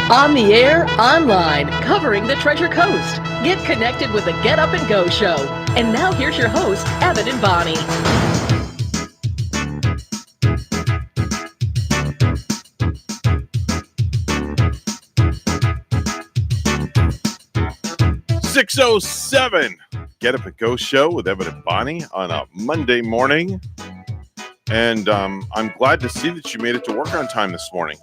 On the air, online, covering the Treasure Coast. Get connected with the Get Up and Go Show. And now here's your host, Evan and Bonnie. .607 Get Up and Go Show with Evan and Bonnie on a Monday morning. And I'm glad to see that you made it to work on time this morning.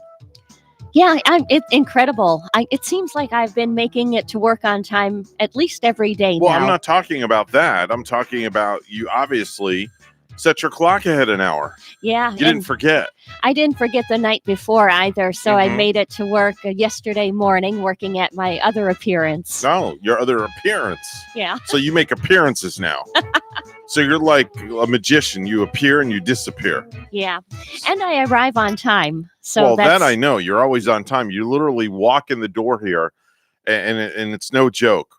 Yeah, it's incredible. It seems like I've been making it to work on time at least every day now. Well, I'm not talking about that. I'm talking about you obviously set your clock ahead an hour. Yeah. You didn't forget. I didn't forget the night before either. So I made it to work yesterday morning working at my other appearance. No, your other appearance. Yeah. So you make appearances now. So you're like a magician. You appear and you disappear. Yeah. And I arrive on time. So well, that I know. You're always on time. You literally walk in the door here, and it's no joke.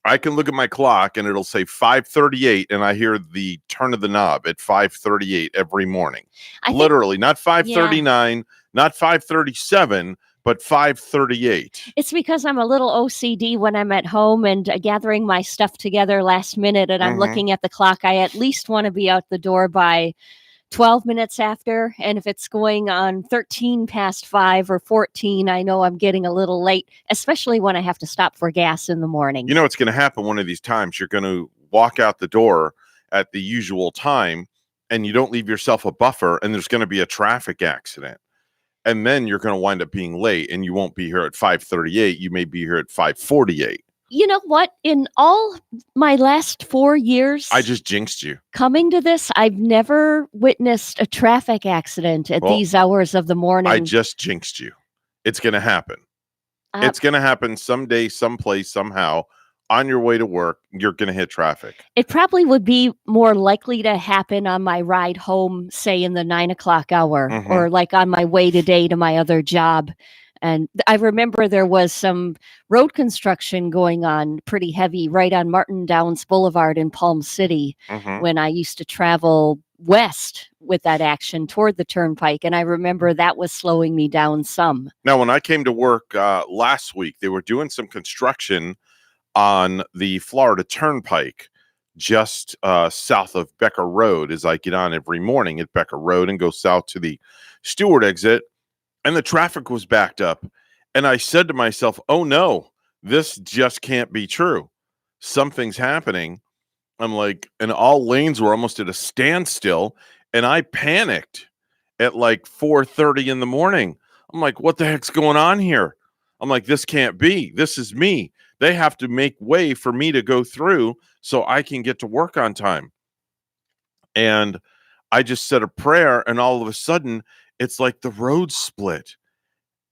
I can look at my clock, and it'll say 5:38, and I hear the turn of the knob at 5:38 every morning. Literally, not 5:39, not 5:37, but 5:38. It's because I'm a little OCD when I'm at home and gathering my stuff together last minute, and I'm looking at the clock. I at least want to be out the door by 12 minutes after, and if it's going on 13 past 5 or 14, I know I'm getting a little late, especially when I have to stop for gas in the morning. You know what's going to happen one of these times? You're going to walk out the door at the usual time, and you don't leave yourself a buffer, and there's going to be a traffic accident. And then you're going to wind up being late, and you won't be here at 5:38. You may be here at 5:48. You know what? In all my last 4 years, I just jinxed you. Coming to this, I've never witnessed a traffic accident at these hours of the morning. I just jinxed you. It's going to happen. It's going to happen someday, someplace, somehow. On your way to work, you're going to hit traffic. It probably would be more likely to happen on my ride home, say in the 9 o'clock hour, or like on my way today to my other job. And I remember there was some road construction going on pretty heavy right on Martin Downs Boulevard in Palm City when I used to travel west with that action toward the turnpike. And I remember that was slowing me down some. Now, when I came to work last week, they were doing some construction on the Florida Turnpike just south of Becker Road as I get on every morning at Becker Road and go south to the Stewart exit. And the traffic was backed up. And I said to myself, oh, no, this just can't be true. Something's happening. I'm like, and all lanes were almost at a standstill. And I panicked at like 4:30 in the morning. I'm like, what the heck's going on here? I'm like, this can't be. This is me. They have to make way for me to go through so I can get to work on time. And I just said a prayer, and all of a sudden, it's like the road split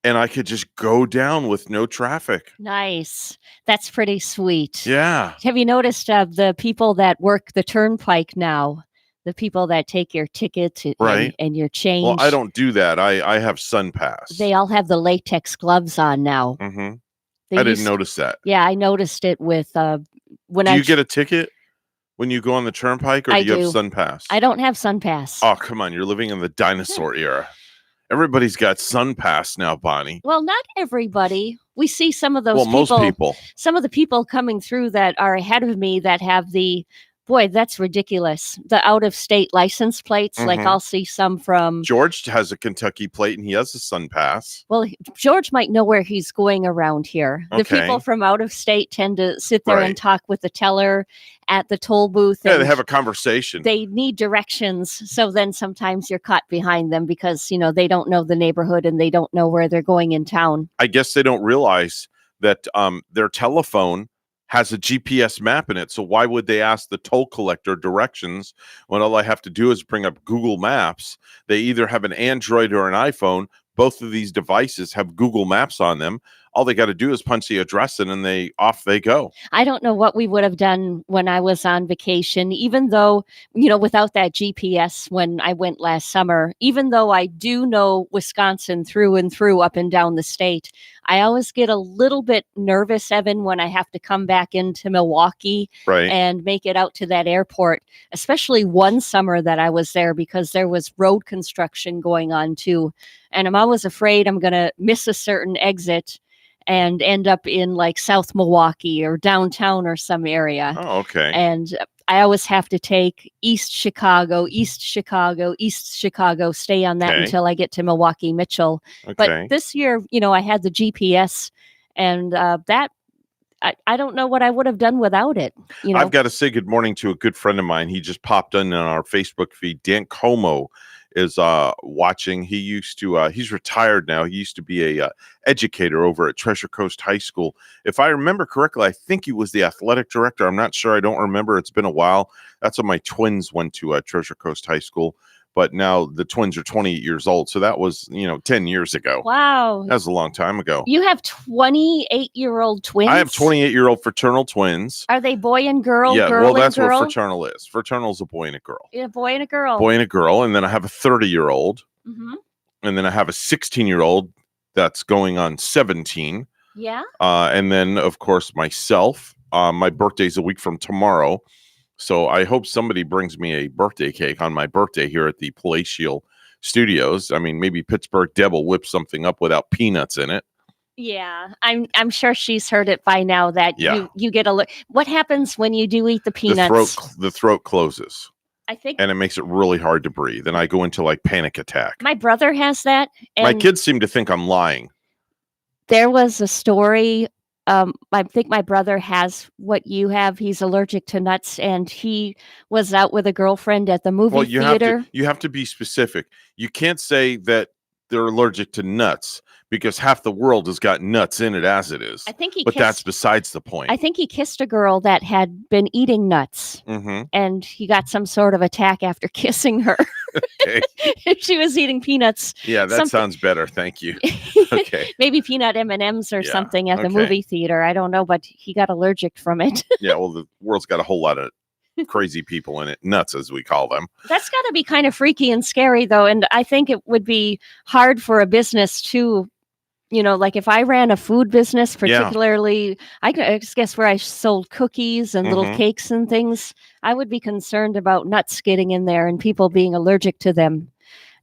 and I could just go down with no traffic. Nice. That's pretty sweet. Yeah. Have you noticed the people that work the turnpike now, the people that take your ticket and your change? Well, I don't do that. I have SunPass. They all have the latex gloves on now. I didn't notice that. Yeah, I noticed it with when Do you get a ticket when you go on the turnpike, or do you have SunPass? I don't have SunPass. Oh, come on. You're living in the dinosaur era. Everybody's got SunPass now, Bonnie. Well, not everybody. We see some of those people. Most people. Some of the people coming through that are ahead of me that have boy, that's ridiculous. The out-of-state license plates, like I'll see some from... George has a Kentucky plate, and he has a SunPass. Well, George might know where he's going around here. Okay. The people from out of state tend to sit there and talk with the teller at the toll booth. Yeah, they have a conversation. They need directions, so then sometimes you're caught behind them because, they don't know the neighborhood and they don't know where they're going in town. I guess they don't realize that their telephone has a GPS map in it. So why would they ask the toll collector directions when all I have to do is bring up Google Maps? They either have an Android or an iPhone. Both of these devices have Google Maps on them. All they got to do is punch the address in and off they go. I don't know what we would have done when I was on vacation, even though, without that GPS when I went last summer, even though I do know Wisconsin through and through, up and down the state, I always get a little bit nervous, Evan, when I have to come back into Milwaukee and make it out to that airport, especially one summer that I was there because there was road construction going on too. And I'm always afraid I'm going to miss a certain exit and end up in like South Milwaukee or downtown or some area. Oh, okay. And I always have to take East Chicago, East Chicago, East Chicago, stay on that Okay. until I get to Milwaukee Mitchell. Okay. But this year, I had the GPS, and that I don't know what I would have done without it. I've got to say good morning to a good friend of mine. He just popped in on our Facebook feed. Dan Como is watching. He used to he's retired now. He used to be a educator over at Treasure Coast High School. If I remember correctly, I think he was the athletic director. I'm not sure. I don't remember. It's been a while. That's when my twins went to Treasure Coast High School. But now the twins are 28 years old. So that was, 10 years ago. Wow. That was a long time ago. You have 28-year-old twins? I have 28-year-old fraternal twins. Are they boy and girl? Yeah, girl well, that's and girl? what fraternal is. Fraternal is a boy and a girl. Yeah, boy and a girl. Boy and a girl. And then I have a 30-year-old. Mm-hmm. And then I have a 16-year-old that's going on 17. Yeah. And then, of course, myself. My birthday's a week from tomorrow. So I hope somebody brings me a birthday cake on my birthday here at the Palatial Studios. I mean, maybe Pittsburgh Deb will whip something up without peanuts in it. Yeah, I'm sure she's heard it by now that you get a look. What happens when you do eat the peanuts? The throat closes. I think, and it makes it really hard to breathe. And I go into like panic attack. My brother has that. And my kids seem to think I'm lying. There was a story. I think my brother has what you have. He's allergic to nuts, and he was out with a girlfriend at the movie theater. You have to be specific. You can't say that they're allergic to nuts because half the world has got nuts in it as it is. I think that's besides the point. I think he kissed a girl that had been eating nuts, and he got some sort of attack after kissing her. Okay. She was eating peanuts. Yeah, that sounds better. Thank you. Okay. Maybe peanut M&Ms or something at the movie theater. I don't know, but he got allergic from it. Yeah, well, the world's got a whole lot of crazy people in it, nuts as we call them. That's got to be kind of freaky and scary, though. And I think it would be hard for a business to, like if I ran a food business, particularly, I guess where I sold cookies and little cakes and things, I would be concerned about nuts getting in there and people being allergic to them.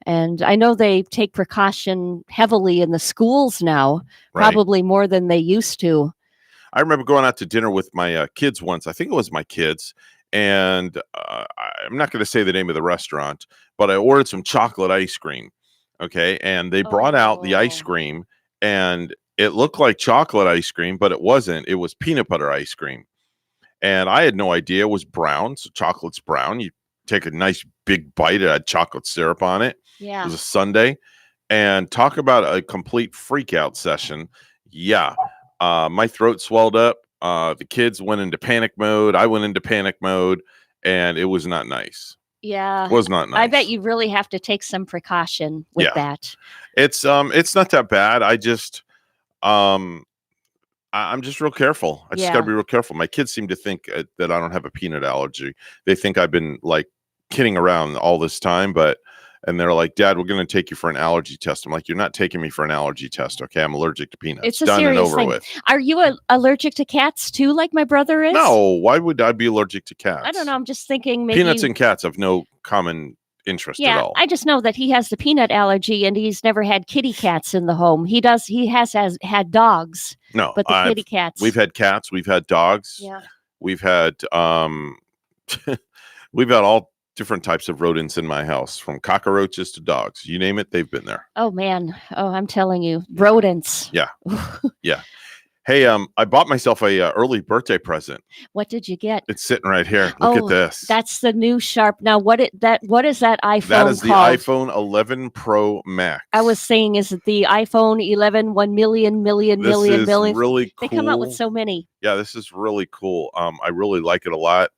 And I know they take precaution heavily in the schools now, probably more than they used to. I remember going out to dinner with my kids once. I think it was my kids. And I'm not going to say the name of the restaurant, but I ordered some chocolate ice cream. Okay. And they brought out the ice cream, and it looked like chocolate ice cream, but it wasn't. It was peanut butter ice cream. And I had no idea it was brown. So chocolate's brown. You take a nice big bite. It had chocolate syrup on it. Yeah. It was a sundae. And talk about a complete freak out session. Yeah. My throat swelled up. The kids went into panic mode. I went into panic mode, and it was not nice. Yeah. It was not nice. I bet you really have to take some precaution with that. It's not that bad. I just I'm just real careful. I just got to be real careful. My kids seem to think that I don't have a peanut allergy. They think I've been like kidding around all this time, and they're like, "Dad, we're going to take you for an allergy test." I'm like, "You're not taking me for an allergy test, okay? I'm allergic to peanuts." It's a done serious and over thing. with. Are you allergic to cats too, like my brother is? No. Why would I be allergic to cats? I don't know. I'm just thinking maybe peanuts and cats have no common interest at all. I just know that he has the peanut allergy, and he's never had kitty cats in the home. He has had dogs. No, but the kitty cats. We've had cats. We've had dogs. Yeah. We've had we've had all different types of rodents in my house, from cockroaches to dogs. You name it, they've been there. Oh man. Oh, I'm telling you, rodents. Yeah. Yeah. Hey, I bought myself a early birthday present. What did you get? It's sitting right here. Look at this. That's the new Sharp. Now, what is that iPhone That is called? the iPhone 11 Pro Max. I was saying, is it the iPhone 11 1 million million this million is million? really cool. They come out with so many. Yeah, this is really cool. I really like it a lot.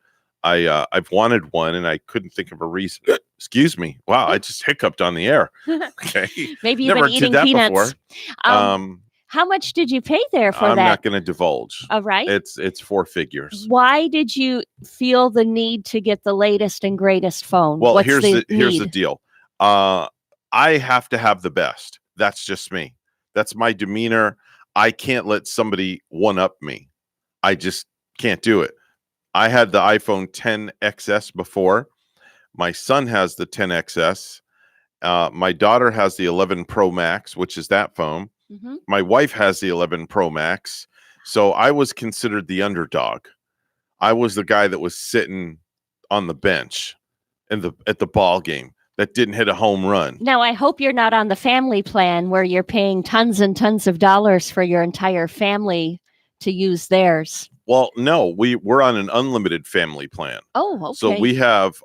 I've wanted one, and I couldn't think of a reason. Excuse me. Wow, I just hiccuped on the air. Okay. Maybe you've been eating peanuts. Before. How much did you pay there for I'm that? I'm not going to divulge. All right. It's four figures. Why did you feel the need to get the latest and greatest phone? Well, here's the deal. I have to have the best. That's just me. That's my demeanor. I can't let somebody one-up me. I just can't do it. I had the iPhone 10XS before. My son has the 10XS. My daughter has the 11 Pro Max, which is that phone. Mhm. My wife has the 11 Pro Max, so I was considered the underdog. I was the guy that was sitting on the bench at the ball game that didn't hit a home run. Now, I hope you're not on the family plan where you're paying tons and tons of dollars for your entire family to use theirs. Well, no, we're on an unlimited family plan. Oh, okay. So we have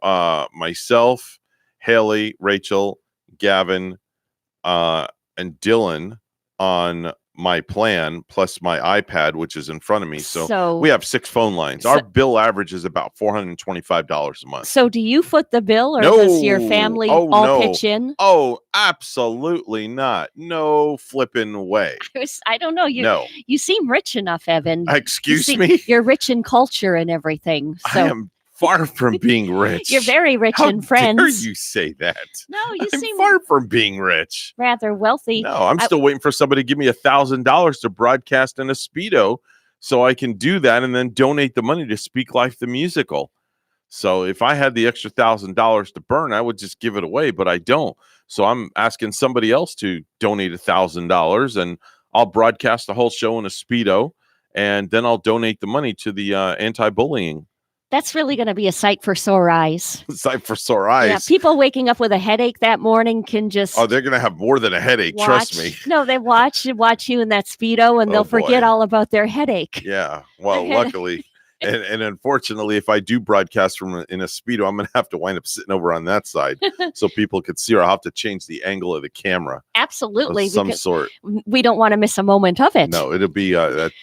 myself, Haley, Rachel, Gavin, and Dylan on my plan, plus my iPad, which is in front of me. So we have 6 phone lines. Our bill average is about $425 a month. So do you foot the bill, or does your family all pitch in? Oh, absolutely not. No flipping way. I don't know. You seem rich enough, Evan. Excuse me? You're rich in culture and everything. So. I am far from being rich. You're very rich in friends. How dare you say that? No, you I'm seem far from being rich. Rather wealthy. No, I'm still waiting for somebody to give me $1,000 to broadcast in a Speedo so I can do that and then donate the money to Speak Life the Musical. So if I had the extra $1,000 to burn, I would just give it away, but I don't. So I'm asking somebody else to donate $1,000 and I'll broadcast the whole show in a Speedo and then I'll donate the money to the anti-bullying. That's really going to be a sight for sore eyes. Sight for sore eyes. Yeah, people waking up with a headache that morning can just... Oh, they're going to have more than a headache, trust me. No, they watch you in that Speedo and they'll forget all about their headache. Yeah, well, luckily... And unfortunately, if I do broadcast from in a Speedo, I'm going to have to wind up sitting over on that side so people could see, or I'll have to change the angle of the camera. Absolutely. Of some sort. We don't want to miss a moment of it. No, it'll be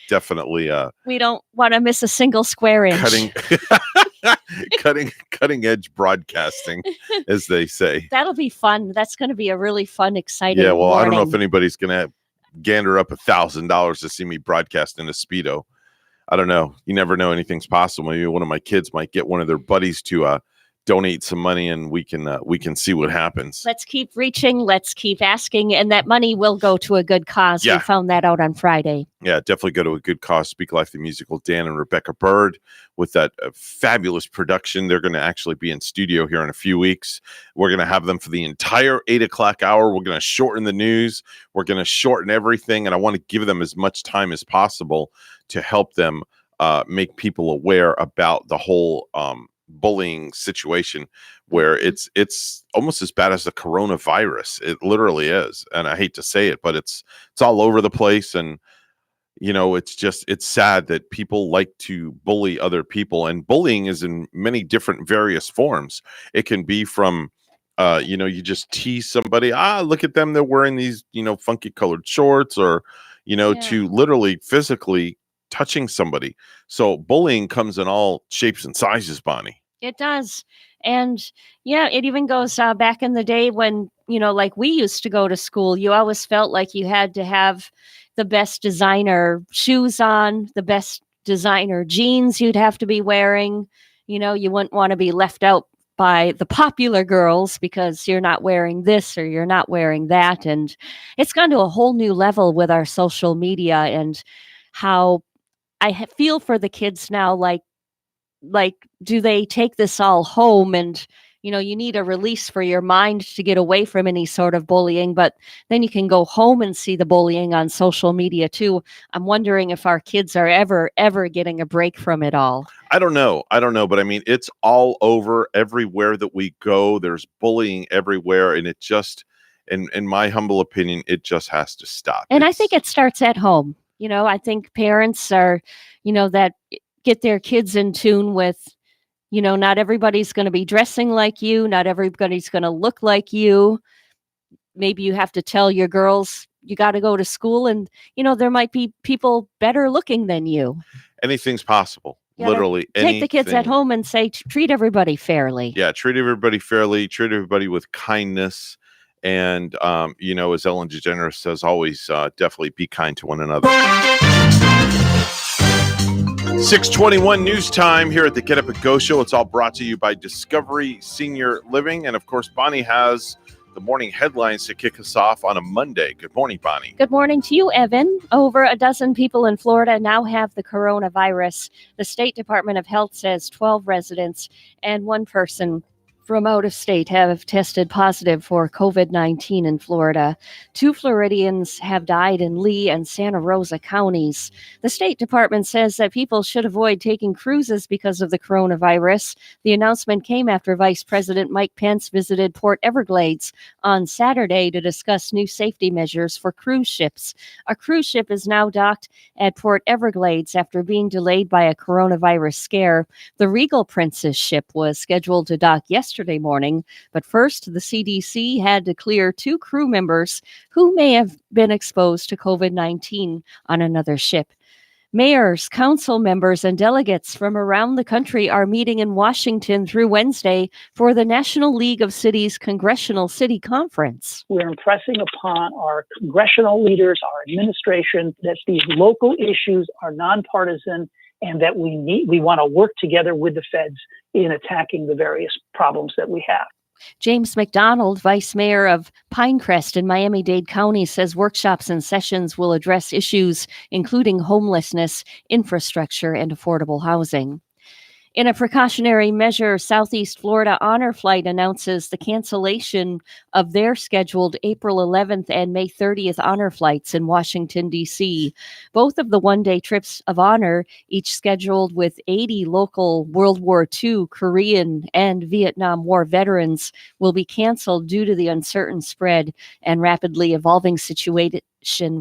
definitely. We don't want to miss a single square inch. Cutting edge broadcasting, as they say. That'll be fun. That's going to be a really fun, exciting Yeah, well, morning. I don't know if anybody's going to gander up $1,000 to see me broadcast in a Speedo. I don't know. You never know. Anything's possible. Maybe one of my kids might get one of their buddies to donate some money, and we can see what happens. Let's keep reaching. Let's keep asking, and that money will go to a good cause. Yeah. We found that out on Friday. Yeah, definitely go to a good cause. Speak Life the Musical. Dan and Rebecca Bird with that fabulous production. They're going to actually be in studio here in a few weeks. We're going to have them for the entire 8 o'clock hour. We're going to shorten the news. We're going to shorten everything, and I want to give them as much time as possible to help them make people aware about the whole bullying situation, where it's almost as bad as the coronavirus. It literally is, and I hate to say it, but it's all over the place. And it's sad that people like to bully other people, and bullying is in many different various forms. It can be from you just tease somebody, look at them, they're wearing these funky colored shorts, or to literally physically touching somebody. So bullying comes in all shapes and sizes, Bonnie. It does. And it even goes back in the day when, like we used to go to school, you always felt like you had to have the best designer shoes on, the best designer jeans you'd have to be wearing. You wouldn't want to be left out by the popular girls because you're not wearing this or you're not wearing that. And it's gone to a whole new level with our social media, and how I feel for the kids now, like, do they take this all home? And, you need a release for your mind to get away from any sort of bullying, but then you can go home and see the bullying on social media too. I'm wondering if our kids are ever getting a break from it all. I don't know. But I mean, it's all over everywhere that we go. There's bullying everywhere. And it just, in my humble opinion, it just has to stop. And I think it starts at home. I think parents are, that get their kids in tune with, not everybody's going to be dressing like you. Not everybody's going to look like you. Maybe you have to tell your girls, you got to go to school, and, there might be people better looking than you. Anything's possible. Literally. Take the kids at home and say, treat everybody fairly. Yeah. Treat everybody fairly. Treat everybody with kindness. And, as Ellen DeGeneres says, always definitely be kind to one another. 6:21 news time here at the Get Up and Go Show. It's all brought to you by Discovery Senior Living. And, of course, Bonnie has the morning headlines to kick us off on a Monday. Good morning, Bonnie. Good morning to you, Evan. Over a dozen people in Florida now have the coronavirus. The State Department of Health says 12 residents and one person from out of state have tested positive for COVID-19 in Florida. 2 Floridians have died in Lee and Santa Rosa counties. The State Department says that people should avoid taking cruises because of the coronavirus. The announcement came after Vice President Mike Pence visited Port Everglades on Saturday to discuss new safety measures for cruise ships. A cruise ship is now docked at Port Everglades after being delayed by a coronavirus scare. The Regal Princess ship was scheduled to dock yesterday morning, but first the CDC had to clear 2 crew members who may have been exposed to COVID-19 on another ship. Mayors, council members, and delegates from around the country are meeting in Washington through Wednesday for the National League of Cities Congressional City Conference. We're impressing upon our congressional leaders, our administration, that these local issues are nonpartisan and that we want to work together with the feds in attacking the various problems that we have. James McDonald, Vice Mayor of Pinecrest in Miami-Dade County, says workshops and sessions will address issues including homelessness, infrastructure, and affordable housing. In a precautionary measure, Southeast Florida Honor Flight announces the cancellation of their scheduled April 11th and May 30th honor flights in Washington, D.C. Both of the one-day trips of honor, each scheduled with 80 local World War II, Korean, and Vietnam War veterans, will be canceled due to the uncertain spread and rapidly evolving situation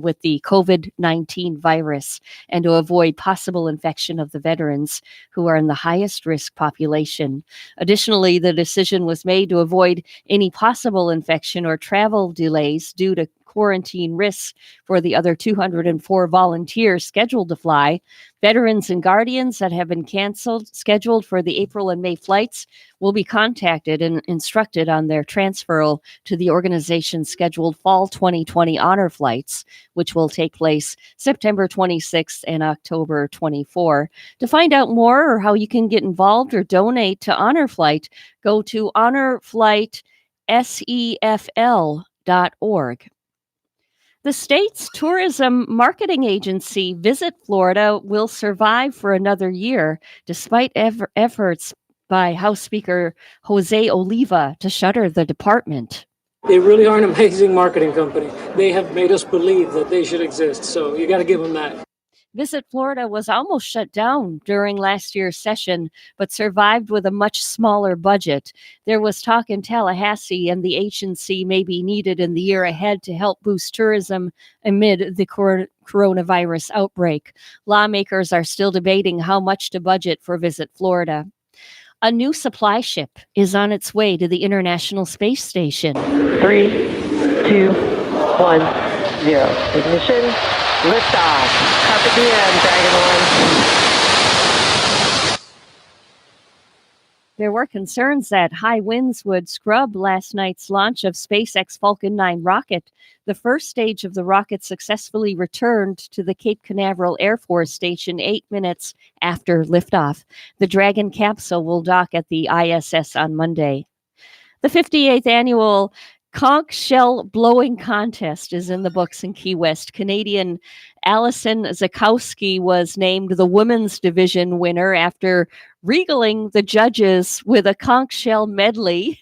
with the COVID-19 virus and to avoid possible infection of the veterans who are in the highest risk population. Additionally, the decision was made to avoid any possible infection or travel delays due to quarantine risks for the other 204 volunteers scheduled to fly. Veterans and guardians that have been scheduled for the April and May flights will be contacted and instructed on their transfer to the organization's scheduled fall 2020 honor flights, which will take place September 26th and October 24. To find out more or how you can get involved or donate to Honor Flight, go to honorflightsefl.org. The state's tourism marketing agency, Visit Florida, will survive for another year, despite efforts by House Speaker Jose Oliva to shutter the department. They really are an amazing marketing company. They have made us believe that they should exist, so you got to give them that. Visit Florida was almost shut down during last year's session, but survived with a much smaller budget. There was talk in Tallahassee, and the agency may be needed in the year ahead to help boost tourism amid the coronavirus outbreak. Lawmakers are still debating how much to budget for Visit Florida. A new supply ship is on its way to the International Space Station. 3, 2, 1, 0. Ignition. Liftoff. Carpe diem, Dragon 1. There were concerns that high winds would scrub last night's launch of SpaceX Falcon 9 rocket. The first stage of the rocket successfully returned to the Cape Canaveral Air Force Station 8 minutes after liftoff. The Dragon capsule will dock at the ISS on Monday. The 58th annual Conch Shell Blowing Contest is in the books in Key West. Canadian Alison Zakowski was named the women's division winner after regaling the judges with a conch shell medley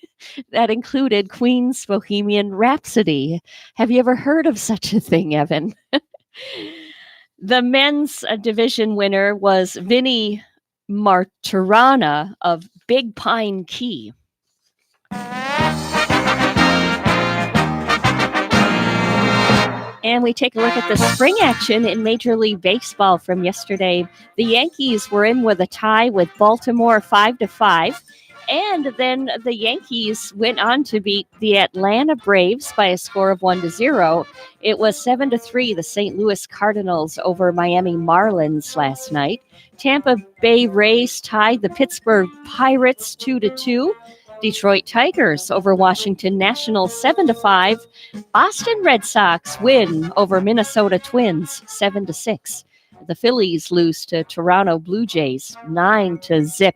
that included Queen's Bohemian Rhapsody. Have you ever heard of such a thing, Evan? The men's division winner was Vinny Martirana of Big Pine Key. And we take a look at the spring action in Major League Baseball from yesterday. The Yankees were in with a tie with Baltimore 5-5. And then the Yankees went on to beat the Atlanta Braves by a score of 1-0. It was 7-3, the St. Louis Cardinals over Miami Marlins last night. Tampa Bay Rays tied the Pittsburgh Pirates 2-2. Detroit Tigers over Washington Nationals 7-5. Boston Red Sox win over Minnesota Twins 7-6. The Phillies lose to Toronto Blue Jays 9-0.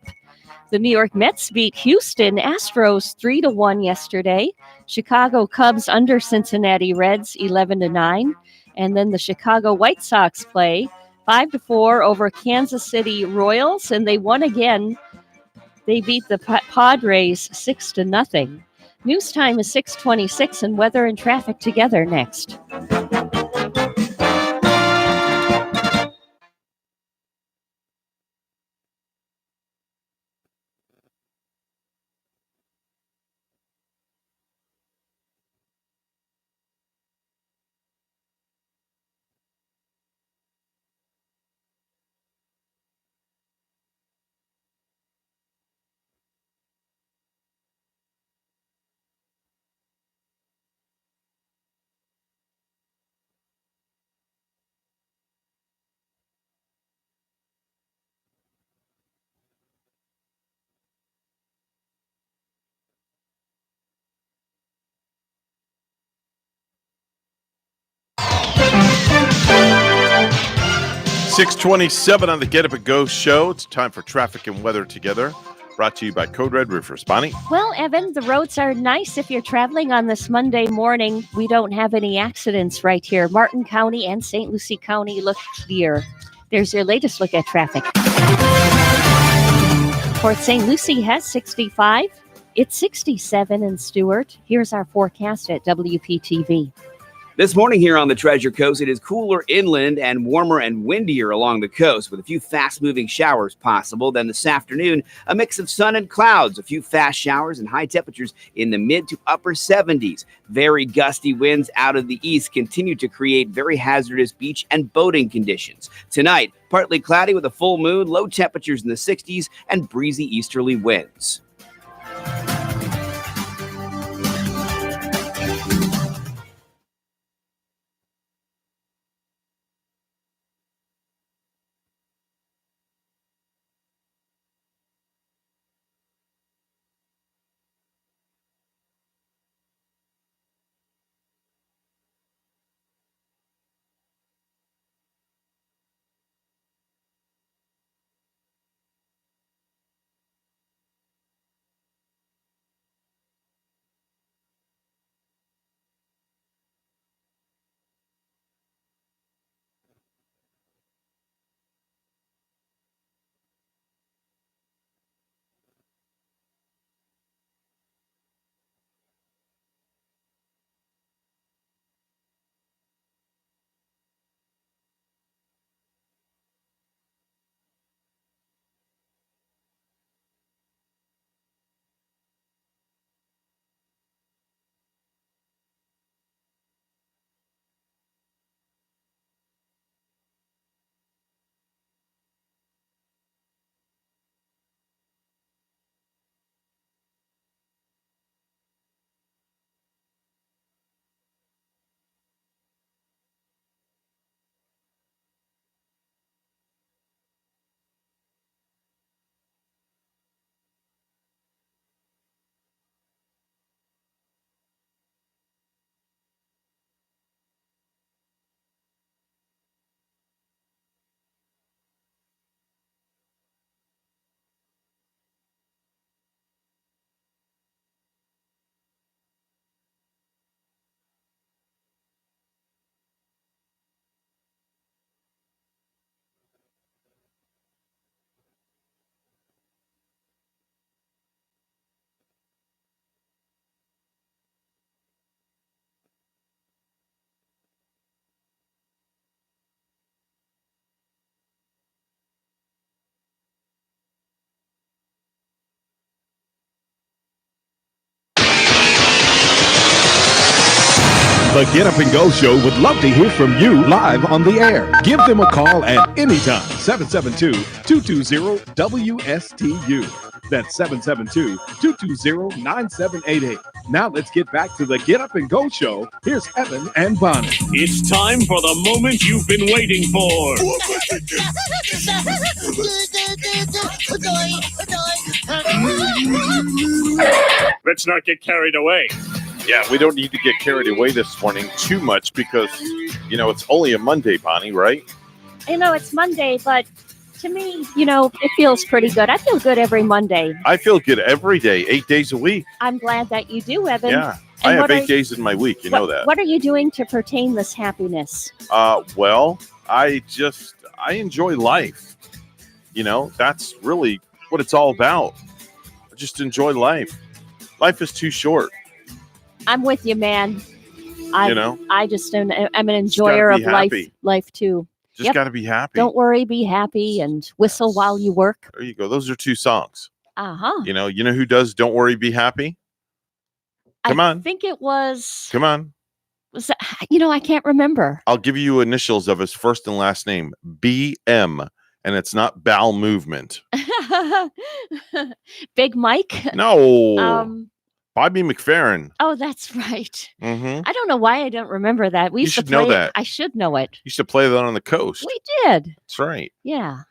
The New York Mets beat Houston Astros 3-1 yesterday. Chicago Cubs under Cincinnati Reds 11-9. And then the Chicago White Sox play 5-4 over Kansas City Royals, and they won again They beat the Padres 6-0. News time is 6:26, and weather and traffic together next. .627 on the Get Up and Go show. It's time for traffic and weather together. Brought to you by Code Red Roofers. Bonnie? Well, Evan, the roads are nice if you're traveling on this Monday morning. We don't have any accidents right here. Martin County and St. Lucie County look clear. There's your latest look at traffic. Port St. Lucie has 65. It's 67 in Stewart. Here's our forecast at WPTV. This morning here on the Treasure Coast, it is cooler inland and warmer and windier along the coast with a few fast-moving showers possible. Then this afternoon, a mix of sun and clouds, a few fast showers and high temperatures in the mid to upper 70s. Very gusty winds out of the east continue to create very hazardous beach and boating conditions. Tonight, partly cloudy with a full moon, low temperatures in the 60s and breezy easterly winds. The Get Up and Go Show would love to hear from you live on the air. Give them a call at any time, 772-220-WSTU. That's 772-220-9788. Now let's get back to the Get Up and Go Show. Here's Evan and Bonnie. It's time for the moment you've been waiting for. Let's not get carried away. Yeah, we don't need to get carried away this morning too much because, it's only a Monday, Bonnie, right? It's Monday, but to me, it feels pretty good. I feel good every Monday. I feel good every day, 8 days a week. I'm glad that you do, Evan. Yeah, and I have 8 days in my week. You know that. What are you doing to pertain this happiness? Well, I enjoy life. That's really what it's all about. Just enjoy life. Life is too short. I'm with you, man. I just I'm an enjoyer of life too. Just got to be happy. Don't worry, be happy, and whistle while you work. There you go. Those are 2 songs. Uh-huh. You know who does Don't Worry, Be Happy? Come on. I think it was. Come on. Was that, I can't remember. I'll give you initials of his first and last name, BM, and it's not bowel movement. Big Mike? No. Bobby McFerrin. Oh, that's right. Mm-hmm. I don't know why I don't remember that. We used should to play know that. I should know it. You used to play that on the coast. We did. That's right. Yeah.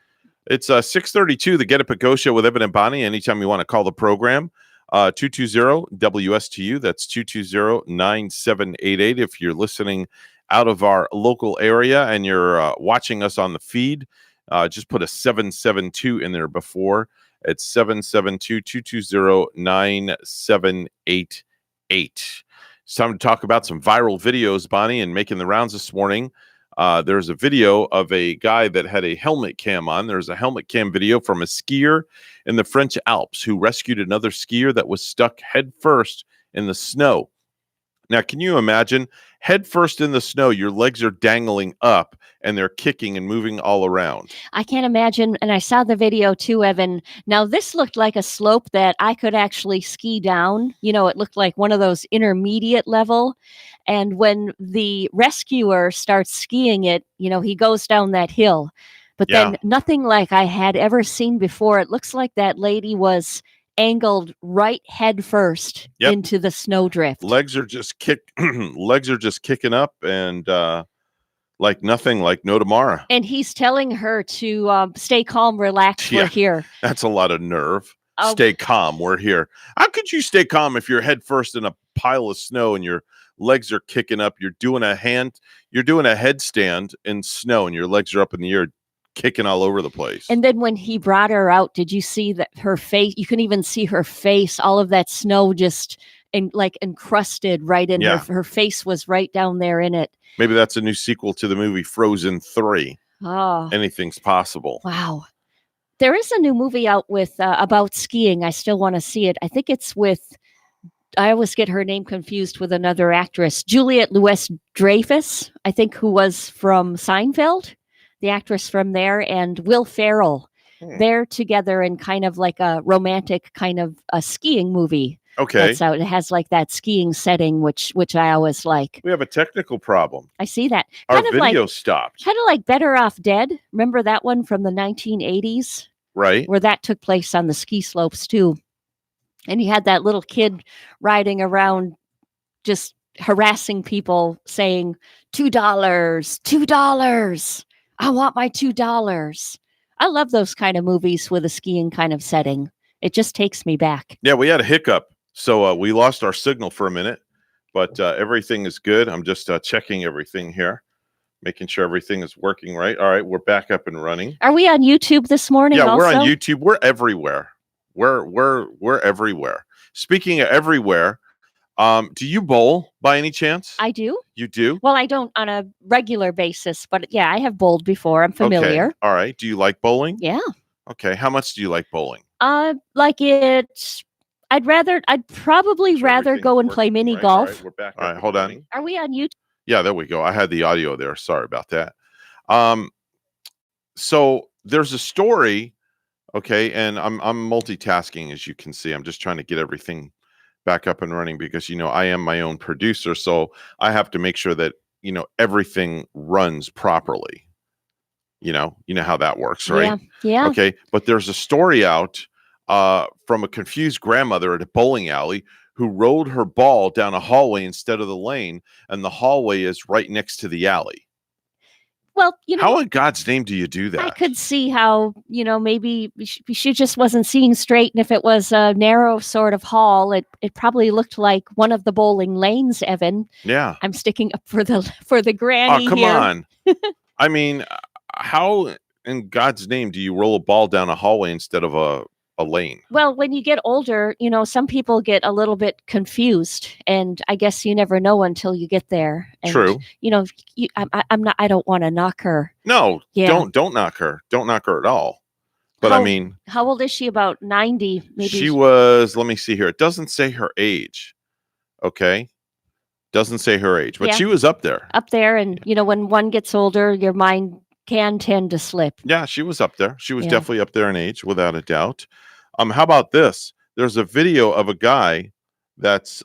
It's 6:32, the Get Up and Go show with Evan and Bonnie. Anytime you want to call the program, 220-WSTU. That's 220-9788. If you're listening out of our local area and you're watching us on the feed, just put a 772 in there before. It's 772-220-9788. It's time to talk about some viral videos, Bonnie, and making the rounds this morning. There's a video of a guy that had a helmet cam on. There's a helmet cam video from a skier in the French Alps who rescued another skier that was stuck head first in the snow. Now, can you imagine head first in the snow? Your legs are dangling up and they're kicking and moving all around. I can't imagine. And I saw the video too, Evan. Now, this looked like a slope that I could actually ski down. It looked like one of those intermediate level. And when the rescuer starts skiing it, he goes down that hill. But then nothing like I had ever seen before. It looks like that lady was angled right head first into the snowdrift. Legs are just kicking up and like nothing, like no tomorrow. And he's telling her to stay calm, relax, we're here. That's a lot of nerve. Stay calm, we're here. How could you stay calm if you're head first in a pile of snow and your legs are kicking up? You're doing a headstand in snow and your legs are up in the air kicking all over the place. And then when he brought her out, did you see that her face? You can even see her face, all of that snow just encrusted right in her face was right down there in it. Maybe that's a new sequel to the movie Frozen 3. Oh. Anything's possible. Wow. There is a new movie out with about skiing. I still want to see it. I think it's with, I always get her name confused with another actress, Juliette Lewis-Dreyfus, I think, who was from Seinfeld. The actress from there, and Will Ferrell. They're together in kind of like a romantic kind of a skiing movie. Okay. That's out. It has like that skiing setting, which I always like. We have a technical problem. I see that. Our video stopped. Kind of like Better Off Dead. Remember that one from the 1980s? Right. Where that took place on the ski slopes too. And he had that little kid riding around just harassing people saying, $2, $2. I want my $2. I love those kind of movies with a skiing kind of setting. It just takes me back. Yeah, we had a hiccup. So we lost our signal for a minute, but everything is good. I'm just checking everything here, making sure everything is working right. All right, we're back up and running. Are we on YouTube this morning? Yeah, also? We're on YouTube. We're everywhere. We're everywhere. Speaking of everywhere, do you bowl by any chance? I do. You do? Well, I don't on a regular basis, but yeah, I have bowled before. I'm familiar. Okay. All right. Do you like bowling? Yeah. Okay. How much do you like bowling? Like it. I'd probably rather go and play mini golf. All right, we're back. All right, hold on. Are we on YouTube? Yeah, there we go. I had the audio there. Sorry about that. So there's a story, okay, and I'm multitasking, as you can see. I'm just trying to get everything back up and running because I am my own producer, so I have to make sure that everything runs properly. You know how that works, right? Yeah. Okay, but there's a story out from a confused grandmother at a bowling alley who rolled her ball down a hallway instead of the lane, and the hallway is right next to the alley. Well, how in God's name do you do that? I could see how, maybe she just wasn't seeing straight. And if it was a narrow sort of hall, it probably looked like one of the bowling lanes, Evan. Yeah. I'm sticking up for the granny. Oh, come here. on. I mean, how in God's name do you roll a ball down a hallway instead of a lane? Well, when you get older, some people get a little bit confused, and I guess you never know until you get there. And, true. I don't want to knock her. No, don't knock her. Don't knock her at all. But I mean, how old is she? About 90, maybe. she was, let me see here. It doesn't say her age. Okay. Doesn't say her age, but Yeah. she was up there. Up there. And, when one gets older, your mind can tend to slip. Yeah, she was up there. She was Yeah. definitely up there in age, without a doubt. How about this? There's a video of a guy that's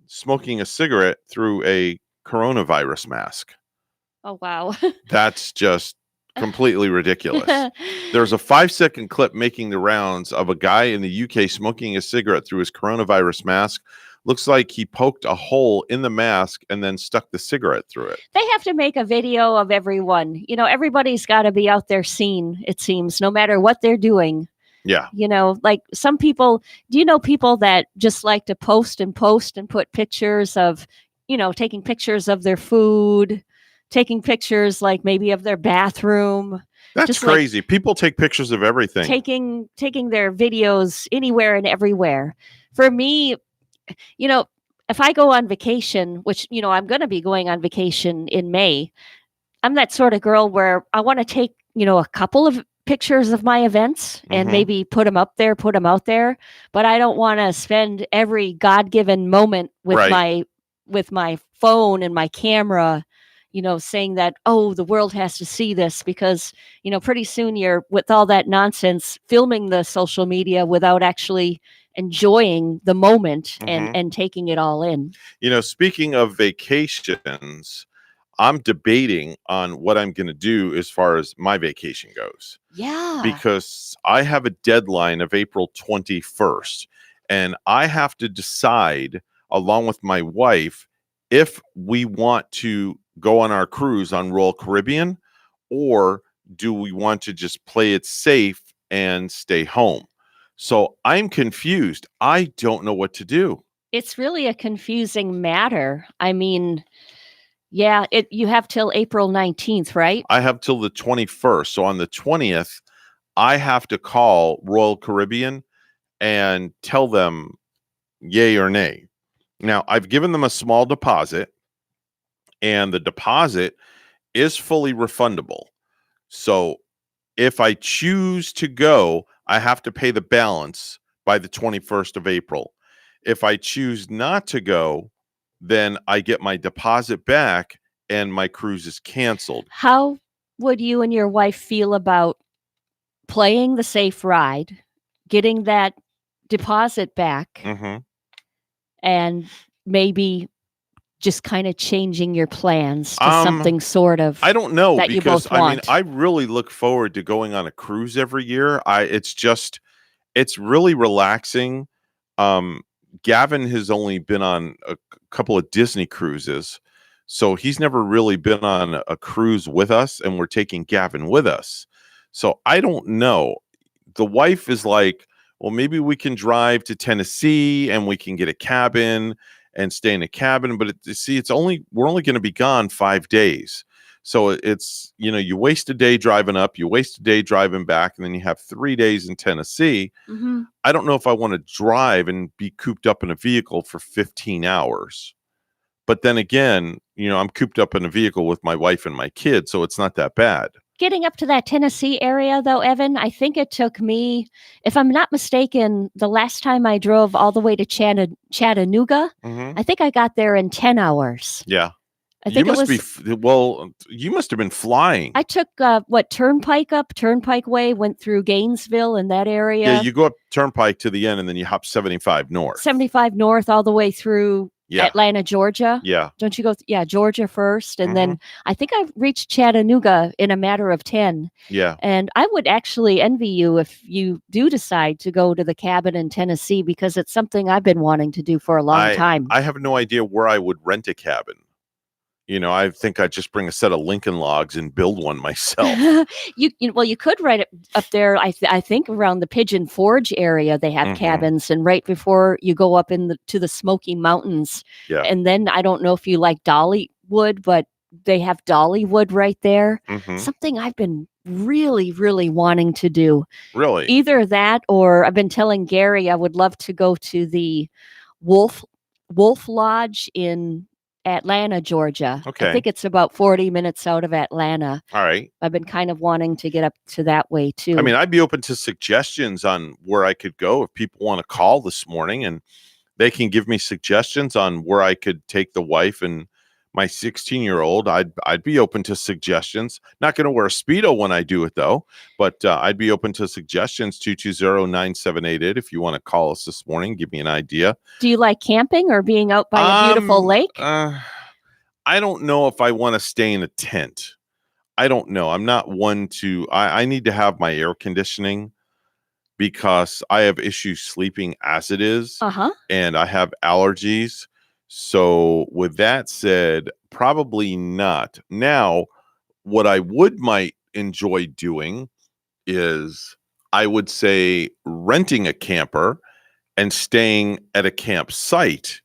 smoking a cigarette through a coronavirus mask. Oh, wow. That's just completely ridiculous. There's a 5-second clip making the rounds of a guy in the UK smoking a cigarette through his coronavirus mask. Looks like he poked a hole in the mask and then stuck the cigarette through it. They have to make a video of everyone. Everybody's got to be out there seen, it seems, no matter what they're doing. Yeah. Like some people, do you know people that just like to post and put pictures of, taking pictures of their food, taking pictures like maybe of their bathroom. That's just crazy. People take pictures of everything. Taking their videos anywhere and everywhere. For me, if I go on vacation, which, I'm going to be going on vacation in May, I'm that sort of girl where I want to take, a couple of pictures of my events and maybe put them up there, put them out there. But I don't want to spend every God-given moment with my phone and my camera, saying that, oh, the world has to see this, because, pretty soon you're, with all that nonsense, filming the social media without actually enjoying the moment and taking it all in. Speaking of vacations, I'm debating on what I'm going to do as far as my vacation goes. Yeah. Because I have a deadline of April 21st, and I have to decide, along with my wife, if we want to go on our cruise on Royal Caribbean, or do we want to just play it safe and stay home? So I'm confused. I don't know what to do. It's really a confusing matter. I mean, yeah, you have till April 19th, right? I have till the 21st. So on the 20th, I have to call Royal Caribbean and tell them yay or nay. Now, I've given them a small deposit, and the deposit is fully refundable. So if I choose to go, I have to pay the balance by the 21st of April. If I choose not to go, then I get my deposit back and my cruise is canceled. How would you and your wife feel about playing the safe ride, getting that deposit back, and maybe just kind of changing your plans to something sort of, I don't know, that because you both want? I really look forward to going on a cruise every year. It's really relaxing. Gavin has only been on a couple of Disney cruises, so he's never really been on a cruise with us, and we're taking Gavin with us. So I don't know. The wife is like, well, maybe we can drive to Tennessee and we can get a cabin and stay in a cabin. But we're only going to be gone 5 days. So it's, you waste a day driving up, you waste a day driving back, and then you have 3 days in Tennessee. I don't know if I want to drive and be cooped up in a vehicle for 15 hours. But then again, I'm cooped up in a vehicle with my wife and my kids, so it's not that bad. Getting up to that Tennessee area, though, Evan, I think it took me, if I'm not mistaken, the last time I drove all the way to Chattanooga, I think I got there in 10 hours. Yeah. I think you must have been flying. I took Turnpike Way, went through Gainesville and that area. Yeah, you go up Turnpike to the end, and then you hop 75 north. 75 north all the way through Atlanta, Georgia. Yeah. Don't you go? Georgia first. And then I think I reached Chattanooga in a matter of 10. Yeah. And I would actually envy you if you do decide to go to the cabin in Tennessee, because it's something I've been wanting to do for a long time. I have no idea where I would rent a cabin. I think I'd just bring a set of Lincoln logs and build one myself. You could rent it up there. I think around the Pigeon Forge area, they have cabins, and right before you go up to the Smoky Mountains. Yeah. And then I don't know if you like Dollywood, but they have Dollywood right there. Something I've been really, really wanting to do. Really? Either that, or I've been telling Gary I would love to go to the Wolf Lodge in Atlanta, Georgia. Okay. I think it's about 40 minutes out of Atlanta. All right. I've been kind of wanting to get up to that way too. I mean, I'd be open to suggestions on where I could go if people want to call this morning, and they can give me suggestions on where I could take the wife and my 16-year-old. I'd be open to suggestions. Not going to wear a Speedo when I do it though, but I'd be open to suggestions. 220-9788 if you want to call us this morning, give me an idea. Do you like camping or being out by a beautiful lake? I don't know if I want to stay in a tent. I don't know. I'm not one to, I need to have my air conditioning because I have issues sleeping as it is. And I have allergies. So with that said, probably not. Now, what I might enjoy doing is I would say renting a camper and staying at a campsite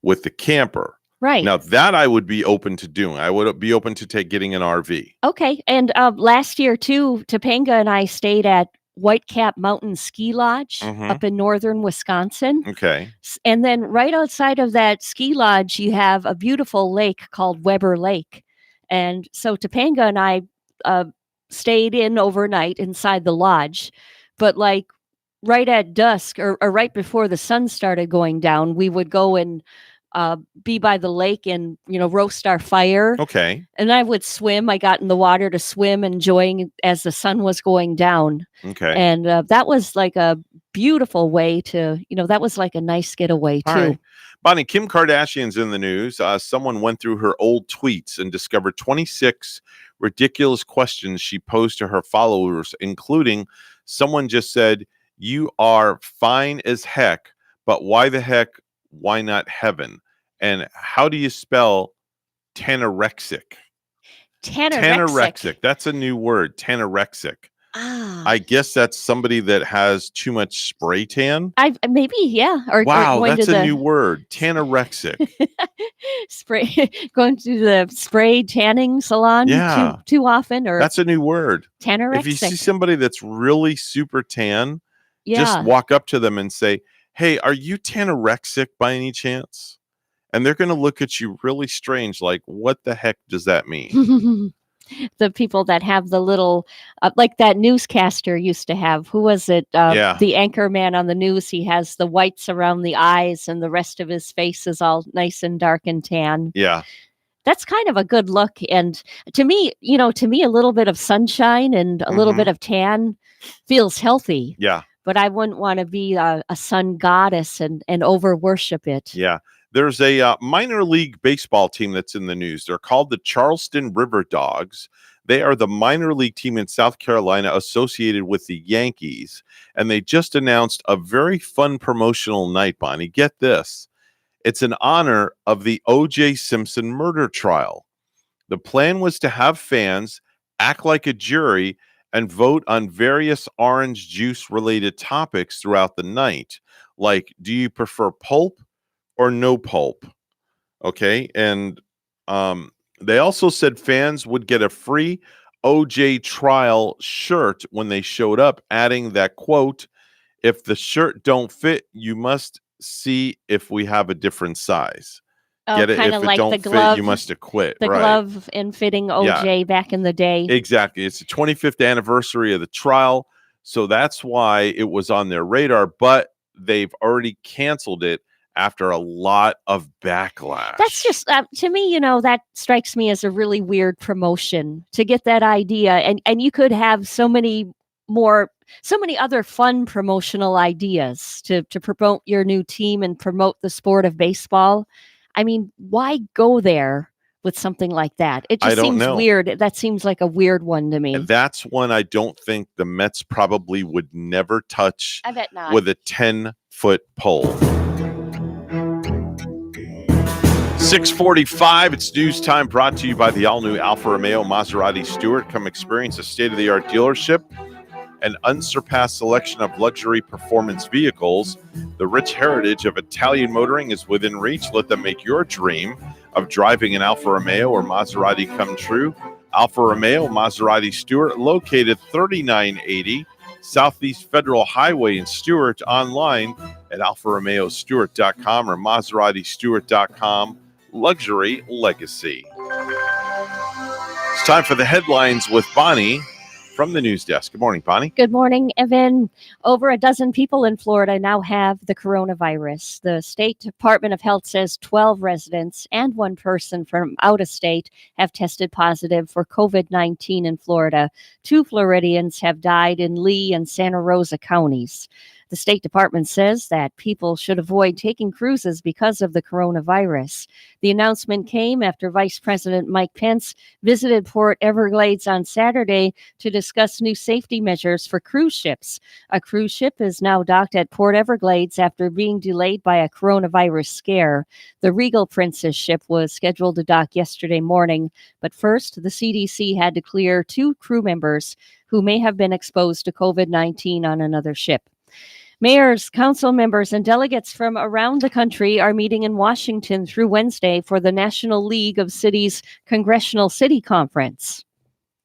with the camper. Right. Now that I would be open to doing. I would be open to getting an RV. Okay. And last year too, Topanga and I stayed at Whitecap Mountain Ski Lodge up in northern Wisconsin. Okay. And then right outside of that ski lodge, you have a beautiful lake called Weber Lake. And so Topanga and I stayed in overnight inside the lodge. But like right at dusk or right before the sun started going down, we would go and be by the lake and, roast our fire. Okay. And I would swim. I got in the water to swim, enjoying as the sun was going down. Okay. And that was like a beautiful way to, that was like a nice getaway too. All right. Bonnie, Kim Kardashian's in the news. Someone went through her old tweets and discovered 26 ridiculous questions she posed to her followers, including someone just said, "You are fine as heck, but why the heck? Why not heaven? And how do you spell tanorexic?" Tanorexic. That's a new word. Tanorexic. I guess that's somebody that has too much spray tan. Wow, that's a new word. Tanorexic. Going to the spray tanning salon too often, or that's a new word. Tanorexic. If you see somebody that's really super tan, Yeah. Just walk up to them and say, "Hey, are you tanorexic by any chance?" And they're going to look at you really strange, like, what the heck does that mean? The people that have the little, like that newscaster used to have. Who was it? Yeah. The anchor man on the news. He has the whites around the eyes and the rest of his face is all nice and dark and tan. Yeah. That's kind of a good look. And to me, a little bit of sunshine and a little bit of tan feels healthy. Yeah. But I wouldn't want to be a sun goddess and over worship it. Yeah. There's a minor league baseball team that's in the news. They're called the Charleston River Dogs. They are the minor league team in South Carolina associated with the Yankees. And they just announced a very fun promotional night, Bonnie. Get this. It's in honor of the O.J. Simpson murder trial. The plan was to have fans act like a jury and vote on various orange juice related topics throughout the night. Like, do you prefer pulp or no pulp? Okay. And they also said fans would get a free OJ trial shirt when they showed up, adding that, quote, "If the shirt don't fit, you must see if we have a different size." Get it? If it like don't the fit, glove, you must have quit. The right. glove in fitting OJ back in the day. Exactly. It's the 25th anniversary of the trial. So that's why it was on their radar, but they've already canceled it after a lot of backlash. That's just, to me, that strikes me as a really weird promotion to get that idea. And you could have so many other fun promotional ideas to promote your new team and promote the sport of baseball. I mean, why go there with something like that? It just seems weird. That seems like a weird one to me. And that's one I don't think the Mets probably would never touch. I bet not. With a 10-foot pole. 6:45, it's news time, brought to you by the all-new Alfa Romeo Maserati Stewart. Come experience a state-of-the-art dealership, an unsurpassed selection of luxury performance vehicles. The rich heritage of Italian motoring is within reach. Let them make your dream of driving an Alfa Romeo or Maserati come true. Alfa Romeo Maserati Stewart, located 3980 Southeast Federal Highway in Stewart. Online at alfaromeostewart.com or maseratistewart.com. luxury legacy. It's time for the headlines with Bonnie from the news desk. Good morning, Bonnie. Good morning, Evan. Over a dozen people in Florida now have the coronavirus. The State Department of Health says 12 residents and one person from out of state have tested positive for COVID-19 in Florida. 2 Floridians have died in Lee and Santa Rosa counties. The State Department says that people should avoid taking cruises because of the coronavirus. The announcement came after Vice President Mike Pence visited Port Everglades on Saturday to discuss new safety measures for cruise ships. A cruise ship is now docked at Port Everglades after being delayed by a coronavirus scare. The Regal Princess ship was scheduled to dock yesterday morning, but first the CDC had to clear 2 crew members who may have been exposed to COVID-19 on another ship. Mayors, council members, and delegates from around the country are meeting in Washington through Wednesday for the National League of Cities Congressional City Conference.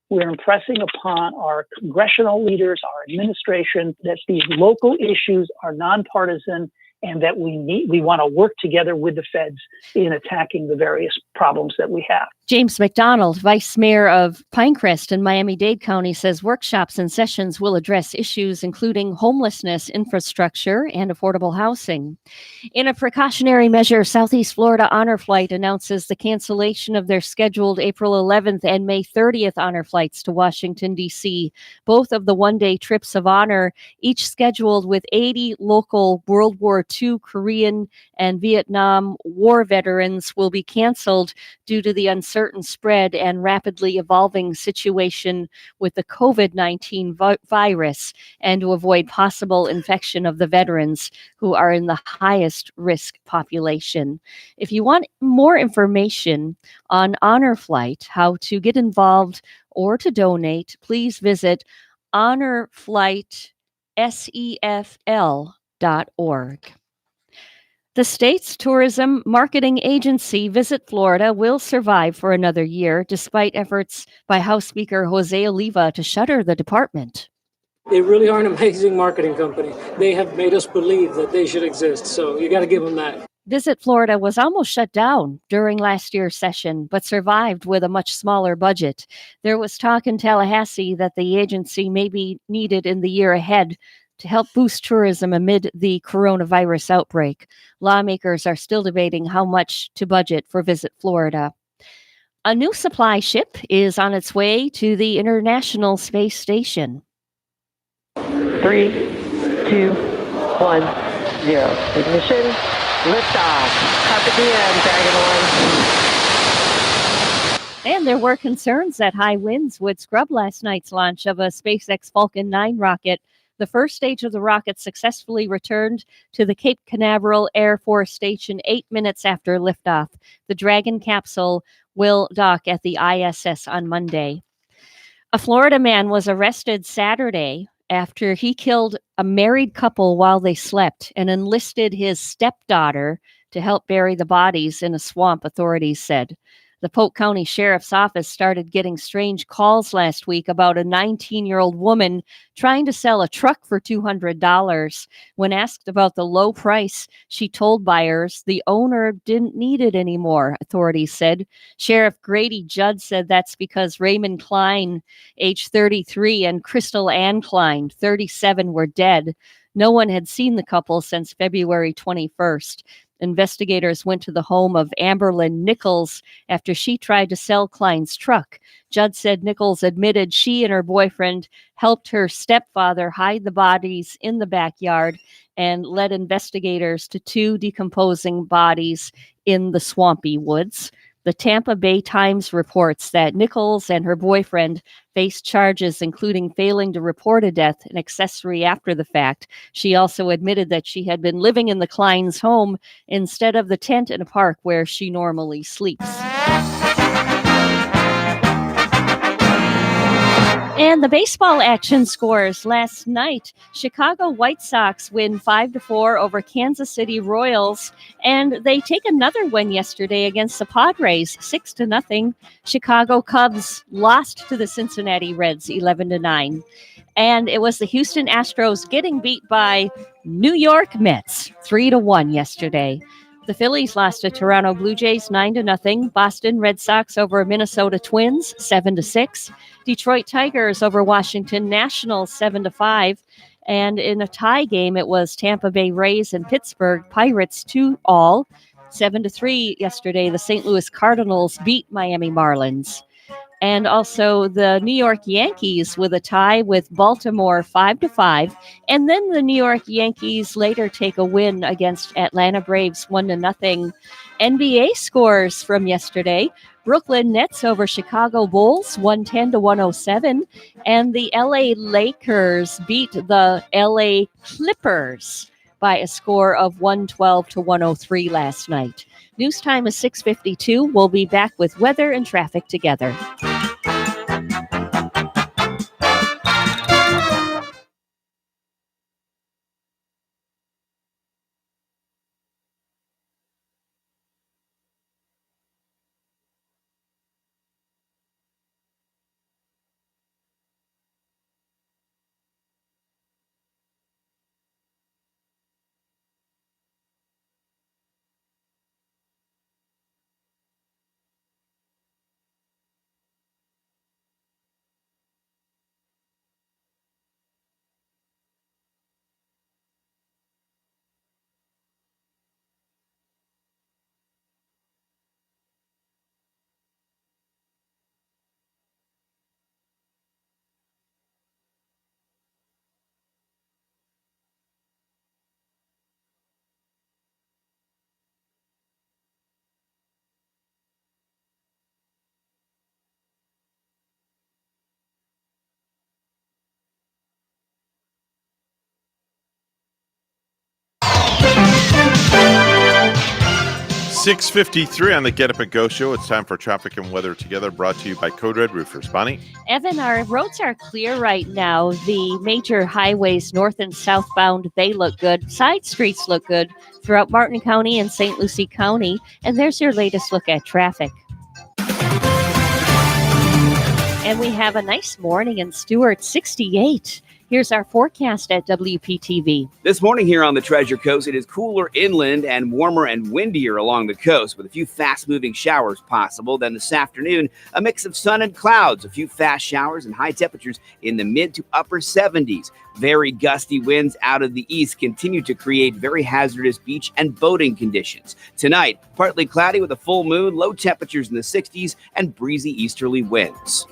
We're impressing upon our congressional leaders, our administration, that these local issues are nonpartisan and that we want to work together with the feds in attacking the various problems that we have. James McDonald, Vice Mayor of Pinecrest in Miami-Dade County, says workshops and sessions will address issues including homelessness, infrastructure, and affordable housing. In a precautionary measure, Southeast Florida Honor Flight announces the cancellation of their scheduled April 11th and May 30th honor flights to Washington, D.C. Both of the one-day trips of honor, each scheduled with 80 local World War II, Korean, and Vietnam War veterans, will be canceled due to the uncertain spread and rapidly evolving situation with the COVID-19 virus, and to avoid possible infection of the veterans who are in the highest risk population. If you want more information on Honor Flight, how to get involved or to donate, please visit honorflightsefl.org. The state's tourism marketing agency, Visit Florida, will survive for another year, despite efforts by House Speaker Jose Oliva to shutter the department. They really are an amazing marketing company. They have made us believe that they should exist, so you got to give them that. Visit Florida was almost shut down during last year's session, but survived with a much smaller budget. There was talk in Tallahassee that the agency may be needed in the year ahead to help boost tourism amid the coronavirus outbreak. Lawmakers are still debating how much to budget for Visit Florida. A new supply ship is on its way to the International Space Station. 3, 2, 1, 0. Ignition. Liftoff. Carpe diem, Dragon 1. And there were concerns that high winds would scrub last night's launch of a SpaceX Falcon 9 rocket. The first stage of the rocket successfully returned to the Cape Canaveral Air Force Station 8 minutes after liftoff. The Dragon capsule will dock at the ISS on Monday. A Florida man was arrested Saturday after he killed a married couple while they slept and enlisted his stepdaughter to help bury the bodies in a swamp, authorities said. The Polk County Sheriff's Office started getting strange calls last week about a 19-year-old woman trying to sell a truck for $200. When asked about the low price, she told buyers the owner didn't need it anymore, authorities said. Sheriff Grady Judd said that's because Raymond Klein, age 33, and Crystal Ann Klein, 37, were dead. No one had seen the couple since February 21st. Investigators went to the home of Amberlynn Nichols after she tried to sell Klein's truck. Judd said Nichols admitted she and her boyfriend helped her stepfather hide the bodies in the backyard and led investigators to 2 decomposing bodies in the swampy woods. The Tampa Bay Times reports that Nichols and her boyfriend faced charges including failing to report a death and accessory after the fact. She also admitted that she had been living in the Klein's home instead of the tent in a park where she normally sleeps. And the baseball action scores last night. Chicago White Sox win 5-4 over Kansas City Royals, and they take another win yesterday against the Padres, 6-0. Chicago Cubs lost to the Cincinnati Reds, 11-9. And it was the Houston Astros getting beat by New York Mets, 3-1 yesterday. The Phillies lost to Toronto Blue Jays 9-0. Boston Red Sox over Minnesota Twins 7-6. Detroit Tigers over Washington Nationals 7-5. And in a tie game, it was Tampa Bay Rays and Pittsburgh Pirates 2-all. 7-3 yesterday. The St. Louis Cardinals beat Miami Marlins. And also the New York Yankees with a tie with Baltimore 5-5. And then the New York Yankees later take a win against Atlanta Braves 1-0. NBA scores from yesterday. Brooklyn Nets over Chicago Bulls 110-107. And the LA Lakers beat the LA Clippers by a score of 112-103 last night. News time is 6:52. We'll be back with weather and traffic together. .653 on the Get Up and Go show. It's time for traffic and weather together, brought to you by Code Red Roofers. Bonnie? Evan, our roads are clear right now. The major highways, north and southbound, they look good. Side streets look good throughout Martin County and St. Lucie County. And there's your latest look at traffic. And we have a nice morning in Stuart, 68. Here's our forecast at WPTV. This morning here on the Treasure Coast, it is cooler inland and warmer and windier along the coast with a few fast-moving showers possible. Then this afternoon, a mix of sun and clouds, a few fast showers and high temperatures in the mid to upper 70s. Very gusty winds out of the east continue to create very hazardous beach and boating conditions. Tonight, partly cloudy with a full moon, low temperatures in the 60s and breezy easterly winds.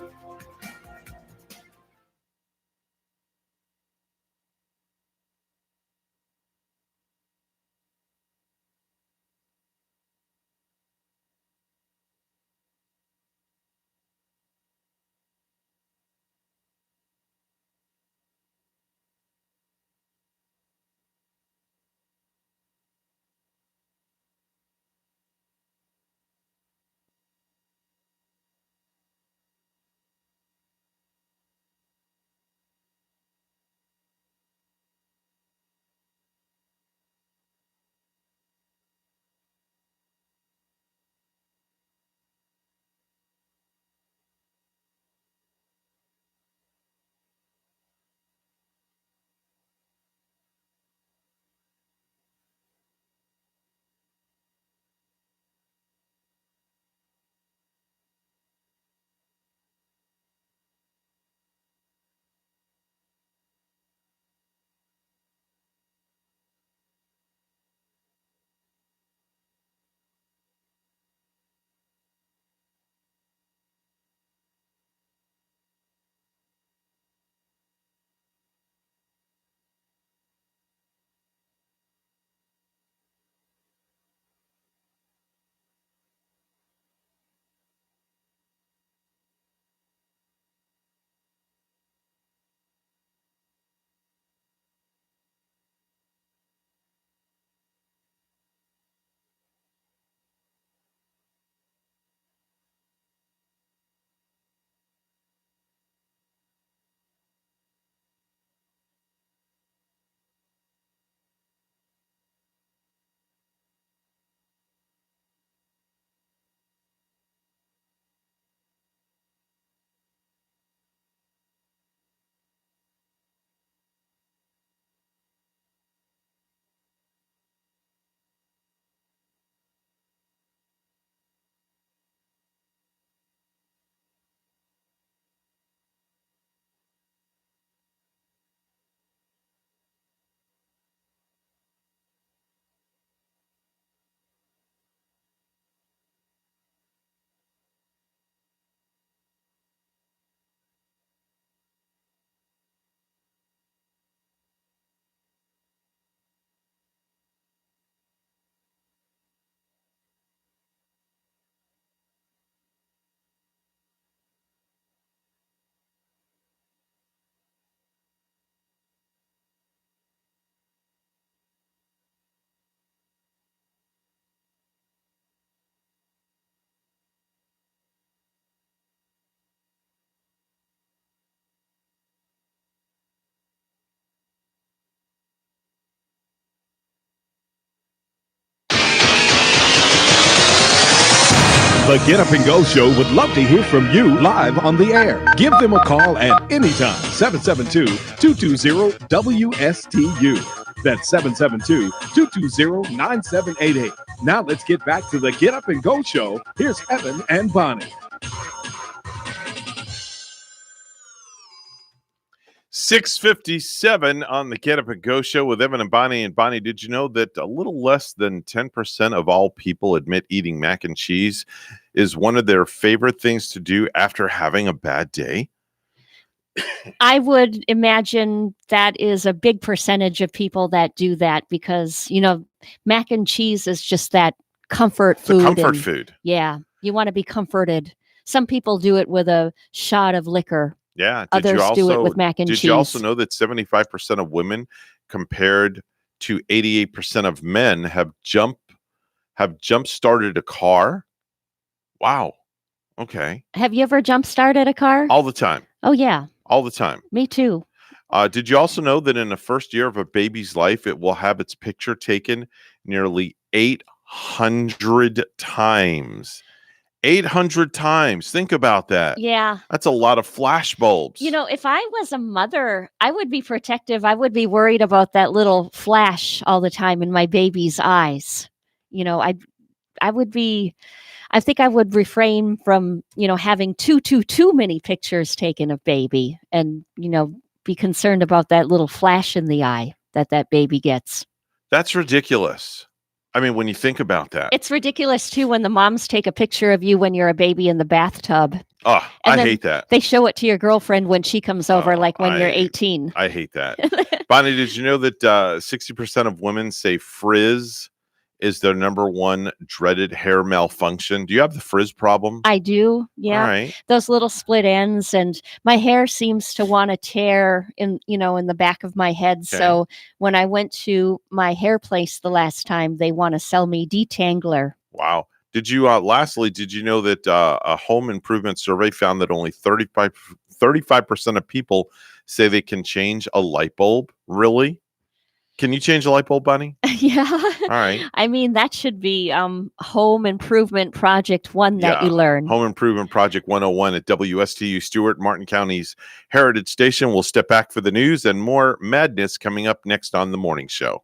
The Get Up and Go Show would love to hear from you live on the air. Give them a call at any time, 772-220-WSTU. That's 772-220-9788. Now let's get back to the Get Up and Go Show. Here's Evan and Bonnie. 6:57 on the Get Up and Go Show with Evan and Bonnie. And Bonnie, did you know that a little less than 10% of all people admit eating mac and cheese is one of their favorite things to do after having a bad day? I would imagine that is a big percentage of people that do that because, mac and cheese is just that comfort food. The comfort food. Yeah. You want to be comforted. Some people do it with a shot of liquor. Yeah. Others do it with mac and cheese. Did you also know that 75% of women compared to 88% of men have jump started a car? Wow. Okay. Have you ever jump started a car? All the time. Oh, yeah. All the time. Me too. Did you also know that in the first year of a baby's life, it will have its picture taken nearly 800 times? 800 times. Think about that. Yeah. That's a lot of flash bulbs. If I was a mother, I would be protective. I would be worried about that little flash all the time in my baby's eyes. I think I would refrain from, having too many pictures taken of baby and, be concerned about that little flash in the eye that baby gets. That's ridiculous. I mean, when you think about that. It's ridiculous, too, when the moms take a picture of you when you're a baby in the bathtub. Oh, I hate that. They show it to your girlfriend when she comes over, when you're 18. I hate that. Bonnie, did you know that 60% of women say frizz is their number one dreaded hair malfunction? Do you have the frizz problem? I do. Yeah. All right. Those little split ends, and my hair seems to want to tear in the back of my head. Okay. So when I went to my hair place the last time, they want to sell me detangler. Wow. Did you, lastly, did you know that a home improvement survey found that only 35% of people say they can change a light bulb? Really? Can you change a light bulb, Bonnie? Yeah. All right. I mean, that should be Home Improvement Project 1 that you learn. Home Improvement Project 101 at WSTU Stewart, Martin County's Heritage Station. We'll step back for the news and more madness coming up next on The Morning Show.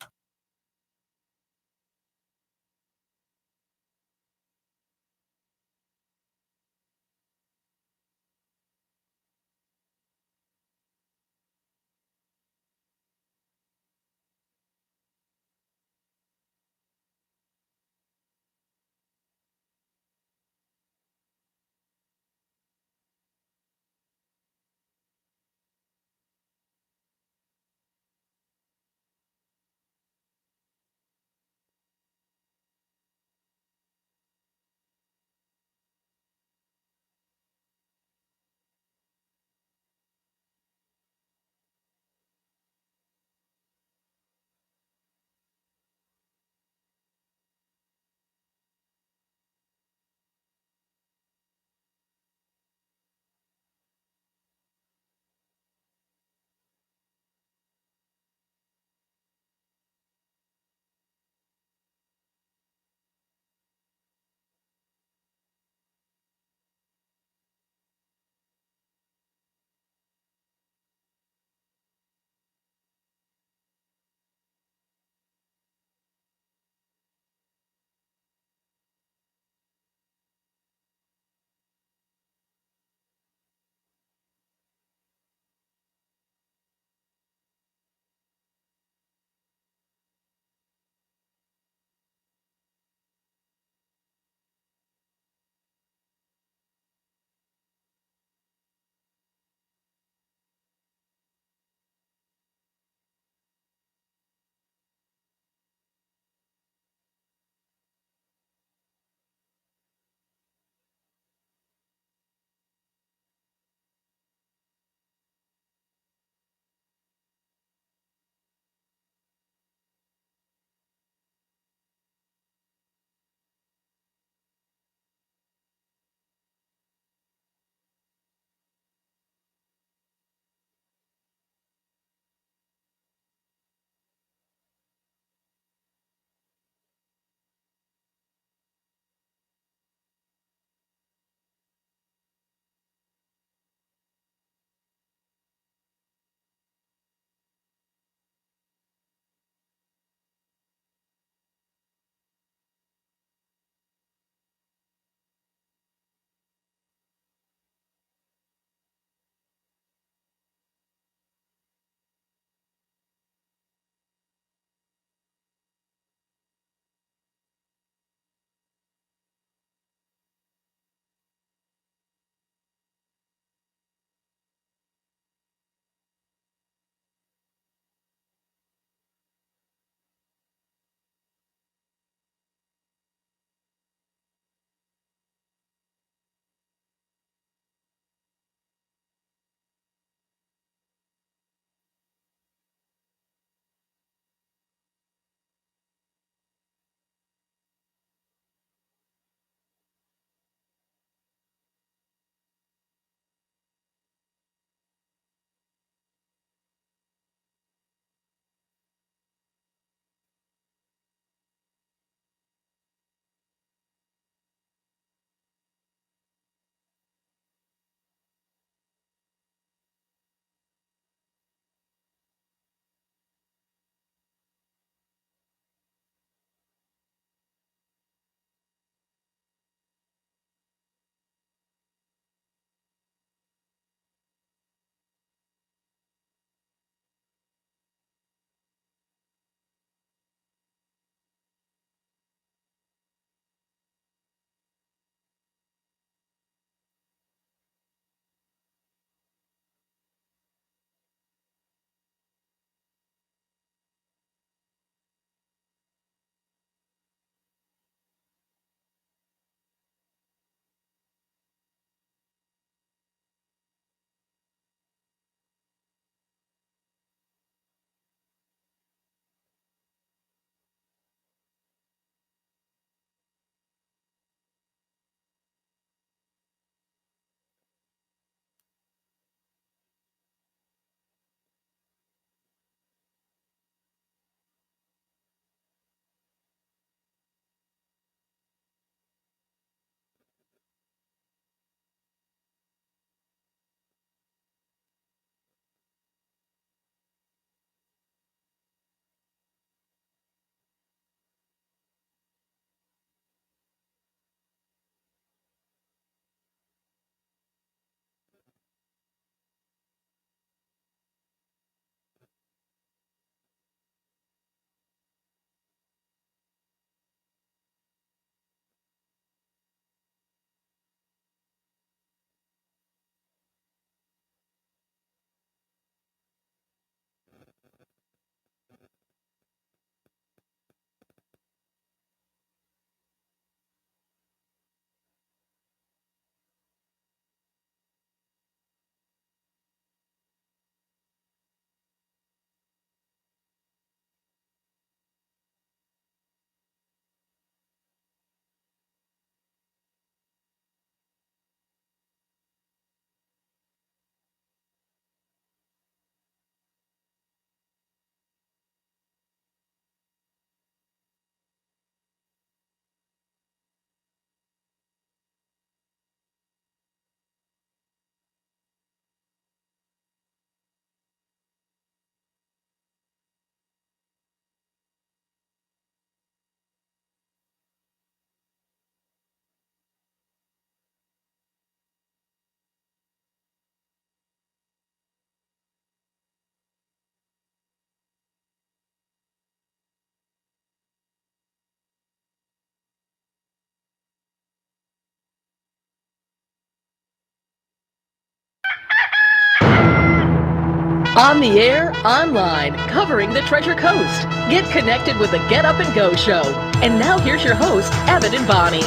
On the air, online, covering the Treasure Coast. Get connected with the Get Up and Go Show. And now here's your host, Evan and Bonnie.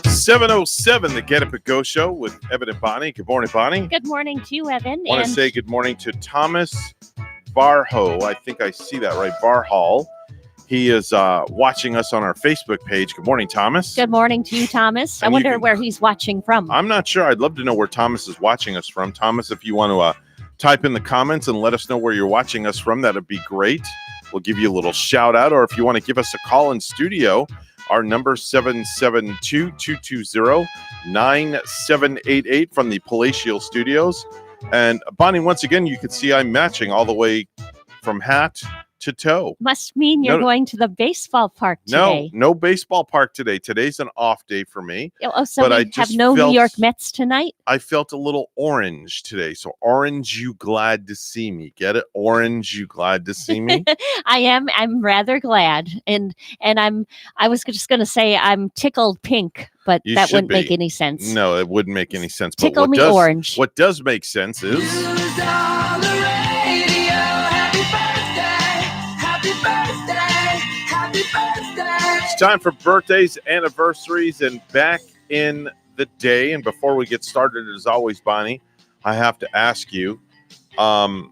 7:07, the Get Up and Go Show with Evan and Bonnie. Good morning, Bonnie. Good morning to you, Evan. I want to say good morning to Thomas Varho. I think I see that right. Varhall. He is watching us on our Facebook page. Good morning, Thomas. Good morning to you, Thomas. I wonder where he's watching from. I'm not sure. I'd love to know where Thomas is watching us from. Thomas, if you want to type in the comments and let us know where you're watching us from, that'd be great. We'll give you a little shout out. Or if you want to give us a call in studio, our number 772-220-9788 from the Palatial Studios. And Bonnie, once again, you can see I'm matching all the way from hat to toe. Must mean you're going to the baseball park today. No baseball park today. Today's an off day for me. Oh, so we have no New York Mets tonight? I felt a little orange today. So orange, you glad to see me. Get it? Orange, you glad to see me? I am. I'm rather glad. And I was just going to say I'm tickled pink, but that wouldn't make any sense. No, it wouldn't make any sense. Tickle me orange. What does make sense is... It's time for birthdays, anniversaries, and back in the day. And before we get started, as always, Bonnie, I have to ask you, do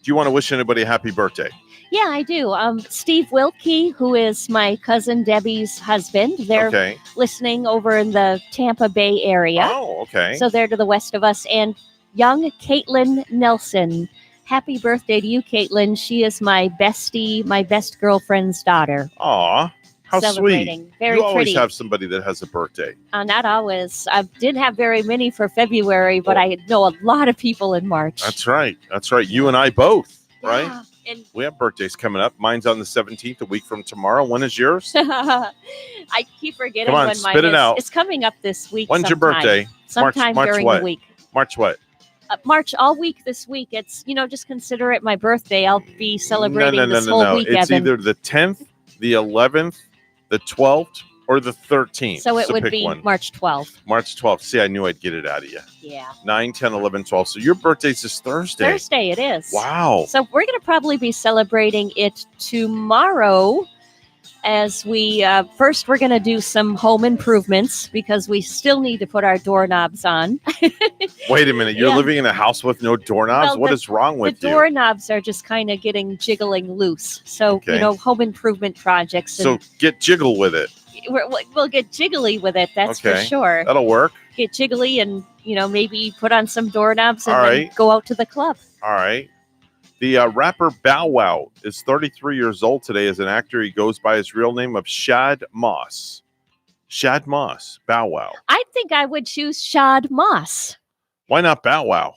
you want to wish anybody a happy birthday? Yeah, I do. Steve Wilkie, who is my cousin Debbie's husband. They're listening over in the Tampa Bay area. Oh, okay. So they're to the west of us. And young Caitlin Nelson. Happy birthday to you, Caitlin. She is my bestie, my best girlfriend's daughter. Aw, how celebrating. Sweet. Very you always pretty. have somebody that has a birthday. Not always. I didn't have very many for February, but I know a lot of people in March. That's right. That's right. You and I both, right? And we have birthdays coming up. Mine's on the 17th, a week from tomorrow. When is yours? I keep forgetting Come on, when spit mine it is. out. It's coming up this week. When's your birthday? Sometime March during what? the week. March what? March all week this week. It's, just consider it my birthday. I'll be celebrating this whole week, It's Evan. either the 10th, the 11th, the 12th, or the 13th. So it would pick be one. March 12th. March 12th. See, I knew I'd get it out of you. Yeah. 9, 10, 11, 12. So your birthday's this Thursday. Thursday it is. Wow. So we're going to probably be celebrating it tomorrow. As we first, we're going to do some home improvements because we still need to put our doorknobs on. Wait a minute. You're living in a house with no doorknobs? Well, What is wrong with the you? doorknobs are just kind of jiggling loose. So, home improvement projects. So get jiggle with it. We'll get jiggly with it. That's for sure. That'll work. Get jiggly and, maybe put on some doorknobs and then go out to the club. All right. The rapper Bow Wow is 33 years old today. As an actor, he goes by his real name of Shad Moss. Shad Moss, Bow Wow. I think I would choose Shad Moss. Why not Bow Wow?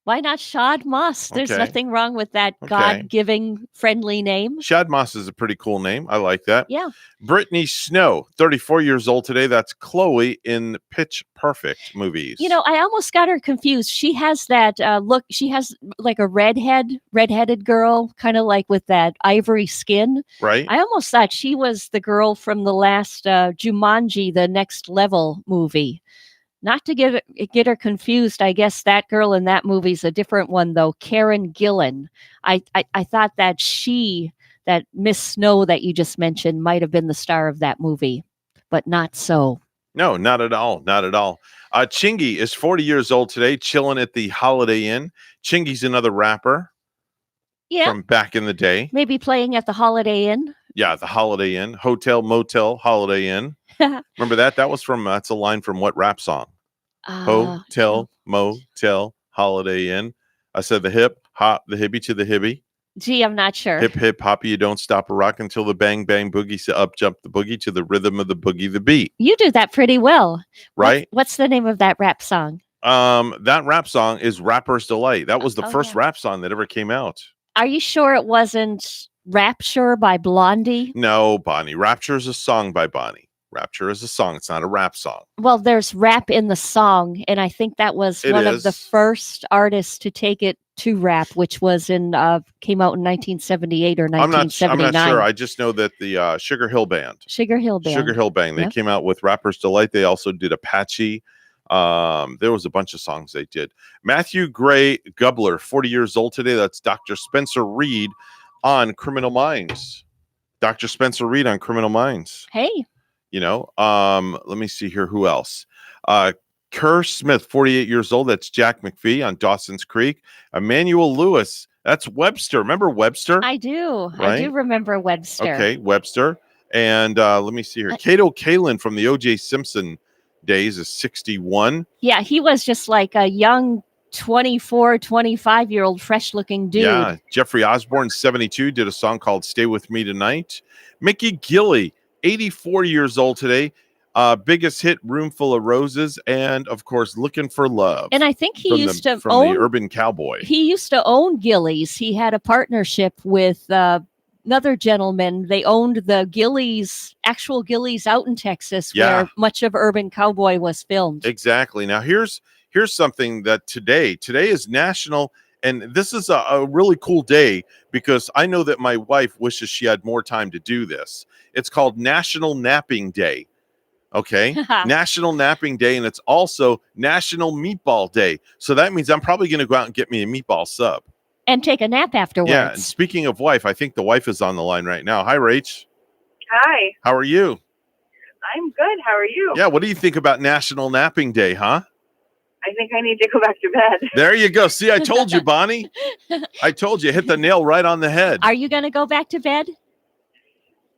Why not Shad Moss? There's nothing wrong with that God-giving friendly name. Shad Moss is a pretty cool name. I like that. Yeah. Brittany Snow, 34 years old today. That's Chloe in Pitch Perfect movies. I almost got her confused. She has that look. She has like a redheaded girl, kind of like with that ivory skin. Right. I almost thought she was the girl from the last Jumanji, the Next Level movie. Not to get her confused, I guess that girl in that movie is a different one, though. Karen Gillan. I thought that that Miss Snow that you just mentioned might have been the star of that movie, but not so. No, not at all. Not at all. Chingy is 40 years old today, chilling at the Holiday Inn. Chingy's another rapper. Yeah. From back in the day. Maybe playing at the Holiday Inn. Yeah, the Holiday Inn. Hotel, motel, Holiday Inn. Remember that? That's a line from what rap song? Hotel, motel, Holiday Inn. I said the hip, hop, the hippie to the hippie. Gee, I'm not sure. Hip, hip, hoppy, you don't stop a rock until the bang, bang, boogie. So up jump the boogie to the rhythm of the boogie, the beat. You do that pretty well. Right? What's the name of that rap song? That rap song is Rapper's Delight. That was the first rap song that ever came out. Are you sure it wasn't Rapture by Blondie? No, Bonnie. Rapture is a song by Bonnie. Rapture is a song. It's not a rap song. Well, there's rap in the song, and I think that was one of the first artists to take it to rap, which was came out in 1978 or 1979. I'm not sure. I just know that the Sugar Hill Band. Sugar Hill Band. They came out with Rapper's Delight. They also did Apache. There was a bunch of songs they did. Matthew Gray Gubler, 40 years old today. That's Dr. Spencer Reed on Criminal Minds. Dr. Spencer Reed on Criminal Minds. Hey. Let me see here. Who else? Kerr Smith, 48 years old. That's Jack McPhee on Dawson's Creek. Emmanuel Lewis. That's Webster. Remember Webster? I do. Right? I do remember Webster. Okay, Webster. And let me see here. Cato Kalin from the O.J. Simpson days is 61. Yeah, he was just like a young 24, 25-year-old fresh-looking dude. Yeah, Jeffrey Osborne, 72, did a song called Stay With Me Tonight. Mickey Gilley, 84 years old today. Biggest hit, Room Full of Roses, and of course, Looking for Love. And I think he used to from own the Urban Cowboy. He used to own Gilley's. He had a partnership with another gentleman. They owned the actual Gilley's out in Texas, where much of Urban Cowboy was filmed. Exactly. Now here's something that today is national, and this is a really cool day because I know that my wife wishes she had more time to do this. It's called National Napping Day. Okay. National Napping Day, and it's also National Meatball Day. So that means I'm probably going to go out and get me a meatball sub. And take a nap afterwards. Yeah. And speaking of wife, I think the wife is on the line right now. Hi, Rach. Hi. How are you? I'm good. How are you? Yeah. What do you think about National Napping Day, huh? I think I need to go back to bed. There you go. See, I told you, Bonnie. I told you. Hit the nail right on the head. Are you going to go back to bed?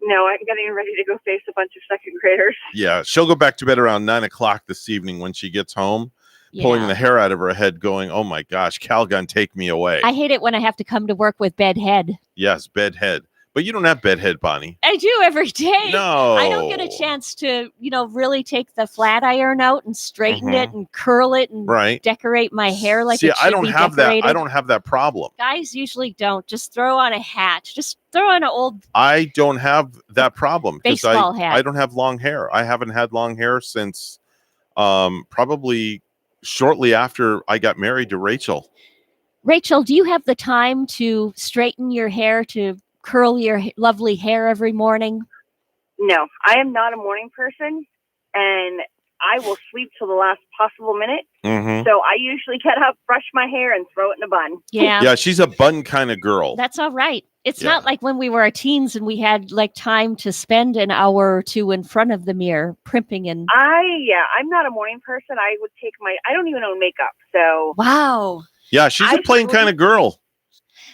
No, I'm getting ready to go face a bunch of second graders. Yeah, she'll go back to bed around 9 o'clock this evening when she gets home, pulling the hair out of her head, going, "Oh my gosh, Calgon, take me away." I hate it when I have to come to work with bedhead. Yes, bedhead. But you don't have bedhead, Bonnie. I do every day. No. I don't get a chance to, really take the flat iron out and straighten it and curl it and decorate my hair like it should I don't be have decorated. that. I don't have that problem. Guys usually don't. Just throw on a hat. Just throw on an old I don't have that problem because baseball hat. I don't have long hair. I haven't had long hair since probably shortly after I got married to Rachel. Rachel, do you have the time to straighten your hair, to curl your lovely hair every morning? No, I am not a morning person, and I will sleep till the last possible minute. Mm-hmm. So I usually get up, brush my hair, and throw it in a bun. Yeah. Yeah, she's a bun kind of girl. That's all right. It's not like when we were teens and we had like time to spend an hour or two in front of the mirror primping and. I'm not a morning person. I would take I don't even own makeup. So. Wow. Yeah, she's a plain kind of girl.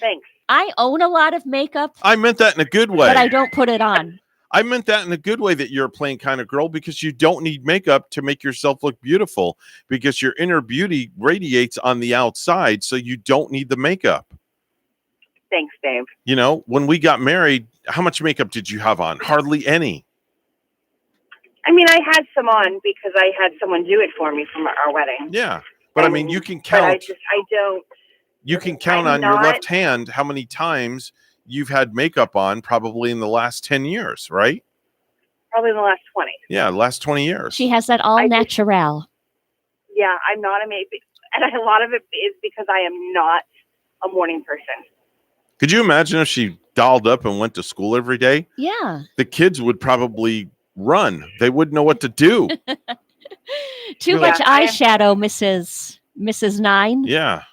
Thanks. I own a lot of makeup. I meant that in a good way. But I don't put it on. I meant that in a good way, that you're a plain kind of girl because you don't need makeup to make yourself look beautiful because your inner beauty radiates on the outside, so you don't need the makeup. Thanks, Dave. When we got married, how much makeup did you have on? Hardly any. I mean, I had some on because I had someone do it for me from our wedding. Yeah. But I mean, you can count. But I don't. You can count on your left hand how many times you've had makeup on, probably in the last 10 years, right? Probably in the last 20. Yeah, the last 20 years. She has that all natural. Yeah, I'm not a makeup. And a lot of it is because I am not a morning person. Could you imagine if she dolled up and went to school every day? Yeah. The kids would probably run. They wouldn't know what to do. Too much eyeshadow, Mrs. Nine. Yeah.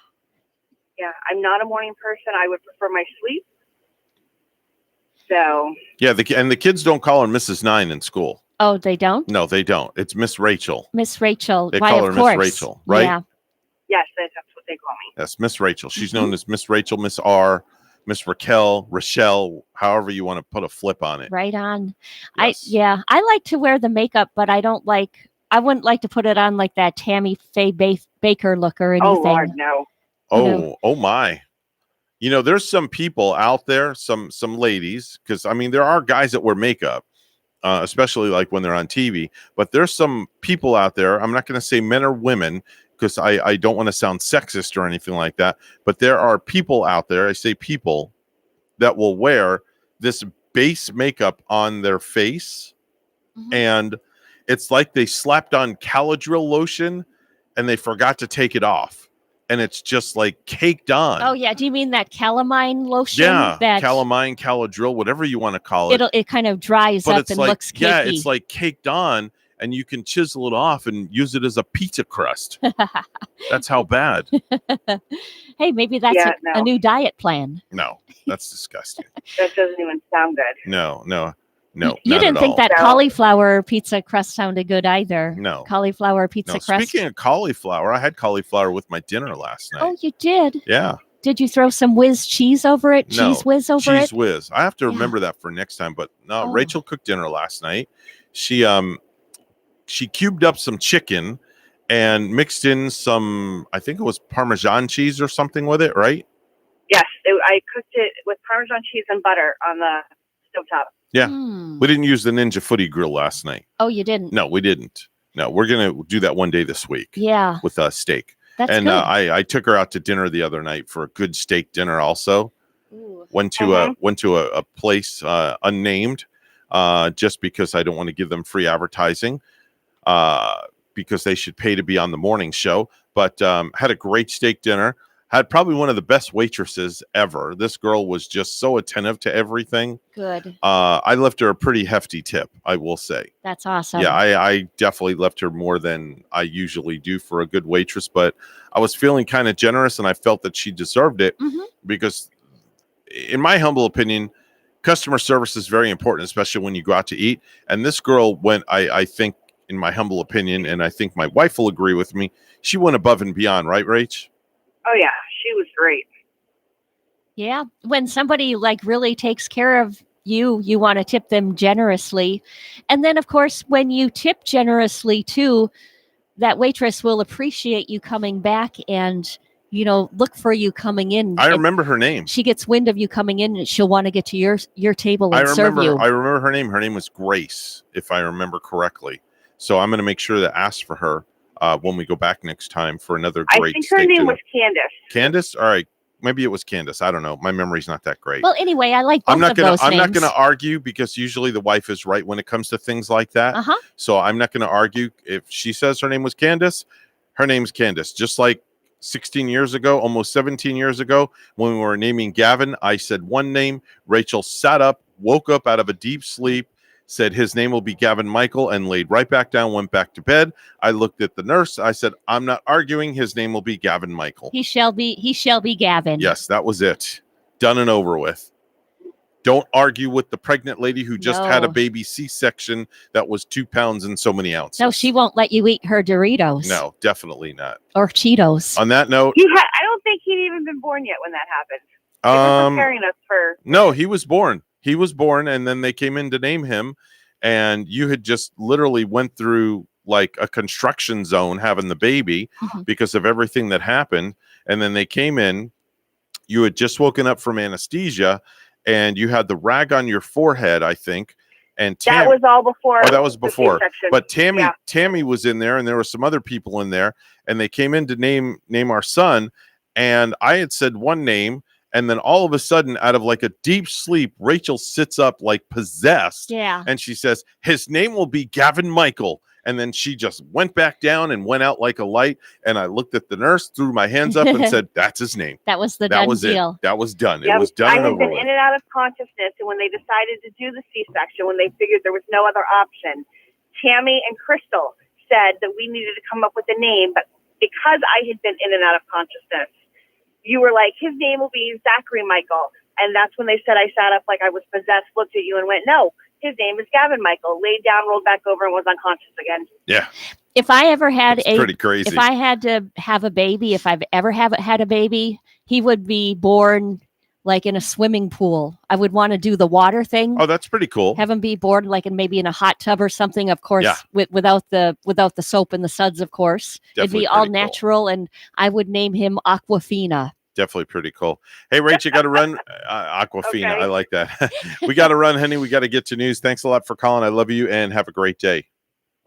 Yeah, I'm not a morning person. I would prefer my sleep. So. Yeah, and the kids don't call her Mrs. Nine in school. Oh, they don't? No, they don't. It's Miss Rachel. Miss Rachel. They call her Miss Rachel, right? Yeah. Yes, that's what they call me. That's Miss Rachel. She's known as Miss Rachel, Miss R, Miss Raquel, Rochelle, however you want to put a flip on it. Right on. Yes. I like to wear the makeup, but I wouldn't like to put it on like that Tammy Faye Baker look or anything. Oh, Lord, no. Oh my. There's some people out there, some ladies, because I mean, there are guys that wear makeup, especially like when they're on TV, but there's some people out there. I'm not going to say men or women because I don't want to sound sexist or anything like that, but there are people out there, I say people, that will wear this base makeup on their face and it's like they slapped on Caladryl lotion and they forgot to take it off. And it's just like caked on. Oh yeah, do you mean that calamine lotion? Yeah, that calamine, Caladryl, whatever you want to call it. It kind of dries but up it's and like, looks cakey. yeah, it's like caked on, and you can chisel it off and use it as a pizza crust. That's how bad. Hey, maybe that's a new diet plan. No, that's disgusting. That doesn't even sound good. No. You not didn't at think all. that cauliflower pizza crust sounded good either. No. Cauliflower pizza No, crust. speaking of cauliflower, I had cauliflower with my dinner last night. Oh, you did? Yeah. Did you throw some whiz cheese over it? No, Cheese whiz over it? Cheese whiz. I have to remember that for next time. But no, Oh. Rachel cooked dinner last night. She cubed up some chicken and mixed in some, I think it was Parmesan cheese or something with it, right? Yes, I cooked it with Parmesan cheese and butter on the stovetop. Yeah. We didn't use the Ninja Footy grill last night. Oh, you didn't? No, we didn't. No, we're going to do that one day this week. Yeah. With steak. That's and good. I took her out to dinner the other night for a good steak dinner also. Ooh. Went to a place unnamed just because I don't want to give them free advertising because they should pay to be on the morning show. But had a great steak dinner. Had probably one of the best waitresses ever. This girl was just so attentive to everything. Good. I left her a pretty hefty tip, I will say. That's awesome. Yeah, I definitely left her more than I usually do for a good waitress, but I was feeling kind of generous and I felt that she deserved it because, in my humble opinion, customer service is very important, especially when you go out to eat. And this girl went, I think, in my humble opinion, and I think my wife will agree with me, she went above and beyond, right, Rach? Oh, yeah. She was great. Yeah. When somebody like really takes care of you, you want to tip them generously. And then, of course, when you tip generously too, that waitress will appreciate you coming back and, look for you coming in. I remember her name. She gets wind of you coming in and she'll want to get to your table and serve you. I remember her name. Her name was Grace, if I remember correctly. So I'm going to make sure to ask for her when we go back next time for another great I think her name was Candace. Candace? All right. Maybe it was Candace. I don't know. My memory's not that great. Well, anyway, I like both I'm not of gonna those I'm names. not gonna argue because usually the wife is right when it comes to things like that. So I'm not gonna argue. If she says her name was Candace, her name's Candace. Just like 16 years ago, almost 17 years ago, when we were naming Gavin, I said one name. Rachel sat up, woke up out of a deep sleep, said his name will be Gavin Michael, and laid right back down, went back to bed. I looked at the nurse. I said, I'm not arguing. His name will be Gavin Michael. He shall be Gavin. Yes, that was it. Done and over with. Don't argue with the pregnant lady who just had a baby C-section that was 2 pounds and so many ounces. No, she won't let you eat her Doritos. No, definitely not. Or Cheetos. On that note, I don't think he'd even been born yet when that happened. They were preparing us for. No, he was born. He was born, and then they came in to name him, and you had just literally went through like a construction zone having the baby because of everything that happened. And then they came in, you had just woken up from anesthesia, and you had the rag on your forehead, I think. And that was all before. Oh, that was before. C-section. But Tammy was in there, and there were some other people in there, and they came in to name our son. And I had said one name, and then all of a sudden, out of like a deep sleep, Rachel sits up like possessed. Yeah. And she says, his name will be Gavin Michael. And then she just went back down and went out like a light. And I looked at the nurse, threw my hands up and said, that's his name. That was the done deal. That was done. Yep. It was done. I and had over been with. in and out of consciousness. And when they decided to do the C-section, when they figured there was no other option, Tammy and Crystal said that we needed to come up with a name. But because I had been in and out of consciousness, you were like, his name will be Zachary Michael. And that's when they said I sat up like I was possessed, looked at you and went, no, his name is Gavin Michael. Laid down, rolled back over, and was unconscious again. Yeah. If I ever had pretty crazy. If I had to have a baby, if I've ever had a baby, he would be born like in a swimming pool. I would want to do the water thing. Oh, that's pretty cool. Have him be born like maybe in a hot tub or something, of course, without the soap and the suds, of course. It'd be all natural, and I would name him Aquafina. Definitely pretty cool. Hey, Rach, you got to run. Aquafina. Okay. I like that. We got to run, honey. We got to get to news. Thanks a lot for calling. I love you and have a great day.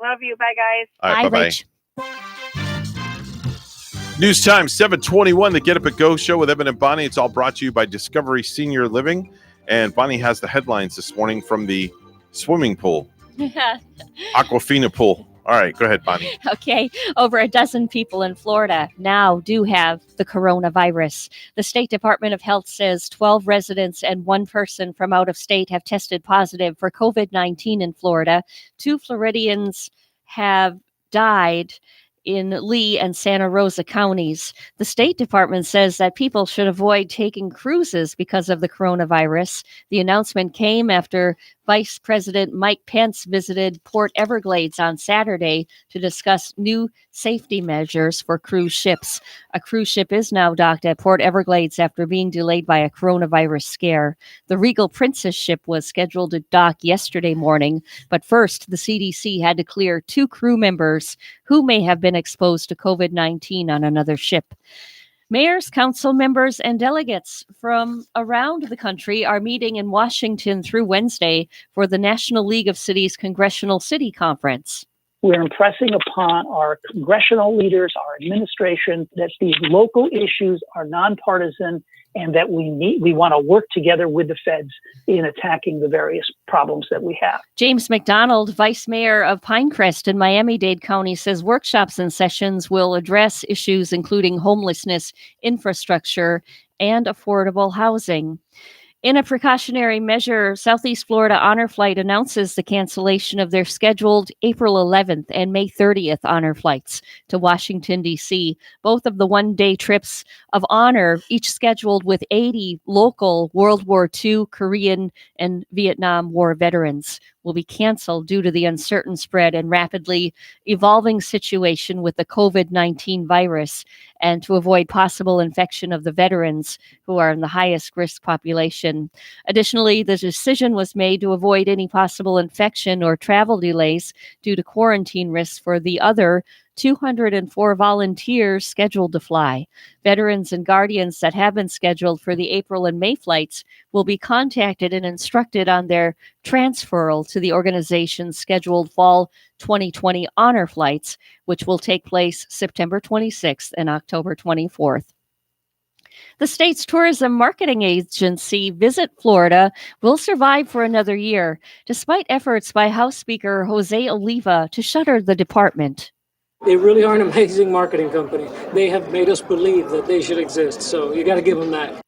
Love you. Bye, guys. All right, bye-bye. News time, 7:21, the Get Up and Go show with Evan and Bonnie. It's all brought to you by Discovery Senior Living. And Bonnie has the headlines this morning from the swimming pool. Aquafina pool. All right, go ahead, Bonnie. Okay, over a dozen people in Florida now do have the coronavirus. The State Department of Health says 12 residents and one person from out of state have tested positive for COVID-19 in Florida. 2 Floridians have died in Lee and Santa Rosa counties. The State Department says that people should avoid taking cruises because of the coronavirus. The announcement came after Vice President Mike Pence visited Port Everglades on Saturday to discuss new safety measures for cruise ships. A cruise ship is now docked at Port Everglades after being delayed by a coronavirus scare. The Regal Princess ship was scheduled to dock yesterday morning, but first the CDC had to clear 2 crew members who may have been exposed to COVID-19 on another ship. Mayors, council members, and delegates from around the country are meeting in Washington through Wednesday for the National League of Cities Congressional City Conference. We're impressing upon our congressional leaders, our administration, that these local issues are nonpartisan and that we want to work together with the feds in attacking the various problems that we have. James McDonald, Vice Mayor of Pinecrest in Miami-Dade County, says workshops and sessions will address issues including homelessness, infrastructure, and affordable housing. In a precautionary measure, Southeast Florida Honor Flight announces the cancellation of their scheduled April 11th and May 30th honor flights to Washington, D.C. Both of the one-day trips of honor, each scheduled with 80 local World War II, Korean, and Vietnam War veterans, will be canceled due to the uncertain spread and rapidly evolving situation with the COVID-19 virus and to avoid possible infection of the veterans who are in the highest risk population. Additionally, the decision was made to avoid any possible infection or travel delays due to quarantine risks for the other 204 volunteers scheduled to fly. Veterans and guardians that have been scheduled for the April and May flights will be contacted and instructed on their transferal to the organization's scheduled fall 2020 honor flights, which will take place September 26th and October 24th. The state's tourism marketing agency, Visit Florida, will survive for another year, despite efforts by House Speaker Jose Oliva to shutter the department. They really are an amazing marketing company. They have made us believe that they should exist, so you got to give them that.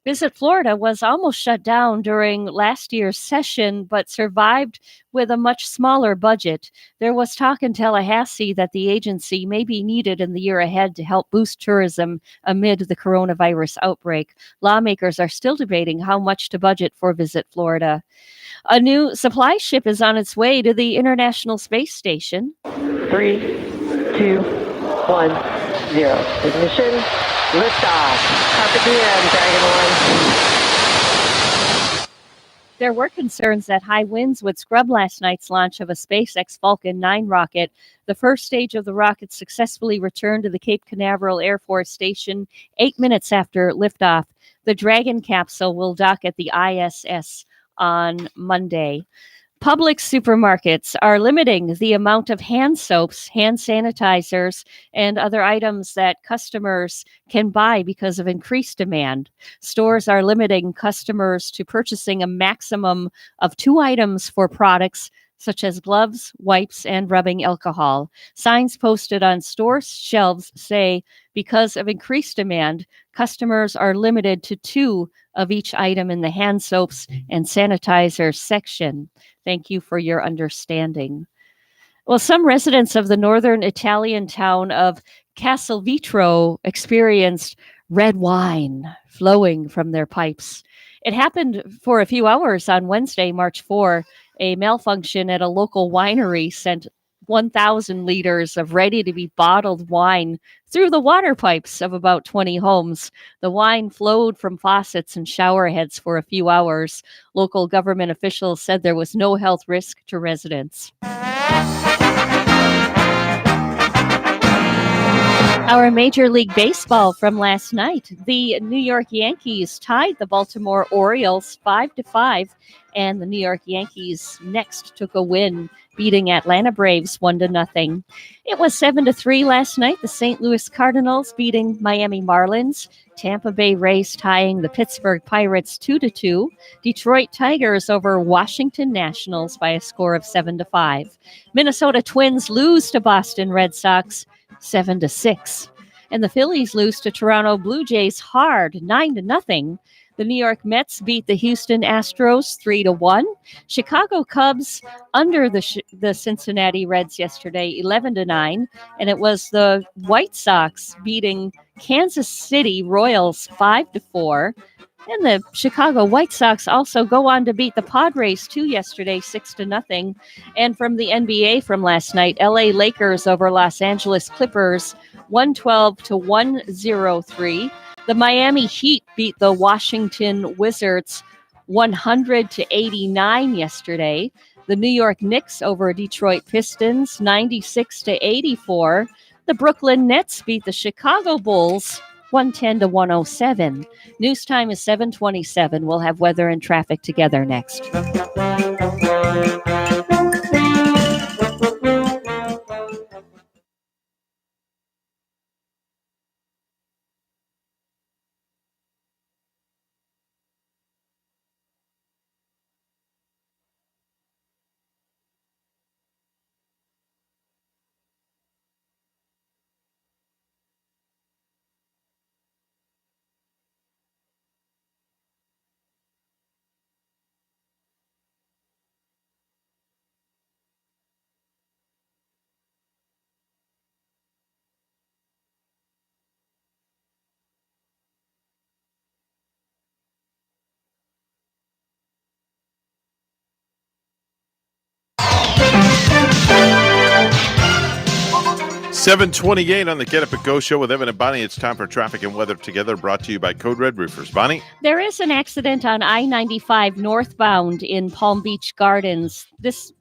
Visit Florida was almost shut down during last year's session, but survived with a much smaller budget. There was talk in Tallahassee that the agency may be needed in the year ahead to help boost tourism amid the coronavirus outbreak. Lawmakers are still debating how much to budget for Visit Florida. A new supply ship is on its way to the International Space Station. 3, 2, 1, 0. Ignition. Liftoff. Carpe diem, Dragon 1. There were concerns that high winds would scrub last night's launch of a SpaceX Falcon 9 rocket. The first stage of the rocket successfully returned to the Cape Canaveral Air Force Station 8 minutes after liftoff. The Dragon capsule will dock at the ISS on Monday. Public supermarkets are limiting the amount of hand soaps, hand sanitizers, and other items that customers can buy because of increased demand. Stores are limiting customers to purchasing a maximum of 2 items for products such as gloves, wipes, and rubbing alcohol. Signs posted on store shelves say, because of increased demand, customers are limited to 2 of each item in the hand soaps and sanitizer section. Thank you for your understanding. Well, some residents of the northern Italian town of Castelvetro experienced red wine flowing from their pipes. It happened for a few hours on Wednesday, March 4. A malfunction at a local winery sent 1,000 liters of ready-to-be bottled wine through the water pipes of about 20 homes. The wine flowed from faucets and shower heads for a few hours. Local government officials said there was no health risk to residents. Our Major League Baseball from last night. The New York Yankees tied the Baltimore Orioles 5-5, and the New York Yankees next took a win, beating Atlanta Braves 1-0. It was 7-3 last night. The St. Louis Cardinals beating Miami Marlins. Tampa Bay Rays tying the Pittsburgh Pirates 2-2. Detroit Tigers over Washington Nationals by a score of 7-5. Minnesota Twins lose to Boston Red Sox 7-6. And the Phillies lose to Toronto Blue Jays hard 9-0. The New York Mets beat the Houston Astros 3-1. Chicago Cubs under the Cincinnati Reds yesterday 11-9. And it was the White Sox beating Kansas City Royals 5-4. And the Chicago White Sox also go on to beat the Padres too yesterday 6-0. And from the NBA from last night, LA Lakers over Los Angeles Clippers 112-103. The Miami Heat beat the Washington Wizards 100-89 yesterday. The New York Knicks over Detroit Pistons 96-84. The Brooklyn Nets beat the Chicago Bulls 110-107. News time is 7:27. We'll have weather and traffic together next. $7:28 on the Get Up and Go show with Evan and Bonnie. It's time for traffic and weather together, brought to you by Code Red Roofers. Bonnie? There is an accident on I-95 northbound in Palm Beach Gardens. This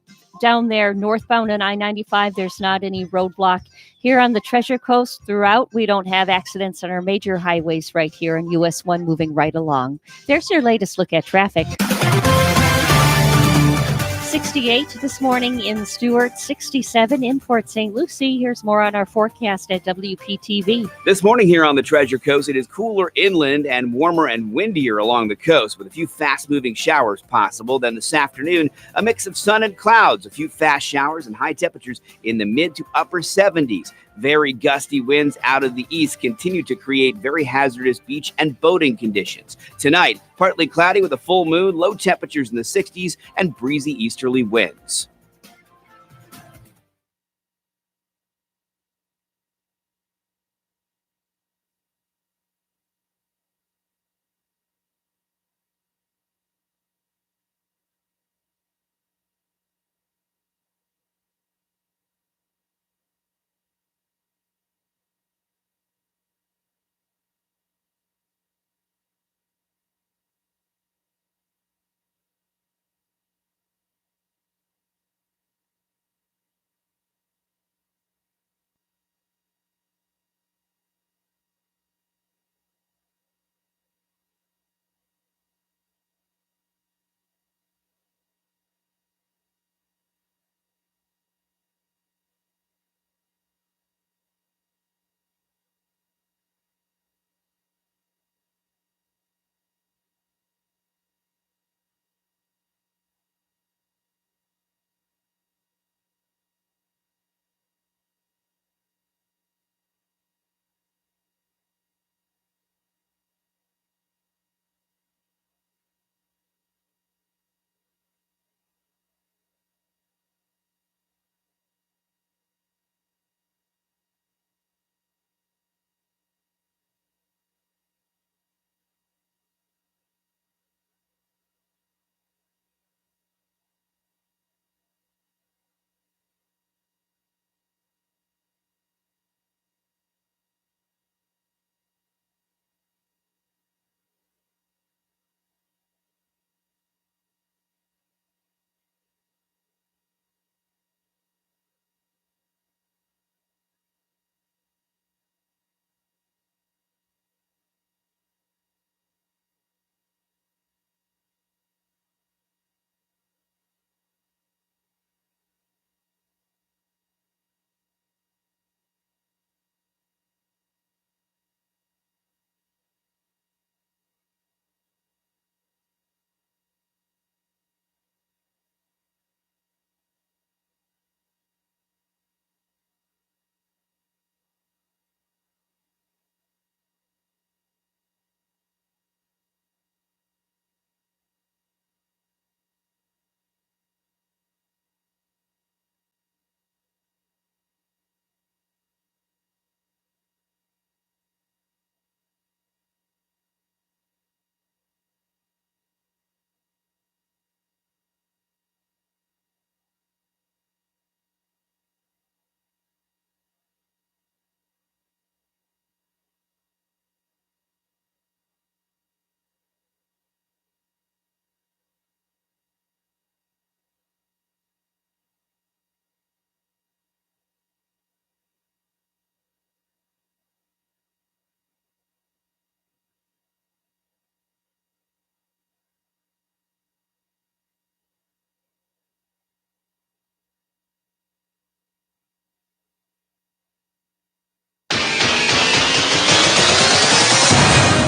down there northbound on I-95, there's not any roadblock. Here on the Treasure Coast throughout, we don't have accidents on our major highways right here in US 1 moving right along. There's your latest look at traffic. 68 this morning in Stewart, 67 in Port St. Lucie. Here's more on our forecast at WPTV. This morning here on the Treasure Coast, it is cooler inland and warmer and windier along the coast with a few fast-moving showers possible. Then this afternoon, a mix of sun and clouds, a few fast showers and high temperatures in the mid to upper 70s. Very gusty winds out of the east continue to create very hazardous beach and boating conditions. Tonight, partly cloudy with a full moon, low temperatures in the 60s, and breezy easterly winds.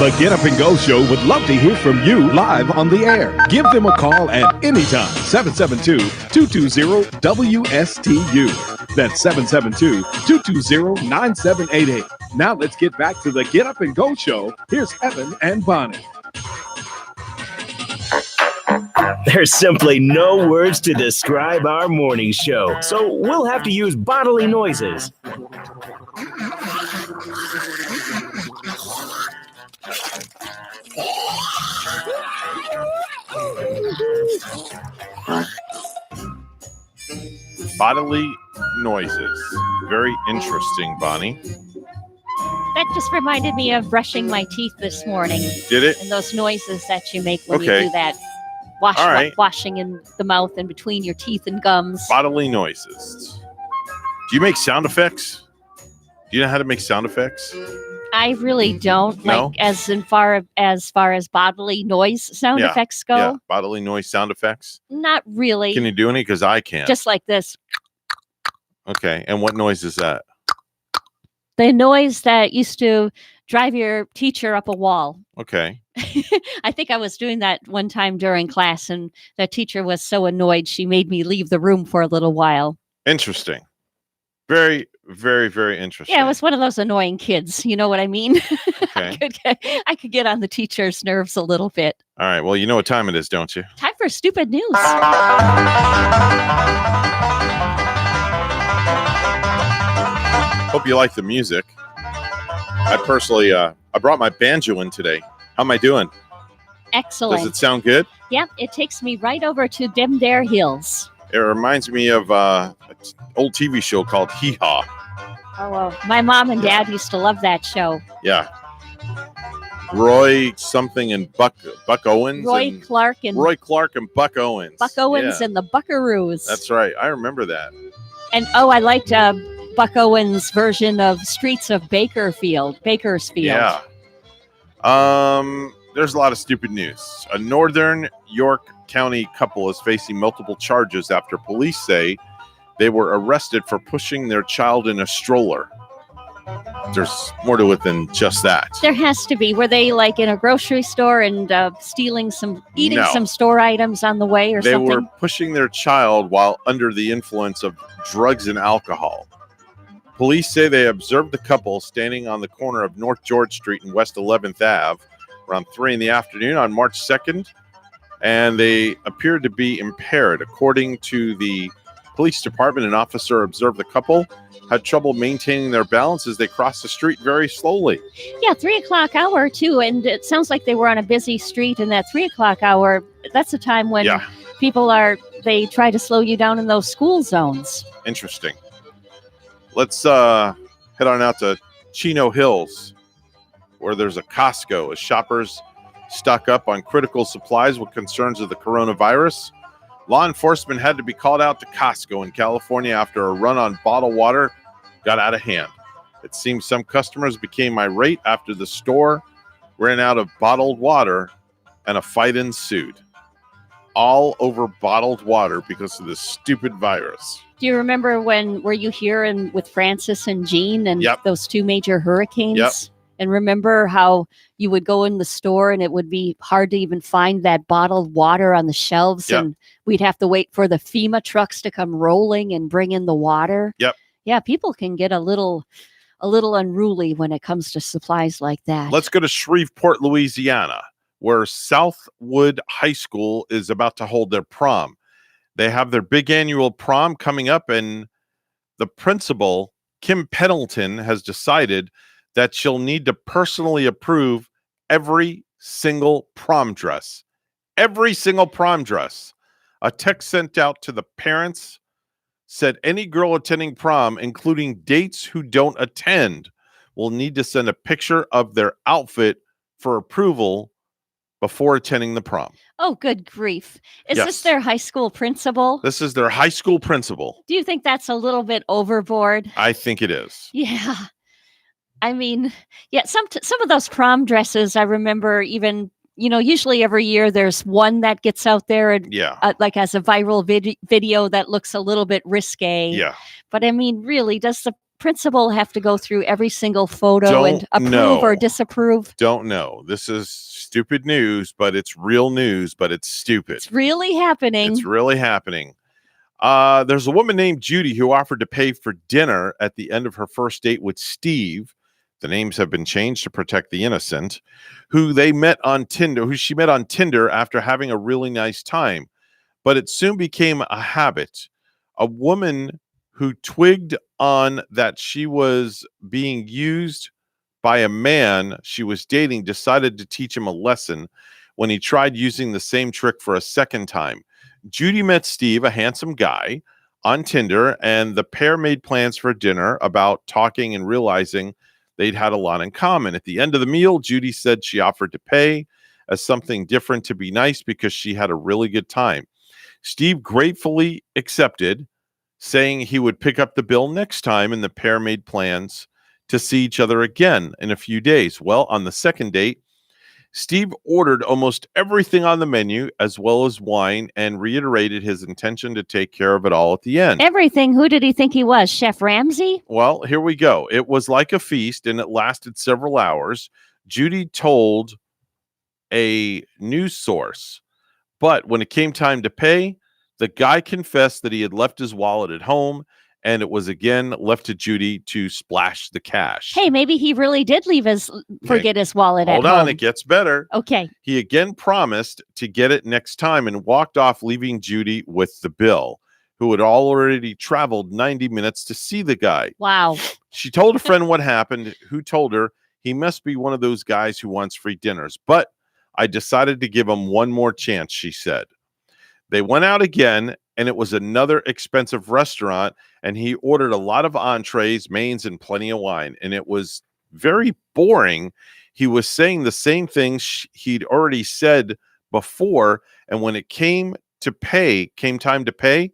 The Get Up and Go Show would love to hear from you live on the air. Give them a call at any time. 772-220-WSTU. That's 772-220-9788. Now let's get back to the Get Up and Go Show. Here's Evan and Bonnie. There's simply no words to describe our morning show, so we'll have to use bodily noises. Bodily noises. Very interesting, Bonnie. That just reminded me of brushing my teeth this morning. Did it? And those noises that you make when Okay. you do that. All right. Washing in the mouth and between your teeth and gums. Bodily noises. Do you make sound effects? Do you know how to make sound effects? I really don't. No? Like as far as bodily noise sound Yeah. effects go. Yeah, bodily noise sound effects. Not really. Can you do any? Because I can't. Just like this. Okay, and what noise is that? The noise that used to drive your teacher up a wall. Okay. I think I was doing that one time during class, and the teacher was so annoyed she made me leave the room for a little while. Interesting. Very, very, very interesting. Yeah, it was one of those annoying kids. You know what I mean? Okay. I could get on the teacher's nerves a little bit. All right. Well, you know what time it is, don't you? Time for stupid news. Hope you like the music. I personally, I brought my banjo in today. How am I doing? Excellent. Does it sound good? Yep, it takes me right over to Dem Dare Hills. It reminds me of an old TV show called Hee Haw. Oh, well, my mom and dad used to love that show. Yeah. Roy something and Buck Owens. Roy Clark and Buck Owens. Buck Owens Yeah. and the Buckaroos. That's right. I remember that. And I liked Buck Owens' version of Streets of Bakersfield. Yeah. There's a lot of stupid news. A Northern York County couple is facing multiple charges after police say they were arrested for pushing their child in a stroller. There's more to it than just that. There has to be. Were they like in a grocery store and eating some store items on the way or They something? were pushing their child while under the influence of drugs and alcohol. Police say they observed the couple standing on the corner of North George Street and West 11th Ave around 3 in the afternoon on March 2nd, and they appeared to be impaired. According to the police department, an officer observed the couple had trouble maintaining their balance as they crossed the street very slowly. Yeah, 3 o'clock hour too, and it sounds like they were on a busy street. And that 3 o'clock hour, that's a time when people they try to slow you down in those school zones. Interesting. Let's head on out to Chino Hills, where there's a Costco as shoppers stock up on critical supplies with concerns of the coronavirus. Law enforcement had to be called out to Costco in California after a run on bottled water got out of hand. It seems some customers became irate after the store ran out of bottled water and a fight ensued. All over bottled water because of this stupid virus. Do you remember were you here with Francis and Jean and those two major hurricanes? Yep. And remember how you would go in the store and it would be hard to even find that bottled water on the shelves, and we'd have to wait for the FEMA trucks to come rolling and bring in the water. Yep. Yeah, people can get a little unruly when it comes to supplies like that. Let's go to Shreveport, Louisiana, where Southwood High School is about to hold their prom. They have their big annual prom coming up, and the principal, Kim Pendleton, has decided that she'll need to personally approve every single prom dress. Every single prom dress. A text sent out to the parents said any girl attending prom, including dates who don't attend, will need to send a picture of their outfit for approval before attending the prom. Oh, good grief. Is this their high school principal? This is their high school principal. Do you think that's a little bit overboard? I think it is. Yeah. I mean, some of those prom dresses, I remember even, usually every year there's one that gets out there and like as a viral video that looks a little bit risque. Yeah. But I mean, really, does principal have to go through every single photo and approve or disapprove? Don't know. This is stupid news, but it's real news, but it's stupid. It's really happening. It's really happening. There's a woman named Judy who offered to pay for dinner at the end of her first date with Steve. The names have been changed to protect the innocent, who she met on Tinder after having a really nice time. But it soon became a habit. A woman who twigged on that she was being used by a man she was dating decided to teach him a lesson when he tried using the same trick for a second time. Judy met Steve, a handsome guy, on Tinder, and the pair made plans for dinner about talking and realizing they'd had a lot in common. At the end of the meal, Judy said she offered to pay as something different to be nice because she had a really good time. Steve gratefully accepted, saying he would pick up the bill next time, and the pair made plans to see each other again in a few days. Well, on the second date, Steve ordered almost everything on the menu, as well as wine, and reiterated his intention to take care of it all at the end. Everything? Who did he think he was? Chef Ramsay? Well, here we go. It was like a feast, and it lasted several hours. Judy told a news source, but when it came time to pay, the guy confessed that he had left his wallet at home, and it was again left to Judy to splash the cash. Hey, maybe he really did forget his wallet at home. Hold on, it gets better. Okay. He again promised to get it next time and walked off, leaving Judy with the bill, who had already traveled 90 minutes to see the guy. Wow. She told a friend what happened, who told her he must be one of those guys who wants free dinners. But I decided to give him one more chance, she said. They went out again, and it was another expensive restaurant, and he ordered a lot of entrees, mains, and plenty of wine, and it was very boring. He was saying the same things he'd already said before, and when it came time to pay,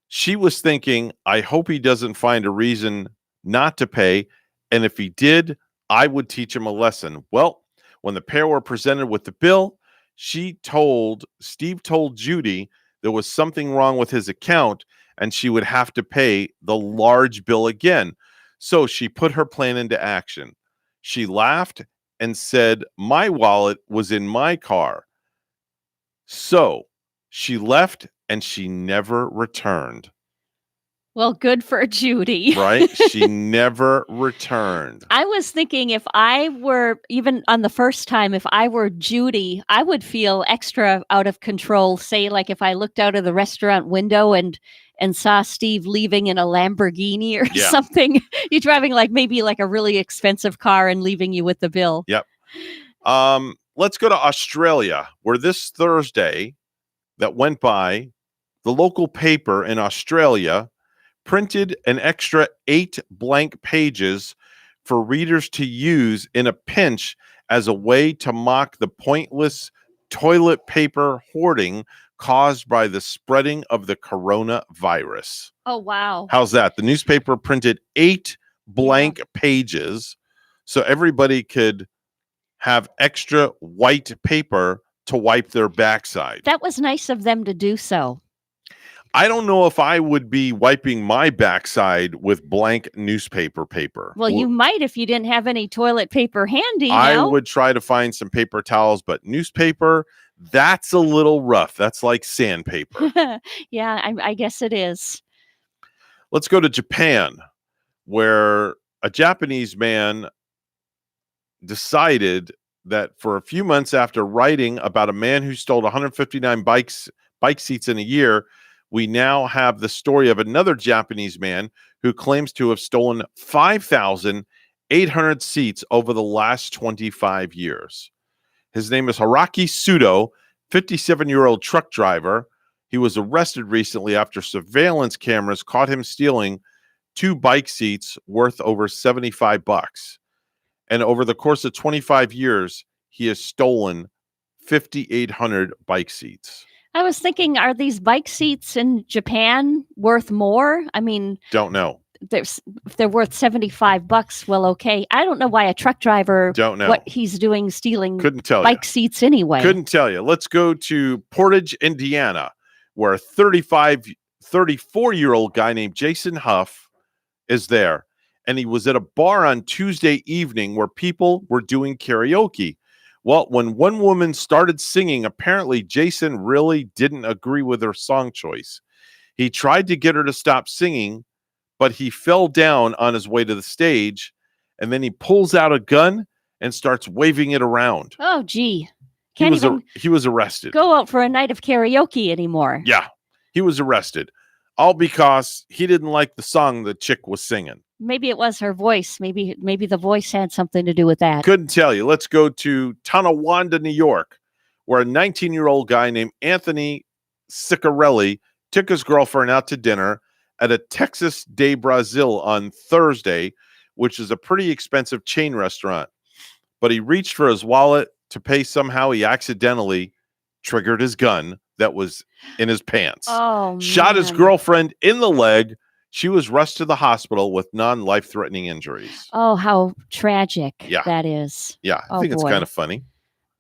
she was thinking, I hope he doesn't find a reason not to pay, and if he did, I would teach him a lesson. Well, when the pair were presented with the bill, Steve told Judy there was something wrong with his account and she would have to pay the large bill again. So she put her plan into action. She laughed and said, my wallet was in my car. So she left and she never returned. Well, good for Judy. Right? She never returned. I was thinking if I were, even on the first time, if I were Judy, I would feel extra out of control. Say, like if I looked out of the restaurant window and saw Steve leaving in a Lamborghini or something. You're driving maybe a really expensive car and leaving you with the bill. Yep. Let's go to Australia, where this Thursday that went by, the local paper in Australia printed an extra 8 blank pages for readers to use in a pinch as a way to mock the pointless toilet paper hoarding caused by the spreading of the coronavirus. Oh, wow. How's that? The newspaper printed 8 blank pages so everybody could have extra white paper to wipe their backside. That was nice of them to do so. I don't know if I would be wiping my backside with blank newspaper paper. Well, you might if you didn't have any toilet paper handy. I would try to find some paper towels, but newspaper, that's a little rough. That's like sandpaper. Yeah, I guess it is. Let's go to Japan, where a Japanese man decided that for a few months after writing about a man who stole 159 bike seats in a year, we now have the story of another Japanese man who claims to have stolen 5,800 seats over the last 25 years. His name is Haraki Sudo, 57-year-old truck driver. He was arrested recently after surveillance cameras caught him stealing 2 bike seats worth over $75. And over the course of 25 years, he has stolen 5,800 bike seats. I was thinking, are these bike seats in Japan worth more? I mean, don't know. If they're worth $75, well, okay. I don't know why a truck driver, don't know what he's doing stealing Couldn't tell bike seats anyway. Couldn't tell you. Let's go to Portage, Indiana, where a 34-year-old guy named Jason Huff is there. and he was at a bar on Tuesday evening where people were doing karaoke. Well, when one woman started singing, apparently Jason really didn't agree with her song choice. He tried to get her to stop singing, but he fell down on his way to the stage, and then he pulls out a gun and starts waving it around. Oh, gee. He was arrested. Go out for a night of karaoke anymore. Yeah, he was arrested. All because he didn't like the song the chick was singing. Maybe it was her voice. Maybe the voice had something to do with that. Couldn't tell you. Let's go to Tonawanda, New York, where a 19-year-old guy named Anthony Ciccarelli took his girlfriend out to dinner at a Texas de Brazil on Thursday, which is a pretty expensive chain restaurant. But he reached for his wallet to pay. Somehow he accidentally triggered his gun that was in his pants. Oh, shot his girlfriend in the leg. She was rushed to the hospital with non-life-threatening injuries. Oh, how tragic Yeah. that is. Yeah, I think it's boy. kind of funny.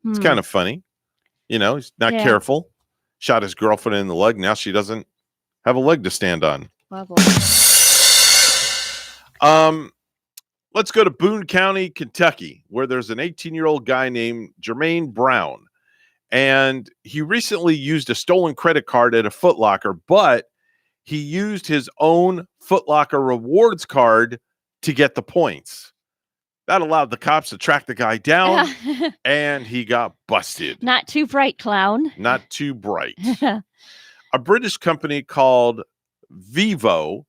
It's kind of funny. You know, he's not careful. Shot his girlfriend in the leg. Now she doesn't have a leg to stand on. Oh, boy. Let's go to Boone County, Kentucky, where there's an 18-year-old guy named Jermaine Brown. And he recently used a stolen credit card at a Foot Locker, but he used his own Foot Locker rewards card to get the points. That allowed the cops to track the guy down, and he got busted. Not too bright, clown. Not too bright. A British company called Vivo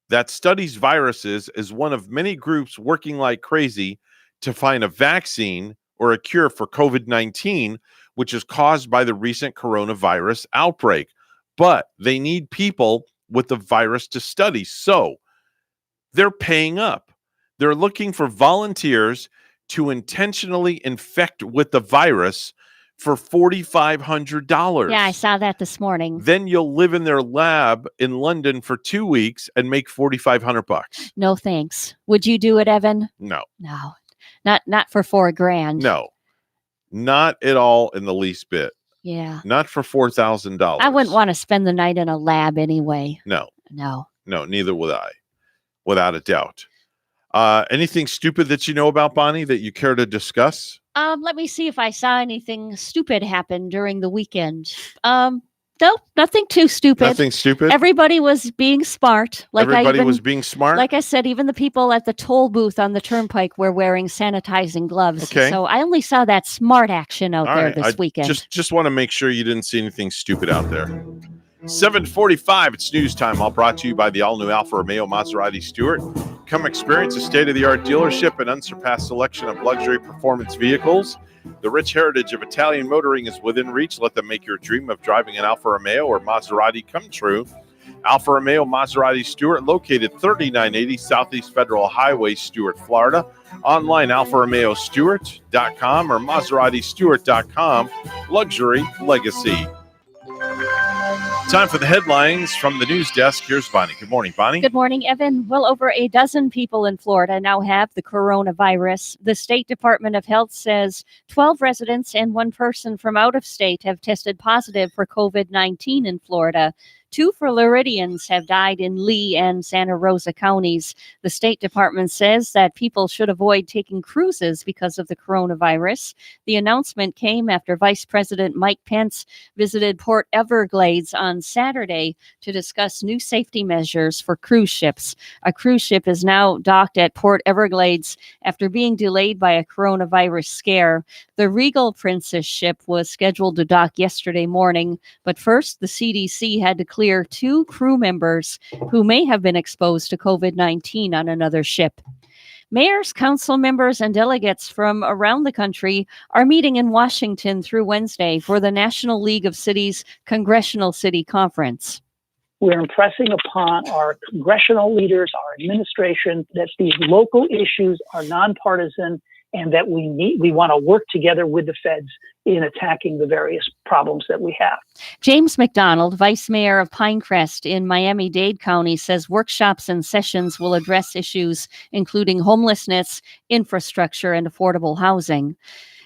that studies viruses is one of many groups working like crazy to find a vaccine or a cure for COVID-19, which is caused by the recent coronavirus outbreak. But they need people with the virus to study. So they're paying up. They're looking for volunteers to intentionally infect with the virus for $4,500. Yeah, I saw that this morning. Then you'll live in their lab in London for 2 weeks and make $4,500. No thanks. Would you do it, Evan? No. No. Not for $4,000. No. Not at all in the least bit. Yeah. Not for $4,000. I wouldn't want to spend the night in a lab anyway. No. No. No, neither would I. Without a doubt. Anything stupid that you know about, Bonnie, that you care to discuss? Let me see if I saw anything stupid happen during the weekend. No, nothing too stupid. Nothing stupid? Everybody was being smart. Everybody was being smart? Like I said, even the people at the toll booth on the turnpike were wearing sanitizing gloves. Okay. So I only saw that smart action out there this weekend. Just want to make sure you didn't see anything stupid out there. 7:45, it's news time. All brought to you by the all-new Alfa Romeo Maserati Stewart. Come experience a state-of-the-art dealership and unsurpassed selection of luxury performance vehicles. The rich heritage of Italian motoring is within reach. Let them make your dream of driving an Alfa Romeo or Maserati come true. Alfa Romeo Maserati Stewart, located 3980 Southeast Federal Highway, Stewart, Florida. Online, alfaromeostewart.com or maseratistewart.com. Luxury Legacy. Time for the headlines from the news desk. Here's Bonnie. Good morning, Bonnie. Good morning, Evan. Well over a dozen people in Florida now have the coronavirus. The State Department of Health says 12 residents and one person from out of state have tested positive for COVID-19 in Florida. 2 Floridians have died in Lee and Santa Rosa counties. The State Department says that people should avoid taking cruises because of the coronavirus. The announcement came after Vice President Mike Pence visited Port Everglades on Saturday to discuss new safety measures for cruise ships. A cruise ship is now docked at Port Everglades after being delayed by a coronavirus scare. The Regal Princess ship was scheduled to dock yesterday morning, but first the CDC had to clear 2 crew members who may have been exposed to COVID-19 on another ship. Mayors, council members, and delegates from around the country are meeting in Washington through Wednesday for the National League of Cities Congressional City Conference. We're impressing upon our congressional leaders, our administration, that these local issues are nonpartisan and that we want to work together with the feds in attacking the various problems that we have. James McDonald, Vice Mayor of Pinecrest in Miami-Dade County, says workshops and sessions will address issues including homelessness, infrastructure, and affordable housing.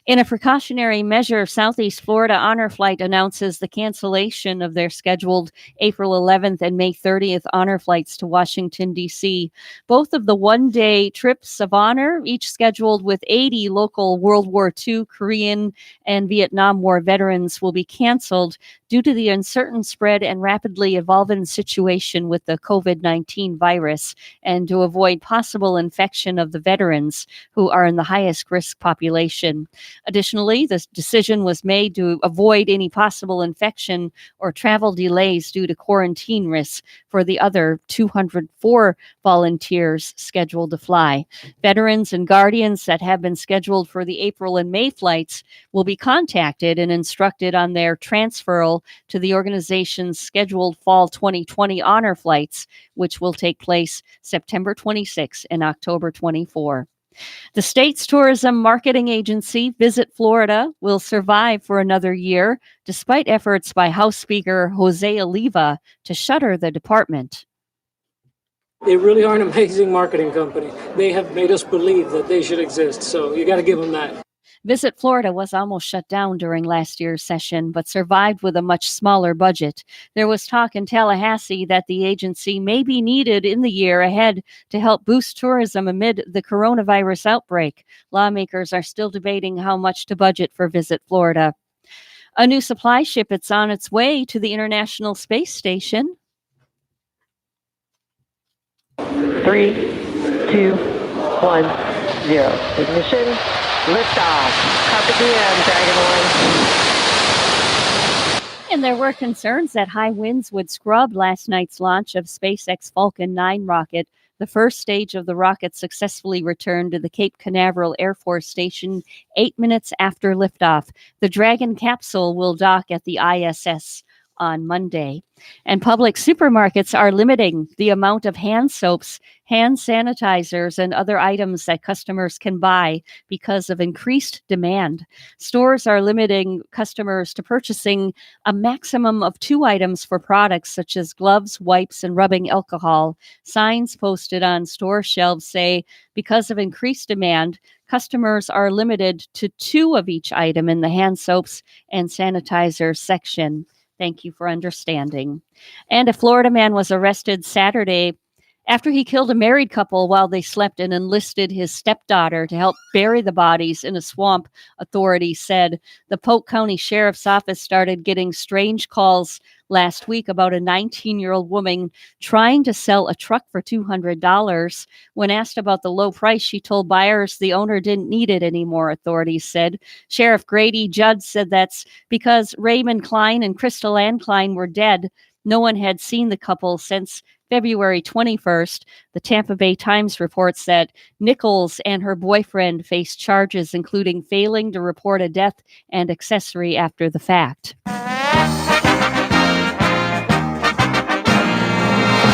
In a precautionary measure, Southeast Florida Honor Flight announces the cancellation of their scheduled April 11th and May 30th honor flights to Washington, D.C. Both of the one-day trips of honor, each scheduled with 80 local World War II, Korean, and Vietnam War veterans, will be canceled due to the uncertain spread and rapidly evolving situation with the COVID-19 virus, and to avoid possible infection of the veterans who are in the highest risk population. Additionally, this decision was made to avoid any possible infection or travel delays due to quarantine risks for the other 204 volunteers scheduled to fly. Veterans and guardians that have been scheduled for the April and May flights will be contacted and instructed on their transferal to the organization's scheduled fall 2020 honor flights, which will take place September 26 and October 24. The state's tourism marketing agency, Visit Florida, will survive for another year, despite efforts by House Speaker Jose Oliva to shutter the department. They really are an amazing marketing company. They have made us believe that they should exist, so you got to give them that. Visit Florida was almost shut down during last year's session, but survived with a much smaller budget. There was talk in Tallahassee that the agency may be needed in the year ahead to help boost tourism amid the coronavirus outbreak. Lawmakers are still debating how much to budget for Visit Florida. A new supply ship is on its way to the International Space Station. 3, 2, 1, 0. Ignition. Liftoff. Carpe diem, Dragon 1. And there were concerns that high winds would scrub last night's launch of SpaceX Falcon 9 rocket. The first stage of the rocket successfully returned to the Cape Canaveral Air Force Station 8 minutes after liftoff. The Dragon capsule will dock at the ISS on Monday. And public supermarkets are limiting the amount of hand soaps, hand sanitizers, and other items that customers can buy because of increased demand. Stores are limiting customers to purchasing a maximum of 2 items for products such as gloves, wipes, and rubbing alcohol. Signs posted on store shelves say because of increased demand, customers are limited to 2 of each item in the hand soaps and sanitizer section. Thank you for understanding. And a Florida man was arrested Saturday after he killed a married couple while they slept and enlisted his stepdaughter to help bury the bodies in a swamp, authorities said. The Polk County Sheriff's Office started getting strange calls last week about a 19-year-old woman trying to sell a truck for $200. When asked about the low price, she told buyers the owner didn't need it anymore, authorities said. Sheriff Grady Judd said that's because Raymond Klein and Crystal Ann Klein were dead. No one had seen the couple since February 21st. The Tampa Bay Times reports that Nichols and her boyfriend faced charges including failing to report a death and accessory after the fact.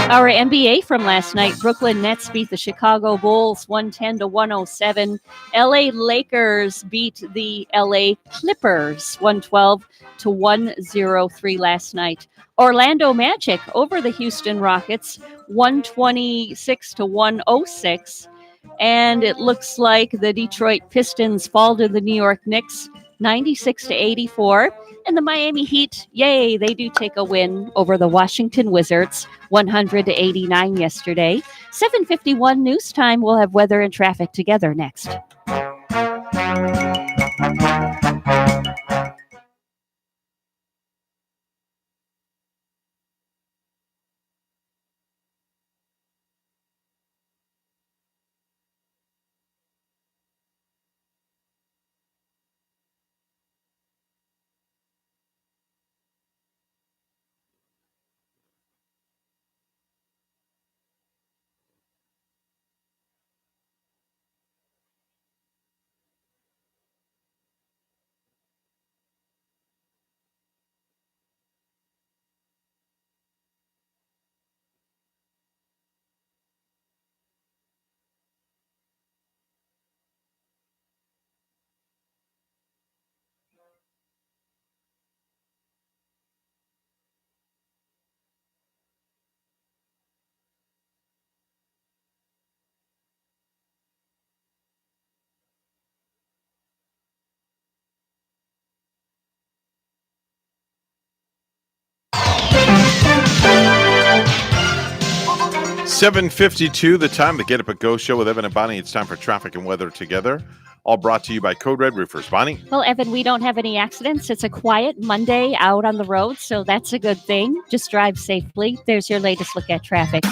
Our NBA from last night, Brooklyn Nets beat the Chicago Bulls 110-107. LA Lakers beat the LA Clippers 112-103 last night. Orlando Magic over the Houston Rockets 126-106. And it looks like the Detroit Pistons fall to the New York Knicks 96-84. And the Miami Heat, yay, they do take a win over the Washington Wizards 100-89 yesterday. 7:51 news time. We'll have weather and traffic together next. 7:52, the time to get up and go show with Evan and Bonnie. It's time for traffic and weather together. All brought to you by Code Red Roofers. Bonnie? Well, Evan, we don't have any accidents. It's a quiet Monday out on the road, so that's a good thing. Just drive safely. There's your latest look at traffic.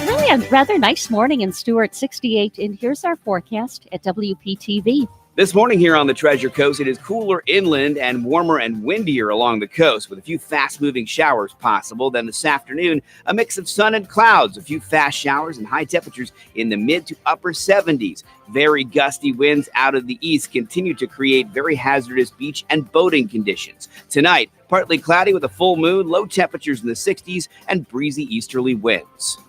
Really a rather nice morning in Stuart, 68, and here's our forecast at WPTV. This morning here on the Treasure Coast, it is cooler inland and warmer and windier along the coast with a few fast-moving showers possible. Then this afternoon, a mix of sun and clouds, a few fast showers and high temperatures in the mid to upper 70s. Very gusty winds out of the east continue to create very hazardous beach and boating conditions. Tonight, partly cloudy with a full moon, low temperatures in the 60s and breezy easterly winds.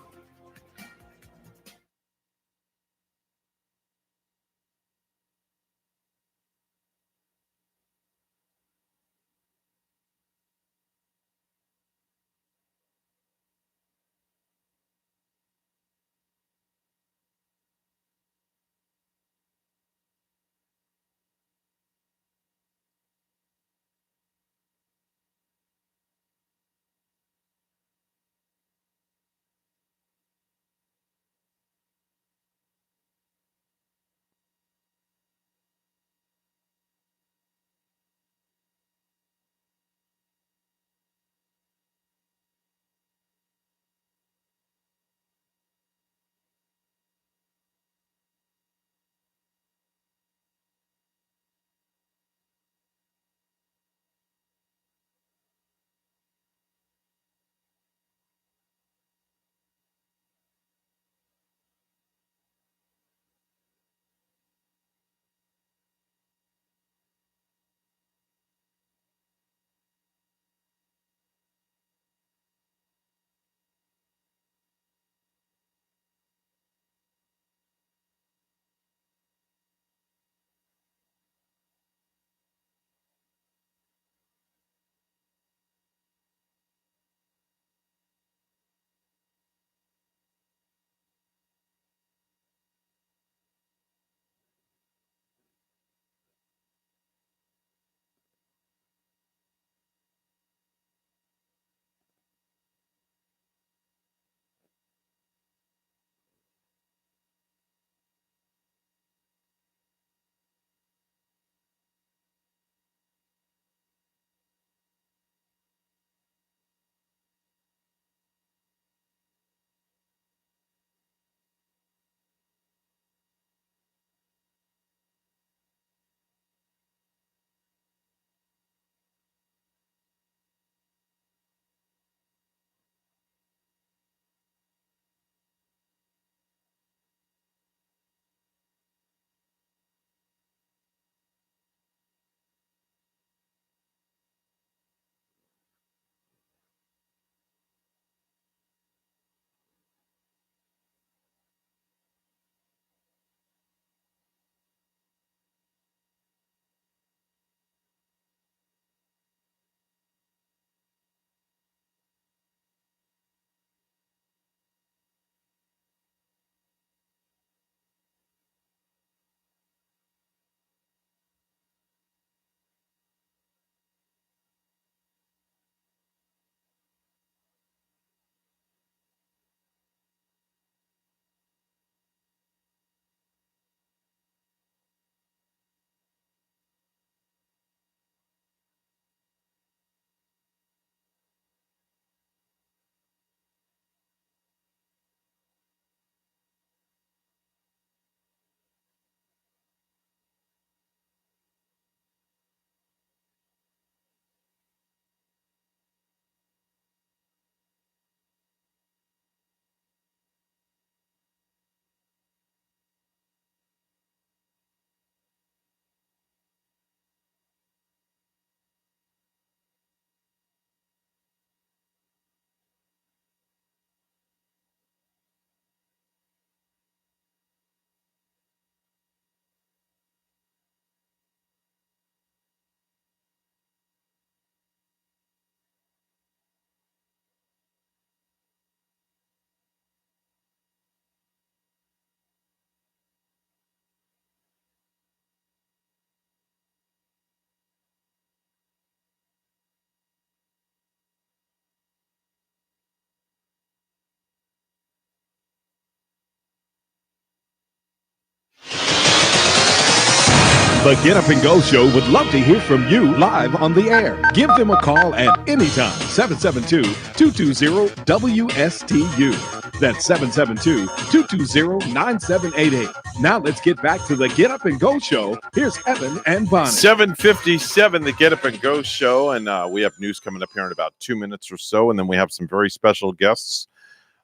The Get Up and Go Show would love to hear from you live on the air. Give them a call at any time, 772-220-WSTU. That's 772-220-9788. Now let's get back to the Get Up and Go Show. Here's Evan and Bonnie. 7:57, the Get Up and Go Show, and we have news coming up here in about 2 minutes or so, and then we have some very special guests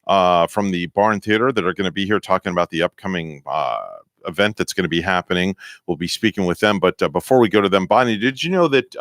from the Barn Theater that are going to be here talking about the upcoming event that's going to be happening. We'll be speaking with them. But before we go to them, Bonnie, did you know that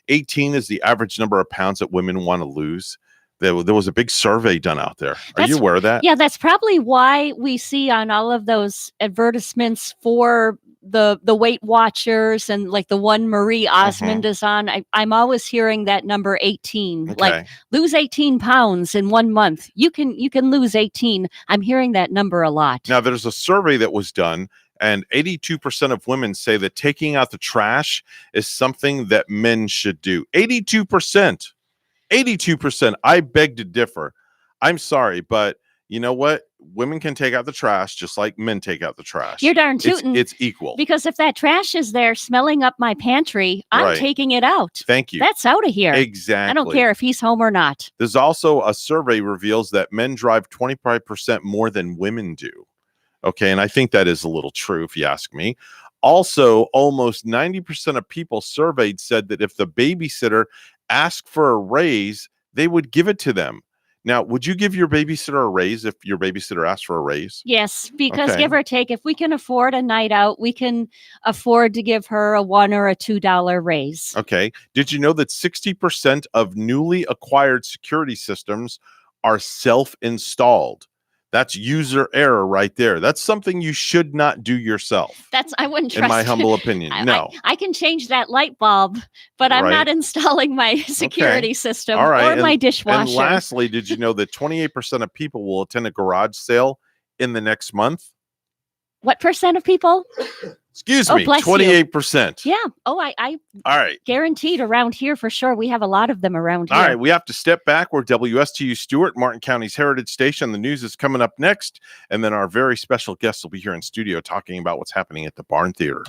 18 is the average number of pounds that women want to lose? There was a big survey done out there. Are you aware of that? Yeah, that's probably why we see on all of those advertisements for the Weight Watchers and like the one Marie Osmond is on. I'm always hearing that number 18. Okay. Like lose 18 pounds in 1 month. You can lose 18. I'm hearing that number a lot. Now, there's a survey that was done, and 82% of women say that taking out the trash is something that men should do. 82%. 82%. I beg to differ. I'm sorry, but you know what? Women can take out the trash just like men take out the trash. You're darn tootin'. It's equal. Because if that trash is there smelling up my pantry, I'm taking it out. Thank you. That's out of here. Exactly. I don't care if he's home or not. There's also a survey reveals that men drive 25% more than women do. Okay, and I think that is a little true if you ask me. Also, almost 90% of people surveyed said that if the babysitter asked for a raise, they would give it to them. Now, would you give your babysitter a raise if your babysitter asked for a raise? Yes, because give or take, if we can afford a night out, we can afford to give her a $1 or a $2 raise. Okay. Did you know that 60% of newly acquired security systems are self-installed? That's user error right there. That's something you should not do yourself. I wouldn't trust. In my humble opinion, no. I can change that light bulb, but I'm not installing my security system or my dishwasher. And lastly, did you know that 28% of people will attend a garage sale in the next month? What percent of people? Excuse me, 28%. Yeah. Oh, I all right. Guaranteed around here for sure. We have a lot of them around here. All right. We have to step back. We're WSTU Stewart, Martin County's Heritage Station. The news is coming up next. And then our very special guests will be here in studio talking about what's happening at the Barn Theater.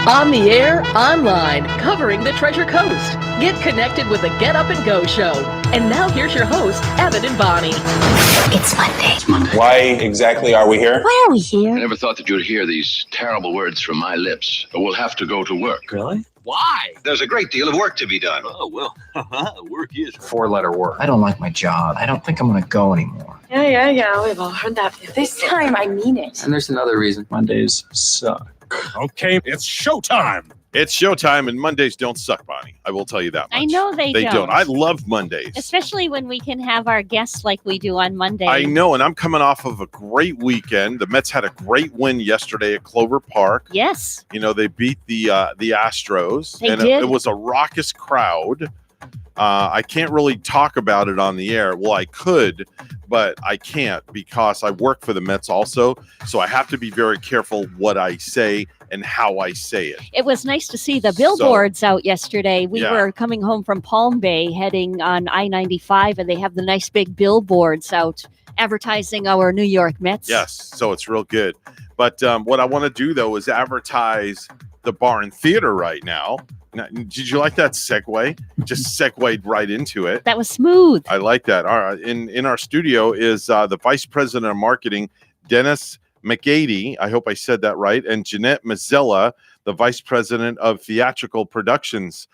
On the air, online, covering the Treasure Coast. Get connected with the Get Up and Go show. And now here's your host, Evan and Bonnie. It's Monday. Why exactly are we here? Why are we here? I never thought that you'd hear these terrible words from my lips, but we'll have to go to work. Really? Why? There's a great deal of work to be done. Oh, well, work is 4-letter word. I don't like my job. I don't think I'm going to go anymore. Yeah. We've all heard that. This time, I mean it. And there's another reason. Mondays suck. Okay, it's showtime. It's showtime, and Mondays don't suck, Bonnie. I will tell you that much. I know they don't. I love Mondays. Especially when we can have our guests like we do on Monday. I know, and I'm coming off of a great weekend. The Mets had a great win yesterday at Clover Park. Yes. You know, they beat the Astros. They and did. It was a raucous crowd. I can't really talk about it on the air. Well, I could, but I can't because I work for the Mets also. So I have to be very careful what I say and how I say it. It was nice to see the billboards out yesterday. We were coming home from Palm Bay heading on I-95, and they have the nice big billboards out advertising our New York Mets. Yes, so it's real good. But what I want to do, though, is advertise the Bar and Theater right now. Now, did you like that segue? Just segued right into it. That was smooth. I like that. All right. In our studio is the Vice President of Marketing, Dennis McGady. I hope I said that right. And Jeanette Mazzella, the Vice President of Theatrical Productions.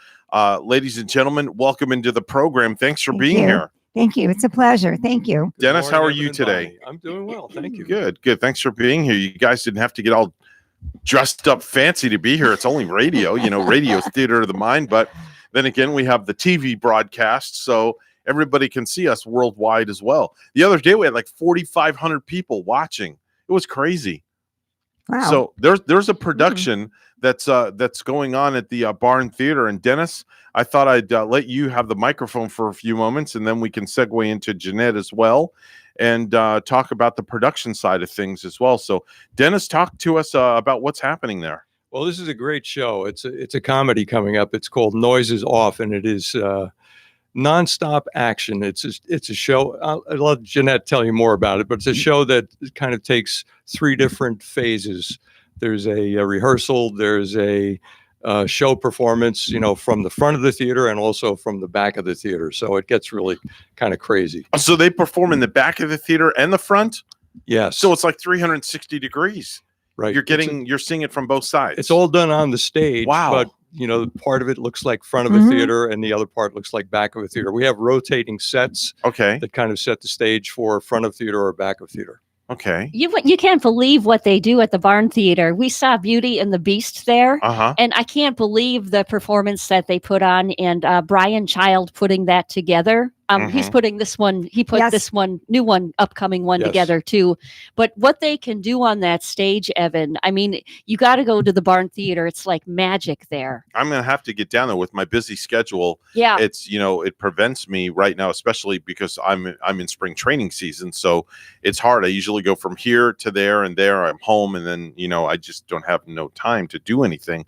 Ladies and gentlemen, welcome into the program. Thanks for being here. Thank you. It's a pleasure. Thank you. Dennis, how are you today? I'm doing well. Thank you. Good. Thanks for being here. You guys didn't have to get all dressed up fancy to be here. It's only radio, radio's theater of the mind. But then again, we have the TV broadcast, so everybody can see us worldwide as well. The other day, we had like 4,500 people watching. It was crazy. Wow. So there's a production that's going on at the Barn Theater. And Dennis, I thought I'd let you have the microphone for a few moments, and then we can segue into Jeanette as well and talk about the production side of things as well. So Dennis, talk to us about what's happening there. Well, this is a great show. It's a comedy coming up. It's called Noises Off, and it is nonstop action. It's a show. I'll let Jeanette tell you more about it, but it's a show that kind of takes 3 different phases. There's a rehearsal. There's a show performance, from the front of the theater and also from the back of the theater. So it gets really kind of crazy. So they perform in the back of the theater and the front? Yes. So it's like 360 degrees. Right. You're seeing it from both sides. It's all done on the stage. Wow. But, part of it looks like front of a theater and the other part looks like back of a theater. We have rotating sets that kind of set the stage for front of theater or back of theater. Okay. You can't believe what they do at the Barn Theater. We saw Beauty and the Beast there, and I can't believe the performance that they put on, and Brian Child putting that together. He's putting this one, this one, new one, upcoming one together too. But what they can do on that stage, Evan, I mean, you got to go to the Barn Theater. It's like magic there. I'm going to have to get down there with my busy schedule. Yeah. It's, it prevents me right now, especially because I'm in spring training season. So it's hard. I usually go from here to there and there. I'm home. And then, I just don't have no time to do anything.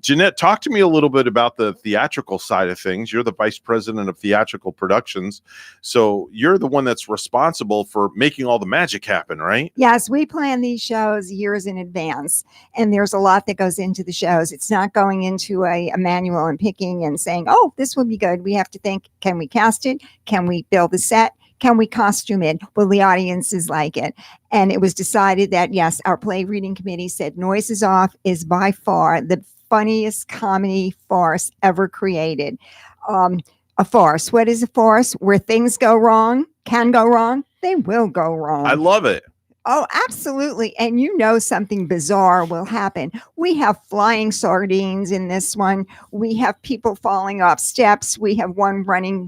Jeanette, talk to me a little bit about the theatrical side of things. You're the Vice President of Theatrical Productions. So you're the one that's responsible for making all the magic happen, right? Yes, we plan these shows years in advance, and there's a lot that goes into the shows. It's not going into a manual and picking and saying, oh, this would be good. We have to think, can we cast it? Can we build the set? Can we costume it? Will the audiences like it? And it was decided that, yes, our play reading committee said Noises Off is by far the funniest comedy farce ever created. A farce. What is a farce? Where things go wrong, can go wrong, they will go wrong. I love it. Oh, absolutely. And something bizarre will happen. We have flying sardines in this one. We have people falling off steps. We have one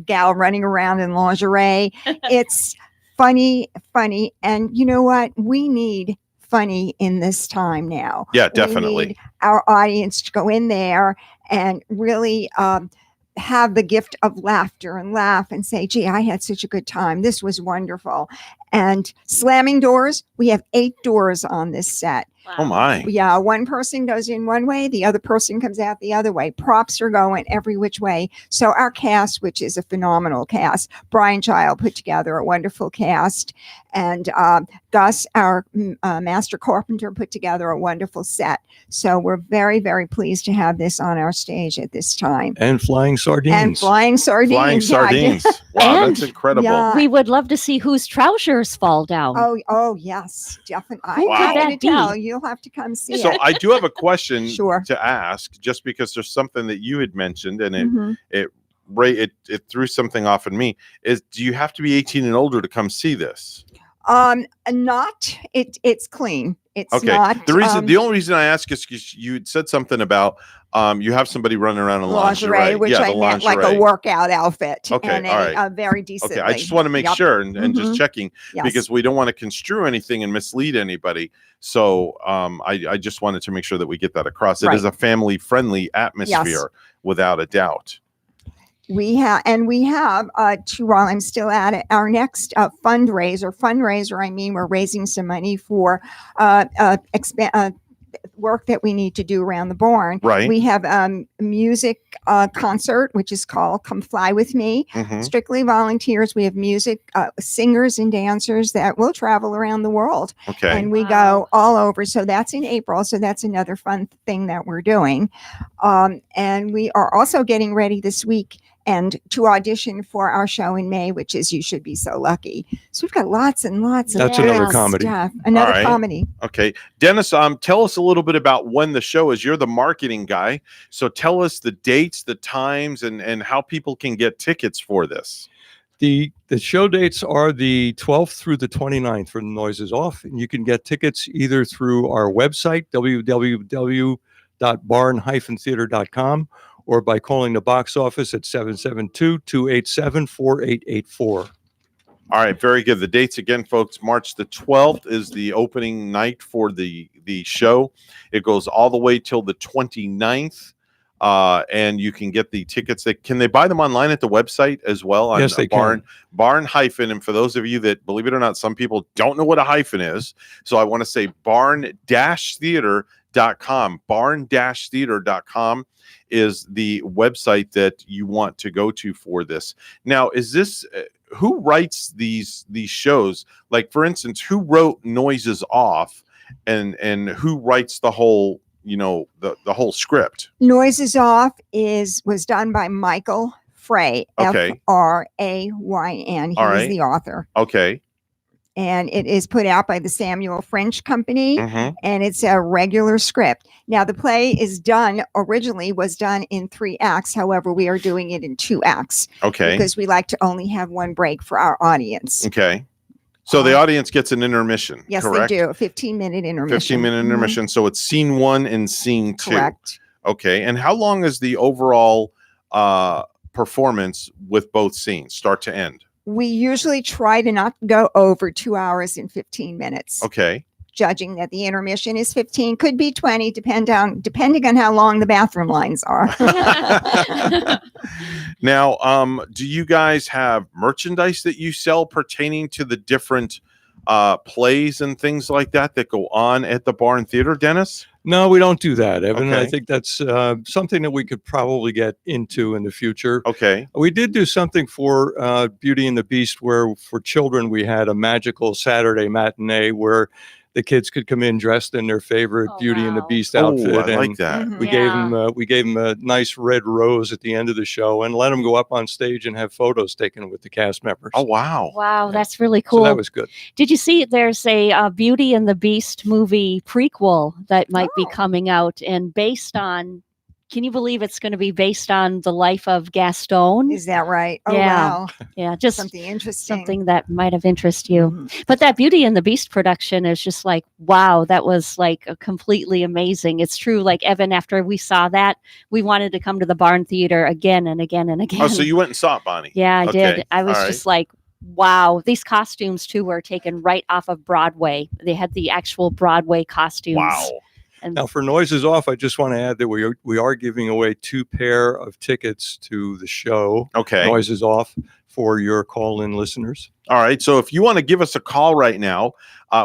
gal running around in lingerie. It's funny. And you know what? We need funny in this time now. Yeah, definitely. We need our audience to go in there and really have the gift of laughter and laugh and say, gee, I had such a good time. This was wonderful. And slamming doors, we have 8 doors on this set. Oh my. Yeah, one person goes in one way, the other person comes out the other way. Props are going every which way. So our cast, which is a phenomenal cast, Brian Child put together a wonderful cast, and Gus, our master carpenter, put together a wonderful set. So we're very, very pleased to have this on our stage at this time. And flying sardines. And flying sardines. Flying sardines. Wow, that's incredible. Yeah. We would love to see whose trousers fall down. Oh, yes, definitely. Who I'm could not that going to tell. be? You'll have to come see So it. I do have a question Sure. to ask, just because there's something that you had mentioned, and Mhm. it threw something off in me. Is, do you have to be 18 and older to come see this? It's clean. It's Okay. not. The only reason I ask is because you had said something about you have somebody running around in lingerie, which yeah, I the meant like a lingerie. workout outfit. Okay, and all right. a very decent. Okay, I just want to make sure and just checking Yes. because we don't want to construe anything and mislead anybody. So I just wanted to make sure that we get that across. It is a family-friendly atmosphere, without a doubt. We have while I'm still at it, our next fundraiser, I mean, we're raising some money for work that we need to do around the barn. Right. We have music concert, which is called Come Fly With Me. Mhm. Strictly volunteers. We have music, singers and dancers that will travel around the world. Okay. And we go all over. So that's in April. So that's another fun thing that we're doing. And we are also getting ready this week and to audition for our show in May, which is You Should Be So Lucky. So we've got lots and lots of That's another good comedy. stuff. Another All right. comedy. Okay. Dennis, tell us a little bit about when the show is. You're the marketing guy. So tell us the dates, the times, and how people can get tickets for this. The show dates are the 12th through the 29th for The Noise is Off. And you can get tickets either through our website, www.barn-theater.com, or by calling the box office at 772-287-4884. All right, very good. The dates again, folks. March the 12th is the opening night for the show. It goes all the way till the 29th. And you can get the tickets. Can they buy them online at the website as well? On Yes, they Barn, can. Barn hyphen. And for those of you that, believe it or not, some people don't know what a hyphen is. So I want to say barn-theater.com. Barn-theater.com is the website that you want to go to for this. Now, is this who writes these shows? Like, for instance, who wrote Noises Off, and who writes the whole, the whole script? Noises Off was done by Michael Frey. Okay. Frayn. He All was right. the author. Okay. And it is put out by the Samuel French Company, Mhm. and it's a regular script. Now, the play originally was done in 3 acts. However, we are doing it in 2 acts. Okay. Because we like to only have one break for our audience. Okay. So the audience gets an intermission. Yes, correct? they do. A 15-minute intermission. 15-minute intermission. So it's scene 1 and scene 2. Correct. Okay. And how long is the overall performance with both scenes, start to end? We usually try to not go over 2 hours and 15 minutes. Okay. Judging that the intermission is 15, could be 20, depending on how long the bathroom lines are. Now, do you guys have merchandise that you sell pertaining to the different plays and things like that go on at the Barn Theater, Dennis? No, we don't do that, Evan. I Okay. think that's something that we could probably get into in the future. Okay. We did do something for Beauty and the Beast where for children we had a magical Saturday matinee where the kids could come in dressed in their favorite Beauty and the Beast outfit. I like and that. We gave them a nice red rose at the end of the show and let them go up on stage and have photos taken with the cast members. Oh, wow. Wow, that's really cool. So that was good. Did you see there's a Beauty and the Beast movie prequel that might be coming out and based on, can you believe it's going to be based on the life of Gaston? Is that right? Oh, Yeah. wow. Yeah, just Something interesting. something that might have interested you. But that Beauty and the Beast production is just like, wow, that was like a completely amazing. It's true. Like Evan, after we saw that, we wanted to come to the Barn Theater again and again and again. Oh, so you went and saw it, Bonnie? Yeah, I Okay. did. I was All right. just like, wow. These costumes too were taken right off of Broadway. They had the actual Broadway costumes. Wow. And Now, for Noises Off, I just want to add that we are giving away 2 pair of tickets to the show. Okay. Noises Off for your call-in listeners. All right. So if you want to give us a call right now,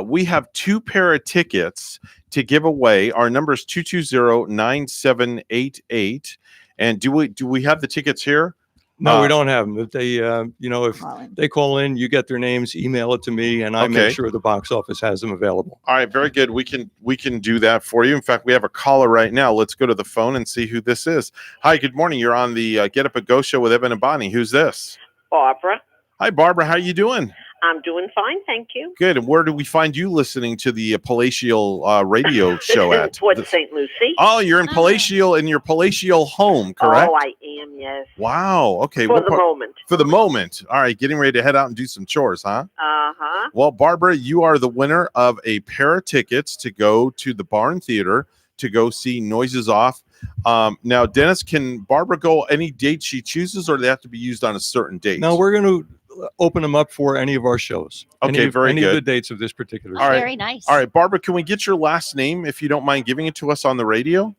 we have 2 pair of tickets to give away. Our number is 220-9788. And do we have the tickets here? No, we don't have them. If they, if they call in, you get their names, email it to me, and I make sure the box office has them available. All right, very good. We can do that for you. In fact, we have a caller right now. Let's go to the phone and see who this is. Hi, good morning. You're on the Get Up and Go show with Evan and Bonnie. Who's this? Barbara. Hi, Barbara. How you doing? I'm doing fine, thank you. Good. And where do we find you listening to the palatial radio show at? Port St. Lucie. Oh, you're in palatial, in your palatial home, correct? Oh, I am, yes. Wow. Okay. For the moment. For the moment. All right. Getting ready to head out and do some chores, huh? Uh-huh. Well, Barbara, you are the winner of a pair of tickets to go to the Barn Theater to go see Noises Off. Now, Dennis, can Barbara go any date she chooses, or do they have to be used on a certain date? No, we're going to open them up for any of our shows. Okay, any of the dates of this particular show. All right. Very nice. All right, Barbara, can we get your last name if you don't mind giving it to us on the radio?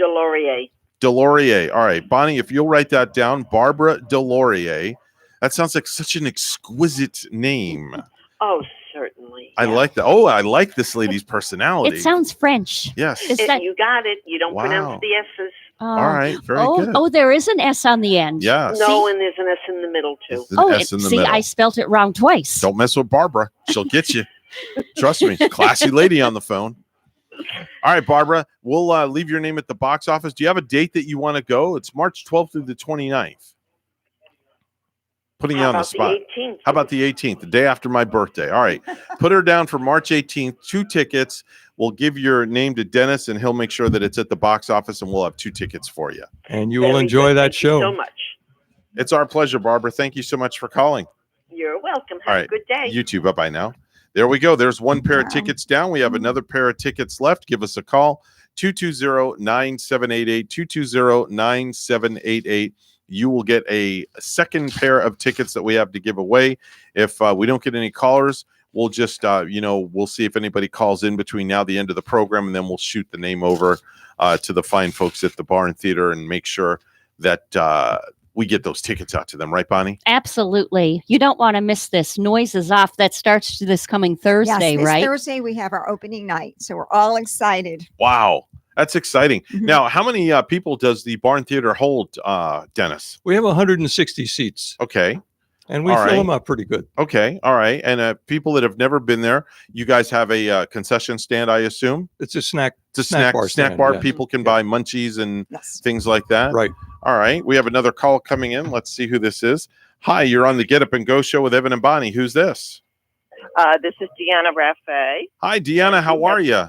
Delorier. Delorier. All right, Bonnie, if you'll write that down, Barbara Delorier. That sounds like such an exquisite name. Oh, certainly. I like that. Oh, I like this lady's personality. It sounds French. Yes. You got it. You don't pronounce the S's. All right, very good. Oh, there is an S on the end. Yes. No, and there's an S in the middle, too. I spelt it wrong twice. Don't mess with Barbara. She'll get you. Trust me. Classy lady on the phone. All right, Barbara, we'll leave your name at the box office. Do you have a date that you want to go? It's March 12th through the 29th. Putting you on the spot. How about the 18th, the day after my birthday? All right. Put her down for March 18th. 2 tickets. We'll give your name to Dennis, and he'll make sure that it's at the box office, and we'll have 2 tickets for you. And you will enjoy that show. Thank you so much. It's our pleasure, Barbara. Thank you so much for calling. You're welcome. All Have right. a good day. You too. Bye-bye now. There we go. There's 1 pair of tickets down. We have another pair of tickets left. Give us a call. 220-9788. 220-9788. You will get a second pair of tickets that we have to give away. If we don't get any callers, we'll just, we'll see if anybody calls in between now and the end of the program, and then we'll shoot the name over to the fine folks at the Barn Theater and make sure that we get those tickets out to them. Right, Bonnie? Absolutely. You don't want to miss this. Noises Off. That starts this coming Thursday, this right? Thursday we have our opening night, so we're all excited. Wow. That's exciting. Now, how many people does the Barn Theater hold, Dennis? We have 160 seats. Okay. And we fill them up pretty good. Okay. All right. And people that have never been there, you guys have a concession stand, I assume? It's a snack. It's a snack bar. Yeah. People can buy munchies and Yes. things like that. Right. All right. We have another call coming in. Let's see who this is. Hi, you're on the Get Up and Go show with Evan and Bonnie. Who's this? This is Deanna Raffay. Hi, Deanna. How are you?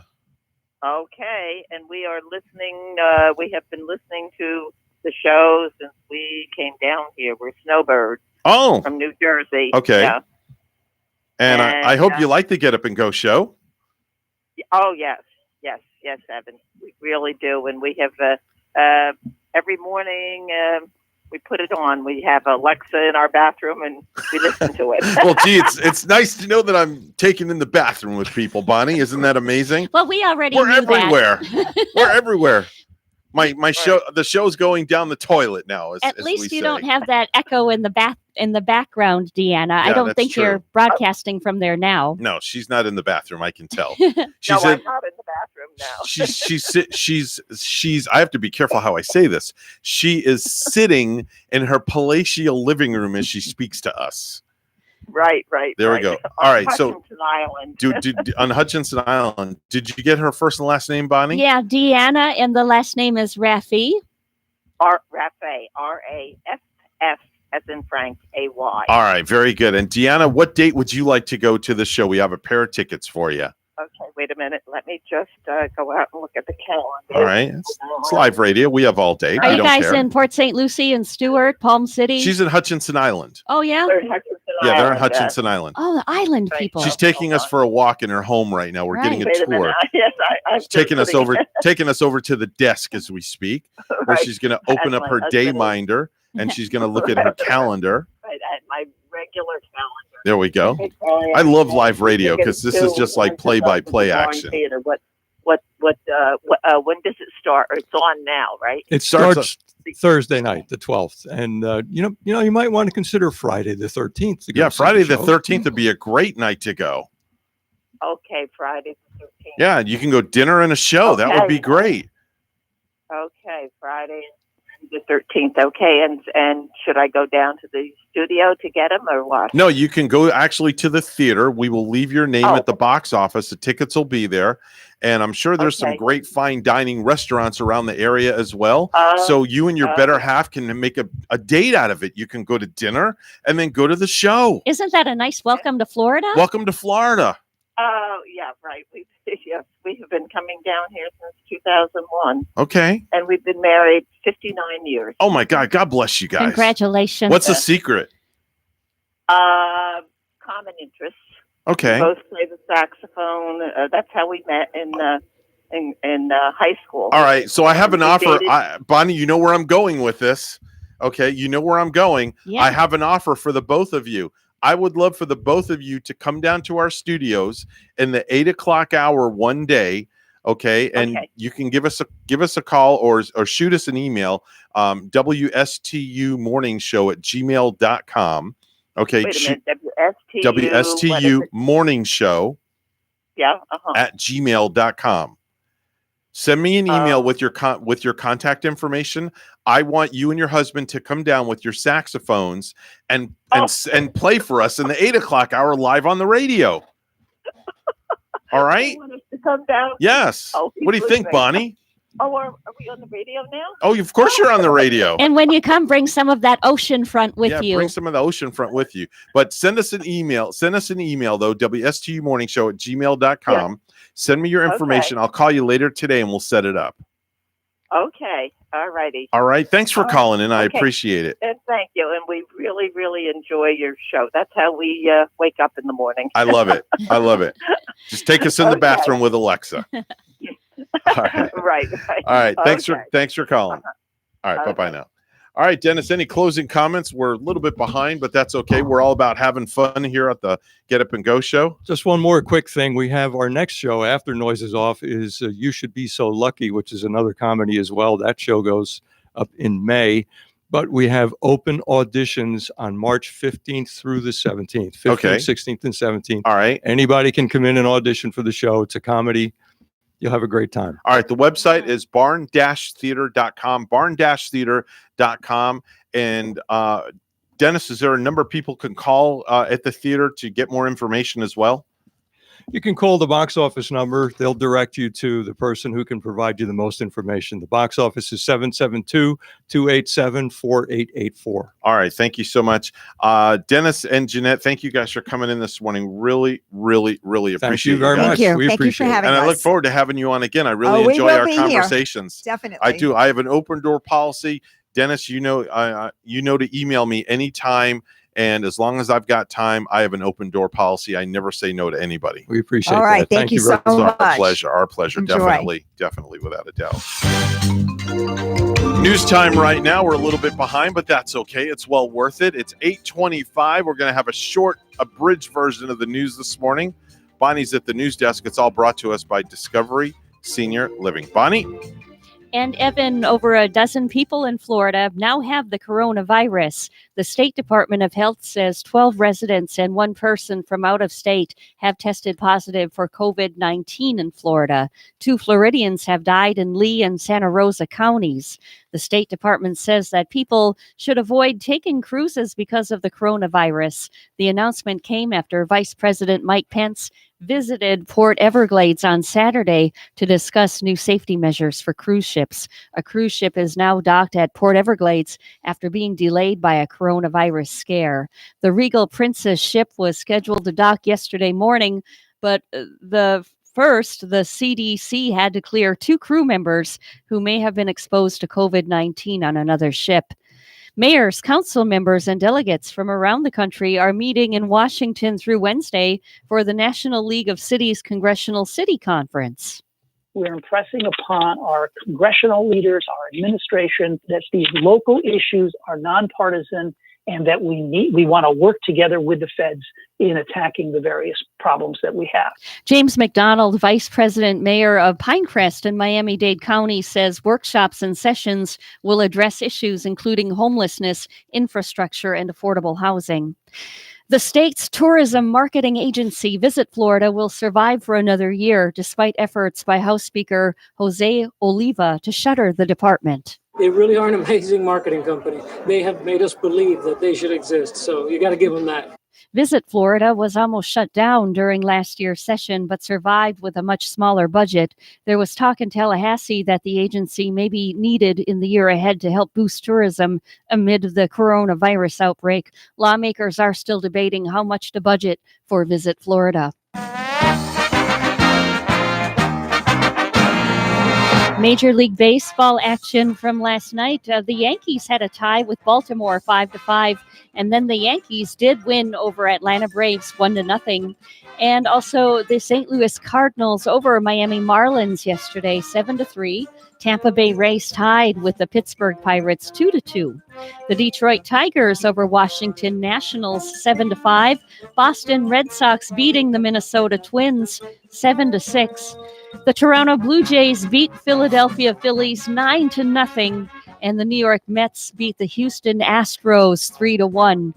Okay, and we are listening. We have been listening to the show since we came down here. We're snowbirds. Oh. From New Jersey. Okay. Yeah. And I hope you like the Get Up and Go show. Oh, yes, Evan. We really do. And we have every morning we put it on. We have Alexa in our bathroom and we listen to it. Well, gee, it's nice to know that I'm taking in the bathroom with people, Bonnie. Isn't that amazing? Well, we already We're knew everywhere. that. We're everywhere. My show, the show's going down the toilet now. At least you don't have that echo in the background, Deanna. I Yeah, don't that's think true. you're broadcasting from there now. No, she's not in the bathroom. I can tell. No, She's I'm not in the bathroom now. she's I have to be careful how I say this. She is sitting in her palatial living room as she speaks to us. Right. There we go. All right, so Hutchinson Island. on Hutchinson Island, did you get her first and last name, Bonnie? Yeah, Deanna, and the last name is Raffi. Raffay, R-A-F-F, as in Frank, A-Y. All right, very good. And Deanna, what date would you like to go to the show? We have a pair of tickets for you. Okay, wait a minute. Let me just go out and look at the calendar. All right, it's live radio. We have all day. Are We you don't guys care. in Port St. Lucie and Stewart, Palm City? She's in Hutchinson Island. Oh, yeah? They're in Hutchinson Yeah, they're in Island, Hutchinson Island. Oh, the island people. She's taking us for a walk in her home right now. We're getting a Wait a tour. minute. Yes, I'm She's taking us just over, taking us over to the desk as we speak, where Right. she's going to open As up my her husband day is. minder and she's going to look at her calendar. Right, at my regular calendar. There we go. Oh, yeah. I love live radio because this is Still just like went to play-by-play the Barn action. Theater. When does it start? It's on now, right? It starts Thursday night, the 12th. And, you might want to consider Friday the 13th. Yeah, Friday the 13th would be a great night to go. Okay, Friday the 13th. Yeah, you can go dinner and a show. That would be great. Okay, Friday the 13th. Okay, and should I go down to the studio to get them or what? No, you can go actually to the theater. We will leave your name at the box office. The tickets will be there. And I'm sure there's some great fine dining restaurants around the area as well. So you and your better half can make a date out of it. You can go to dinner and then go to the show. Isn't that a nice welcome to Florida? Welcome to Florida. Oh, yeah, right. We have been coming down here since 2001. Okay. And we've been married 59 years. Oh, my God. God bless you guys. Congratulations. What's the secret? Common interests. Okay. We both play the saxophone. That's how we met in high school. All right. So I have an offer. dated- Bonnie, you know where I'm going with this. Okay. You know where I'm going. Yeah. I have an offer for the both of you. I would love for the both of you to come down to our studios in the 8 o'clock hour one day. Okay. And you can give us a call or shoot us an email. WSTU morning show at gmail.com. Okay. Wait a minute. WSTU morning show Yeah. at gmail.com. Send me an email with your contact information. I want you and your husband to come down with your saxophones and play for us in the 8 o'clock hour live on the radio. All right. You want us to come down? Yes. What do you think, Bonnie? Oh, are we on the radio now? Oh, of course you're on the radio. And when you come, bring some of that ocean front with you. Bring some of the ocean front with you. But send us an email. Send us an email, though, WSTUmorningshow at gmail.com. Yeah. Send me your information. I'll call you later today, and we'll set it up. Okay. All righty. All right. Thanks for calling in. I appreciate it. And thank you. And we really, really enjoy your show. That's how we wake up in the morning. I love it. I love it. Just take us in the bathroom with Alexa. All right. Right. All right. Thanks for calling. All right. Bye-bye now. All right, Dennis, any closing comments? We're a little bit behind, but that's okay. We're all about having fun here at the Get Up and Go show. Just one more quick thing. We have our next show after Noises Off is You Should Be So Lucky, which is another comedy as well. That show goes up in May. But we have open auditions on March 15th through the 17th. 15th, 16th, and 17th. All right. Anybody can come in and audition for the show. It's a comedy. You'll have a great time. All right. The website is barn-theater.com, barn-theater.com. And Dennis, is there a number of people can call at the theater to get more information as well? You can call the box office number. They'll direct you to the person who can provide you the most information. The box office is 772-287-4884. All right. Thank you so much. Dennis and Jeanette, thank you guys for coming in this morning. Really, really, really appreciate it. Thank you very much. We appreciate Thank you for having and us. I look forward to having you on again. I really enjoy our conversations. Definitely. I do. I have an open door policy. Dennis, you know to email me anytime. And as long as I've got time, I have an open door policy. I never say no to anybody. We appreciate All right. that. Thank you so much. Our pleasure. Our pleasure. Enjoy. Definitely, without a doubt. News time right now. We're a little bit behind, but that's okay. It's well worth it. It's 8:25. We're going to have a short, abridged version of the news this morning. Bonnie's at the news desk. It's all brought to us by Discovery Senior Living. Bonnie? And Evan, over a dozen people in Florida now have the coronavirus. The State Department of Health says 12 residents and one person from out of state have tested positive for COVID-19 in Florida. 2 Floridians have died in Lee and Santa Rosa counties. The State Department says that people should avoid taking cruises because of the coronavirus. The announcement came after Vice President Mike Pence visited Port Everglades on Saturday to discuss new safety measures for cruise ships. A cruise ship is now docked at Port Everglades after being delayed by a coronavirus scare. The Regal Princess ship was scheduled to dock yesterday morning, but the CDC had to clear 2 crew members who may have been exposed to COVID-19 on another ship. Mayors, council members, and delegates from around the country are meeting in Washington through Wednesday for the National League of Cities Congressional City Conference. We're impressing upon our congressional leaders, our administration, that these local issues are nonpartisan and that we want to work together with the feds in attacking the various problems that we have. James McDonald, Vice President Mayor of Pinecrest in Miami-Dade County, says workshops and sessions will address issues including homelessness, infrastructure, and affordable housing. The state's tourism marketing agency, Visit Florida, will survive for another year despite efforts by House Speaker Jose Oliva to shutter the department. They really are an amazing marketing company. They have made us believe that they should exist, so you got to give them that. Visit Florida was almost shut down during last year's session, but survived with a much smaller budget. There was talk in Tallahassee that the agency may be needed in the year ahead to help boost tourism amid the coronavirus outbreak. Lawmakers are still debating how much to budget for Visit Florida. Major League Baseball action from last night. The Yankees had a tie with Baltimore 5-5, and then the Yankees did win over Atlanta Braves 1-0. And also the St. Louis Cardinals over Miami Marlins yesterday 7-3. Tampa Bay Rays tied with the Pittsburgh Pirates 2-2. The Detroit Tigers over Washington Nationals 7-5. Boston Red Sox beating the Minnesota Twins 7-6. The Toronto Blue Jays beat Philadelphia Phillies 9-0, and the New York Mets beat the Houston Astros 3-1.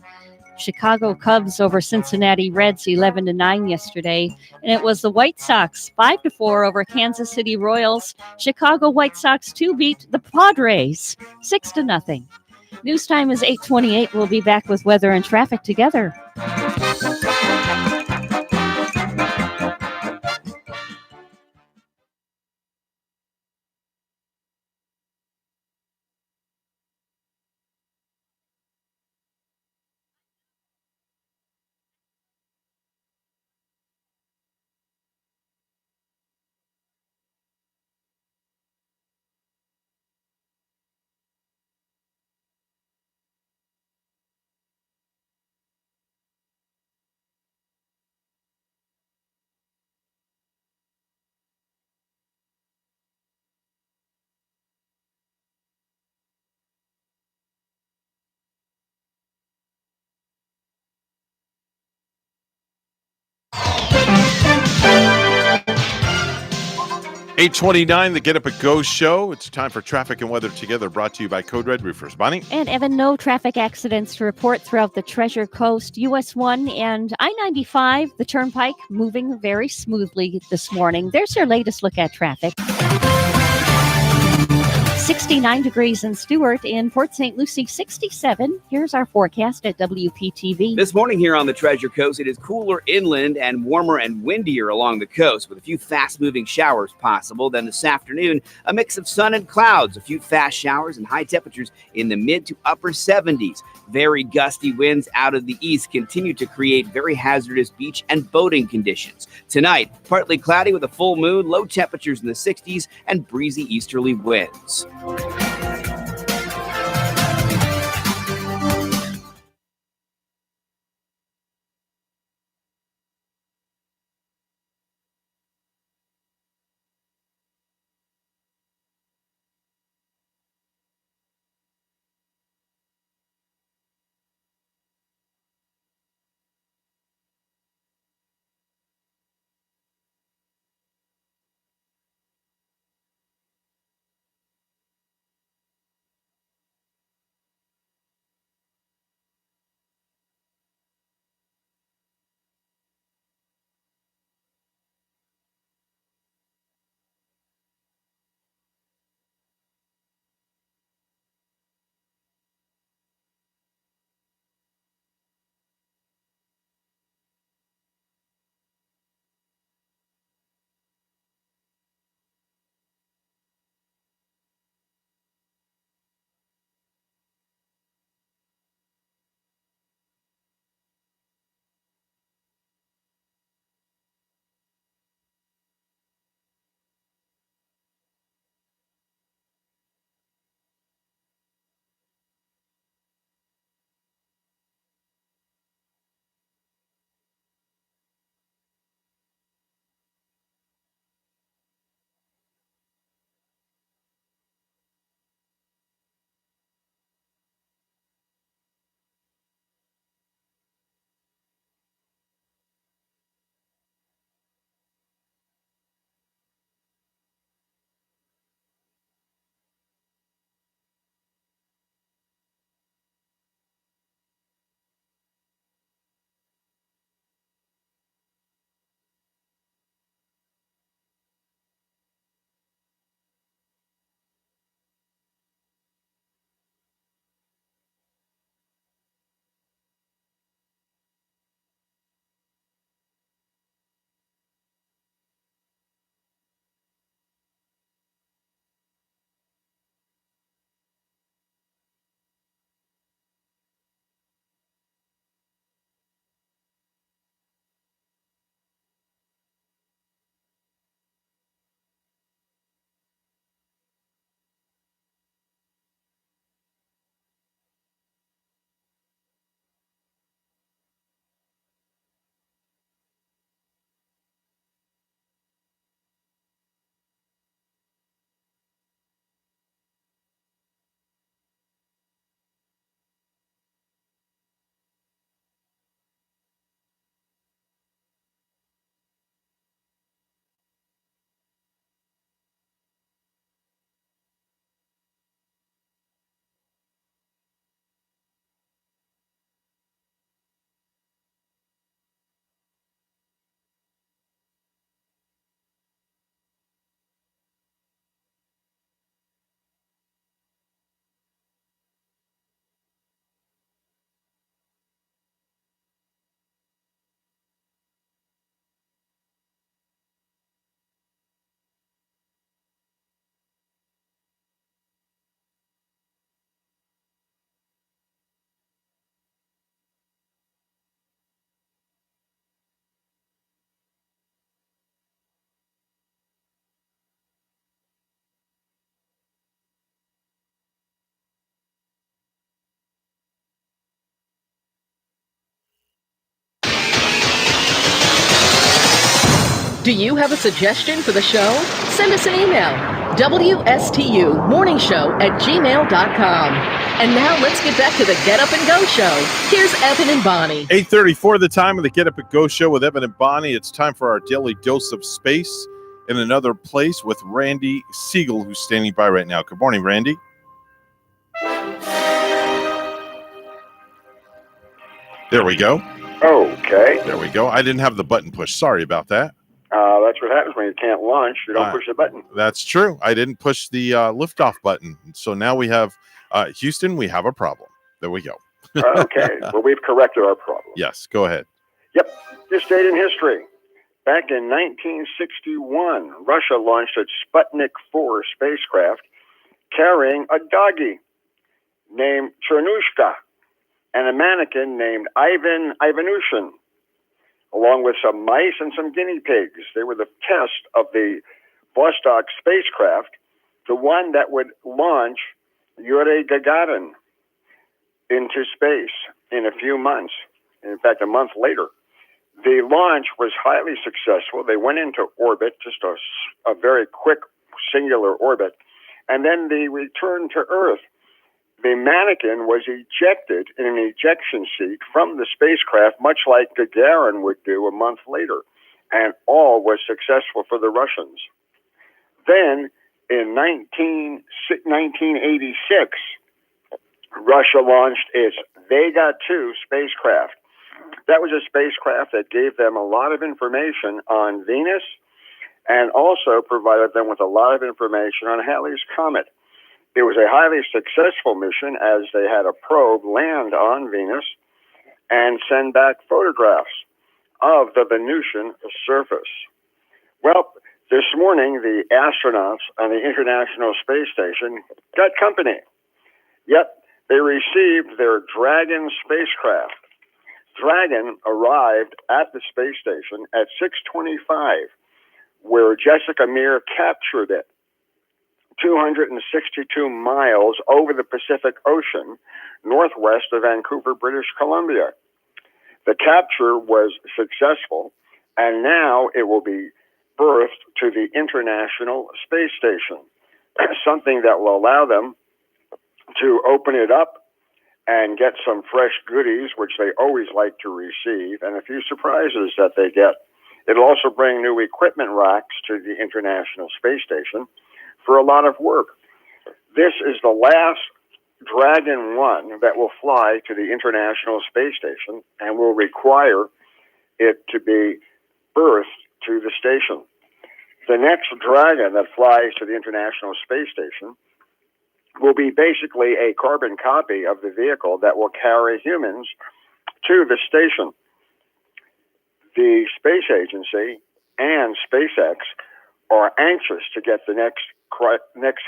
Chicago Cubs over Cincinnati Reds 11-9 yesterday, and it was the White Sox 5-4 over Kansas City Royals. Chicago White Sox too beat the Padres 6-0. News time is 8:28. We'll be back with weather and traffic together. $8:29, the Get Up and Go show. It's time for Traffic and Weather Together, brought to you by Code Red Roofers. Bonnie? And Evan, no traffic accidents to report throughout the Treasure Coast. US 1 and I-95, the Turnpike, moving very smoothly this morning. There's your latest look at traffic. 69 degrees in Stewart. In Port St. Lucie, 67. Here's our forecast at WPTV. This morning here on the Treasure Coast, it is cooler inland and warmer and windier along the coast with a few fast-moving showers possible. Then this afternoon, a mix of sun and clouds, a few fast showers and high temperatures in the mid to upper 70s. Very gusty winds out of the east continue to create very hazardous beach and boating conditions. Tonight, partly cloudy with a full moon, low temperatures in the 60s, and breezy easterly winds. Do you have a suggestion for the show? Send us an email, wstumorningshow@gmail.com. And now let's get back to the Get Up and Go show. Here's Evan and Bonnie. 8:34, the time of the Get Up and Go show with Evan and Bonnie. It's time for our daily dose of space in another place with Randy Siegel, who's standing by right now. Good morning, Randy. There we go. Okay. There we go. I didn't have the button pushed. Sorry about that. That's what happens when you can't launch. You don't push the button. That's true. I didn't push the liftoff button. So now we have, Houston, we have a problem. There we go. Okay. Well, we've corrected our problem. Yes, go ahead. Yep. This date in history. Back in 1961, Russia launched its Sputnik 4 spacecraft carrying a doggy named Chernushka and a mannequin named Ivan Ivanushin, along with some mice and some guinea pigs. They were the test of the Vostok spacecraft, the one that would launch Yuri Gagarin into space in a few months. In fact, a month later. The launch was highly successful. They went into orbit, just a very quick singular orbit, and then they returned to Earth. The mannequin was ejected in an ejection seat from the spacecraft, much like Gagarin would do a month later, and all was successful for the Russians. Then, in 1986, Russia launched its Vega 2 spacecraft. That was a spacecraft that gave them a lot of information on Venus and also provided them with a lot of information on Halley's Comet. It was a highly successful mission as they had a probe land on Venus and send back photographs of the Venusian surface. Well, this morning, the astronauts on the International Space Station got company. Yep, they received their Dragon spacecraft. Dragon arrived at the space station at 6:25, where Jessica Meir captured it, 262 miles over the Pacific Ocean, northwest of Vancouver, British Columbia. The capture was successful, and now it will be berthed to the International Space Station, something that will allow them to open it up and get some fresh goodies, which they always like to receive, and a few surprises that they get. It'll also bring new equipment racks to the International Space Station for a lot of work. This is the last Dragon 1 that will fly to the International Space Station and will require it to be berthed to the station. The next Dragon that flies to the International Space Station will be basically a carbon copy of the vehicle that will carry humans to the station. The space agency and SpaceX are anxious to get the next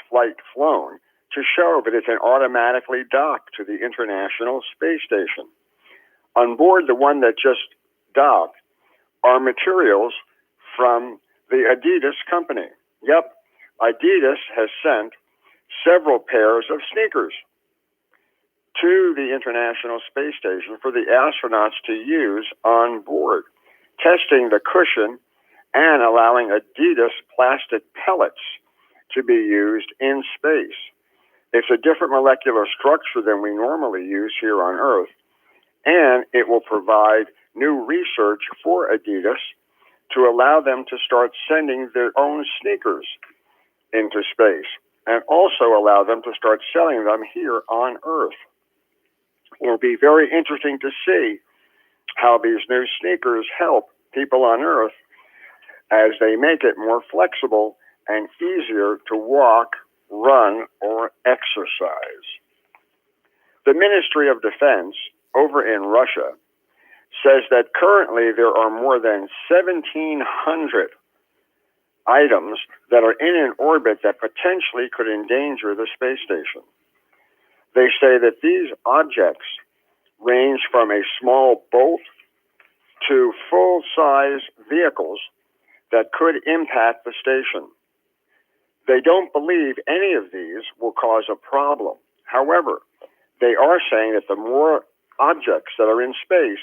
flight flown to show that it can automatically dock to the International Space Station. On board the one that just docked are materials from the Adidas company. Yep, Adidas has sent several pairs of sneakers to the International Space Station for the astronauts to use on board, testing the cushion and allowing Adidas plastic pellets to be used in space. It's a different molecular structure than we normally use here on Earth, and it will provide new research for Adidas to allow them to start sending their own sneakers into space, and also allow them to start selling them here on Earth. It'll be very interesting to see how these new sneakers help people on Earth as they make it more flexible and easier to walk, run, or exercise. The Ministry of Defense over in Russia says that currently there are more than 1,700 items that are in an orbit that potentially could endanger the space station. They say that these objects range from a small boat to full-size vehicles that could impact the station. They don't believe any of these will cause a problem. However, they are saying that the more objects that are in space,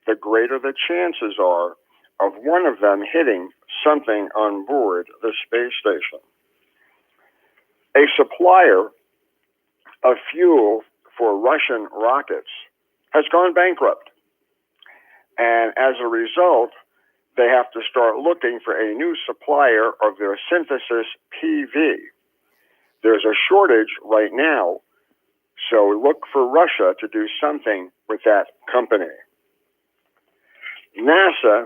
the greater the chances are of one of them hitting something on board the space station. A supplier of fuel for Russian rockets has gone bankrupt. And as a result, they have to start looking for a new supplier of their synthesis PV. There's a shortage right now, so look for Russia to do something with that company. NASA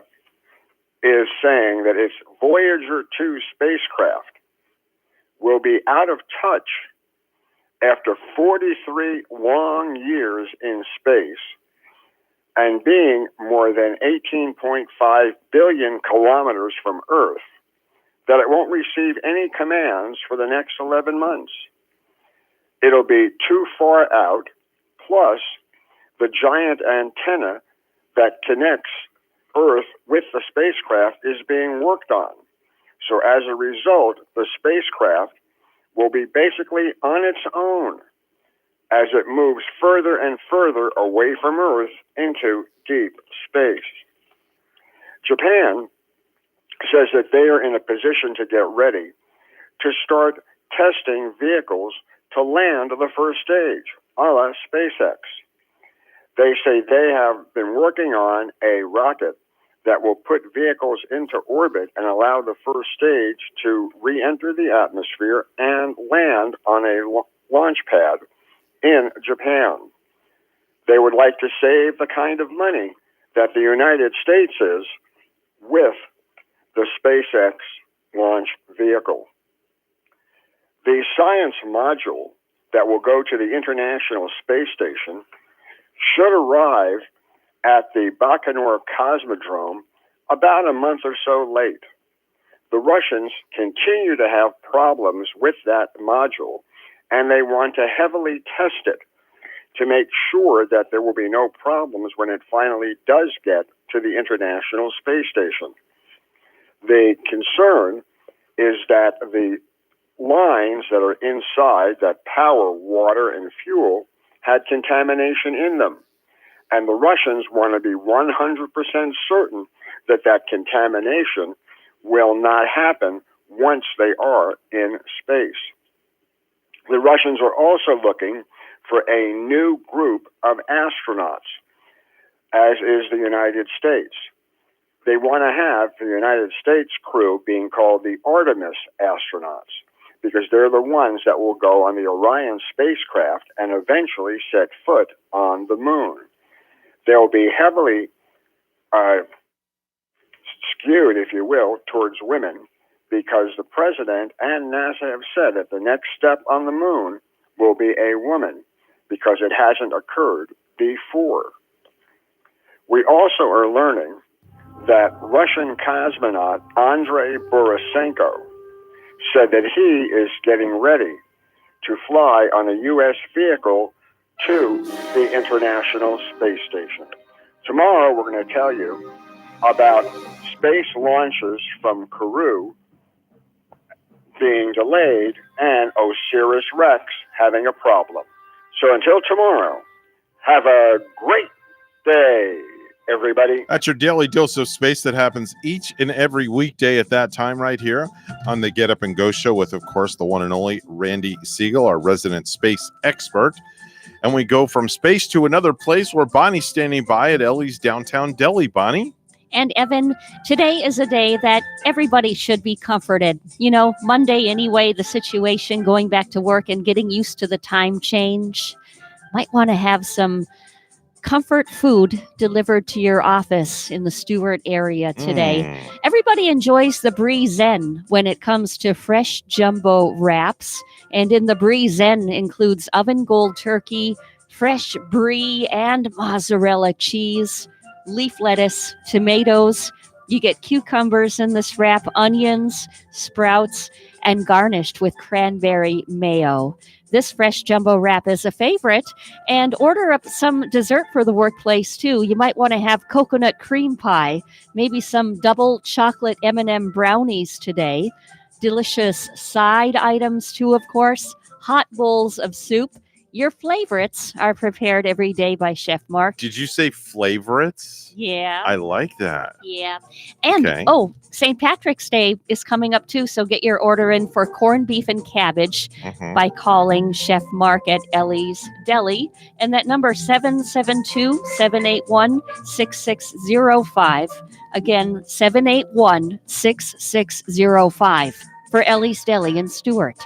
is saying that its Voyager 2 spacecraft will be out of touch after 43 long years in space and being more than 18.5 billion kilometers from Earth, that it won't receive any commands for the next 11 months. It'll be too far out, plus the giant antenna that connects Earth with the spacecraft is being worked on. So as a result, the spacecraft will be basically on its own as it moves further and further away from Earth into deep space. Japan says that they are in a position to get ready to start testing vehicles to land the first stage, a la SpaceX. They say they have been working on a rocket that will put vehicles into orbit and allow the first stage to re-enter the atmosphere and land on a launch pad in Japan. They would like to save the kind of money that the United States is with the SpaceX launch vehicle. The science module that will go to the International Space Station should arrive at the Baikonur Cosmodrome about a month or so late. The Russians continue to have problems with that module, and they want to heavily test it to make sure that there will be no problems when it finally does get to the International Space Station. The concern is that the lines that are inside that power water and fuel had contamination in them. And the Russians want to be 100% certain that that contamination will not happen once they are in space. The Russians are also looking for a new group of astronauts, as is the United States. They want to have the United States crew being called the Artemis astronauts, because they're the ones that will go on the Orion spacecraft and eventually set foot on the moon. They'll be heavily skewed, if you will, towards women, because the president and NASA have said that the next step on the moon will be a woman, because it hasn't occurred before. We also are learning that Russian cosmonaut Andrei Borisenko said that he is getting ready to fly on a U.S. vehicle to the International Space Station. Tomorrow, we're going to tell you about space launches from Kourou being delayed and OSIRIS-REx having a problem. So until tomorrow, have a great day, everybody. That's your daily dose of space that happens each and every weekday at that time right here on the Get Up and Go show with, of course, the one and only Randy Siegel, our resident space expert. And we go from space to another place where Bonnie's standing by at Ellie's Downtown Deli. Bonnie? And Evan, today is a day that everybody should be comforted. You know, Monday anyway, the situation, going back to work and getting used to the time change. Might want to have some comfort food delivered to your office in the Stewart area today. Everybody enjoys the Brie Zen when it comes to fresh jumbo wraps. And in the Brie Zen includes oven gold turkey, fresh brie and mozzarella cheese, leaf lettuce, tomatoes. You get cucumbers in this wrap, onions, sprouts, and garnished with cranberry mayo. This fresh jumbo wrap is a favorite, and order up some dessert for the workplace too. You might want to have coconut cream pie, maybe some double chocolate M&M brownies today. Delicious side items too, of course. Hot bowls of soup. Your favorites are prepared every day by Chef Mark. Did you say favorites? Yeah. I like that. Yeah. And, Okay. St. Patrick's Day is coming up too, so get your order in for corned beef and cabbage by calling Chef Mark at Ellie's Deli. And that number 772-781-6605. Again, 781-6605 for Ellie's Deli in Stewart.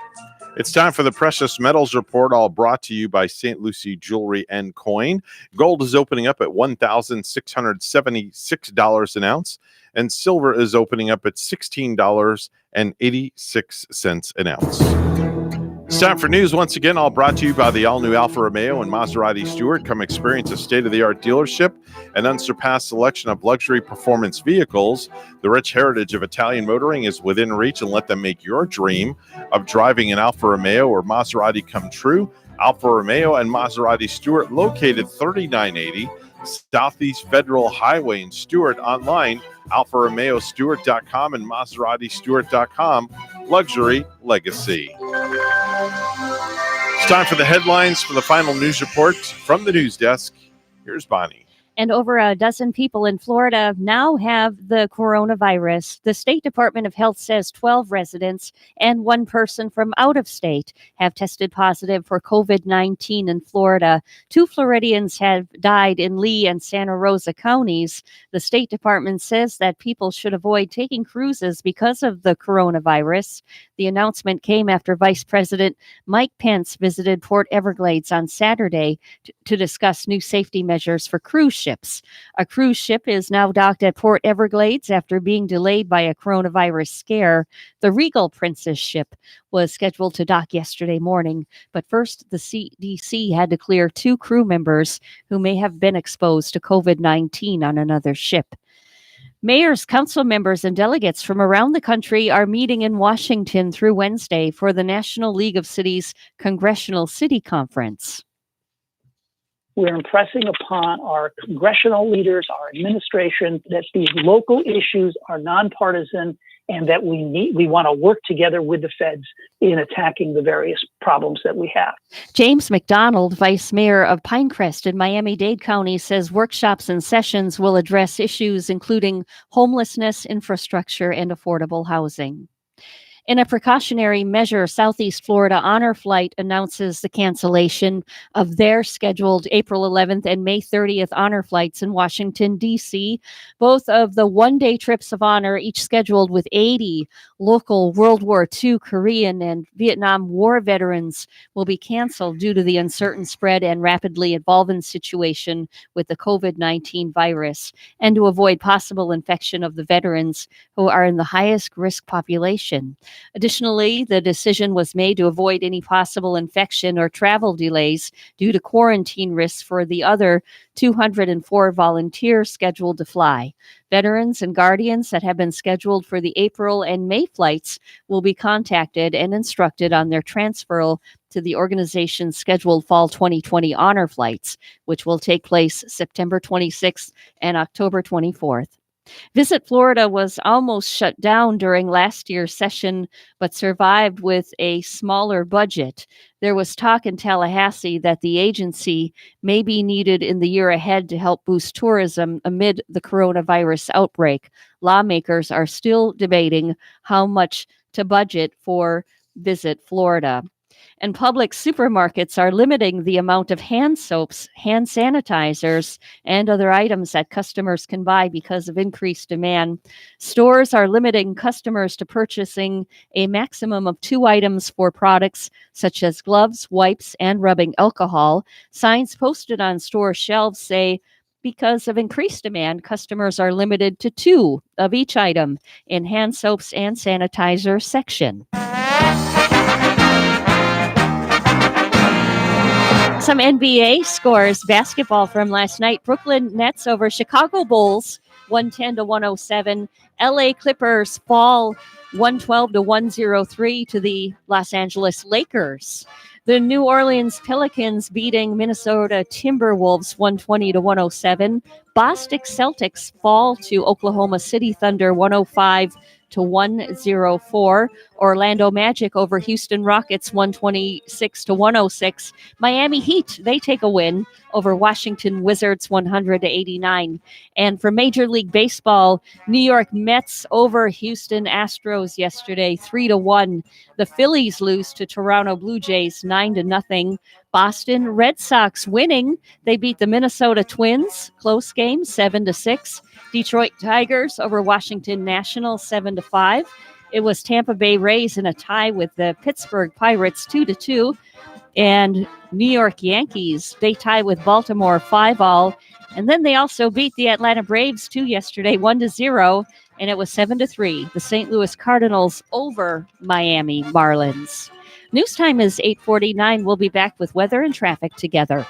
It's time for the Precious Metals Report, all brought to you by St. Lucie Jewelry and Coin. Gold is opening up at $1,676 an ounce, and silver is opening up at $16.86 an ounce. It's time for news once again, all brought to you by the all-new Alfa Romeo and Maserati Stewart. Come experience a state-of-the-art dealership, an unsurpassed selection of luxury performance vehicles. The rich heritage of Italian motoring is within reach, and let them make your dream of driving an Alfa Romeo or Maserati come true. Alfa Romeo and Maserati Stewart, located 3980 Southeast Federal Highway in Stewart. Online, alfaromeostewart.com and maseratistewart.com. Luxury Legacy. It's time for the headlines for the final news report from the news desk. Here's Bonnie. And over a dozen people in Florida now have the coronavirus. The State Department of Health says 12 residents and one person from out of state have tested positive for COVID-19 in Florida. 2 Floridians have died in Lee and Santa Rosa counties. The State Department says that people should avoid taking cruises because of the coronavirus. The announcement came after Vice President Mike Pence visited Port Everglades on Saturday to discuss new safety measures for cruise ships. A cruise ship is now docked at Port Everglades after being delayed by a coronavirus scare. The Regal Princess ship was scheduled to dock yesterday morning, but first the CDC had to clear 2 crew members who may have been exposed to COVID-19 on another ship. Mayors, council members, and delegates from around the country are meeting in Washington through Wednesday for the National League of Cities Congressional City Conference. We're impressing upon our congressional leaders, our administration, that these local issues are nonpartisan and that we want to work together with the feds in attacking the various problems that we have. James McDonald, Vice Mayor of Pinecrest in Miami-Dade County, says workshops and sessions will address issues including homelessness, infrastructure, and affordable housing. In a precautionary measure, Southeast Florida Honor Flight announces the cancellation of their scheduled April 11th and May 30th honor flights in Washington, D.C. Both of the one-day trips of honor, each scheduled with 80 local World War II, Korean, and Vietnam War veterans, will be canceled due to the uncertain spread and rapidly evolving situation with the COVID-19 virus, and to avoid possible infection of the veterans who are in the highest risk population. Additionally, the decision was made to avoid any possible infection or travel delays due to quarantine risks for the other 204 volunteers scheduled to fly. Veterans and guardians that have been scheduled for the April and May flights will be contacted and instructed on their transfer to the organization's scheduled fall 2020 honor flights, which will take place September 26th and October 24th. Visit Florida was almost shut down during last year's session, but survived with a smaller budget. There was talk in Tallahassee that the agency may be needed in the year ahead to help boost tourism amid the coronavirus outbreak. Lawmakers are still debating how much to budget for Visit Florida. And public supermarkets are limiting the amount of hand soaps, hand sanitizers, and other items that customers can buy because of increased demand. Stores are limiting customers to purchasing a maximum of 2 items for products such as gloves, wipes, and rubbing alcohol. Signs posted on store shelves say, because of increased demand, customers are limited to 2 of each item in hand soaps and sanitizer section. Some NBA scores, basketball from last night. Brooklyn Nets over Chicago Bulls, 110-107. LA Clippers fall 112-103 to the Los Angeles Lakers. The New Orleans Pelicans beating Minnesota Timberwolves 120-107. Boston Celtics fall to Oklahoma City Thunder 105 to 104. Orlando Magic over Houston Rockets 126 to 106. Miami Heat, they take a win over Washington Wizards 100 to 89. And for Major League Baseball, New York Mets over Houston Astros yesterday 3 to 1. The Phillies lose to Toronto Blue Jays 9 to 0. Boston Red Sox winning. They beat the Minnesota Twins, close game 7 to 6. Detroit Tigers over Washington Nationals 7 to 5. It was Tampa Bay Rays in a tie with the Pittsburgh Pirates 2 to 2. And New York Yankees, they tie with Baltimore 5-all. And then they also beat the Atlanta Braves 2 yesterday 1 to 0. And it was 7 to 3. The St. Louis Cardinals over Miami Marlins. News time is 8:49. We'll be back with weather and traffic together.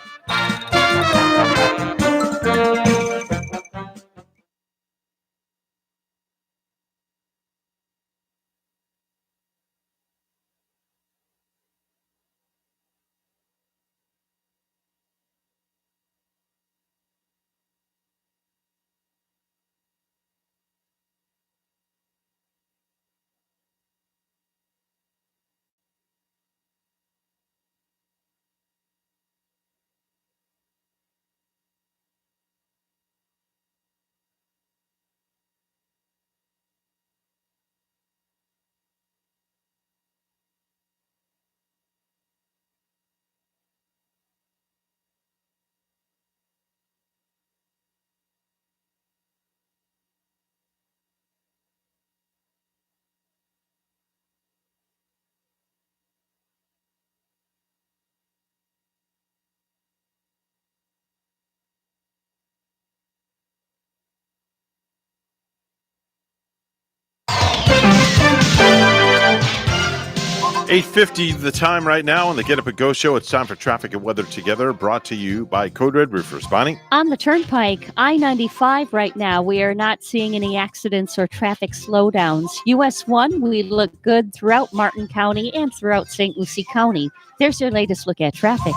$8:50 the time right now on the Get Up and Go show. It's time for Traffic and Weather Together, brought to you by Code Red Roofers. Bonnie? On the Turnpike, I-95 right now, we are not seeing any accidents or traffic slowdowns. US 1, we look good throughout Martin County and throughout St. Lucie County. There's your latest look at traffic.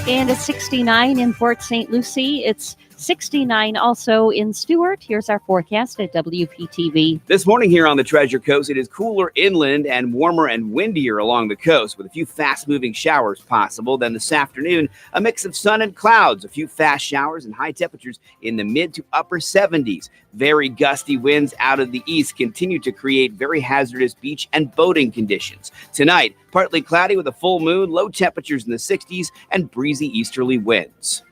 And it's 69 in Port St. Lucie. It's 69 also in Stewart. Here's our forecast at WPTV. This morning here on the Treasure Coast, it is cooler inland and warmer and windier along the coast with a few fast-moving showers possible. Then this afternoon, a mix of sun and clouds, a few fast showers and high temperatures in the mid to upper 70s. Very gusty winds out of the east continue to create very hazardous beach and boating conditions. Tonight, partly cloudy with a full moon, low temperatures in the 60s and breezy easterly winds.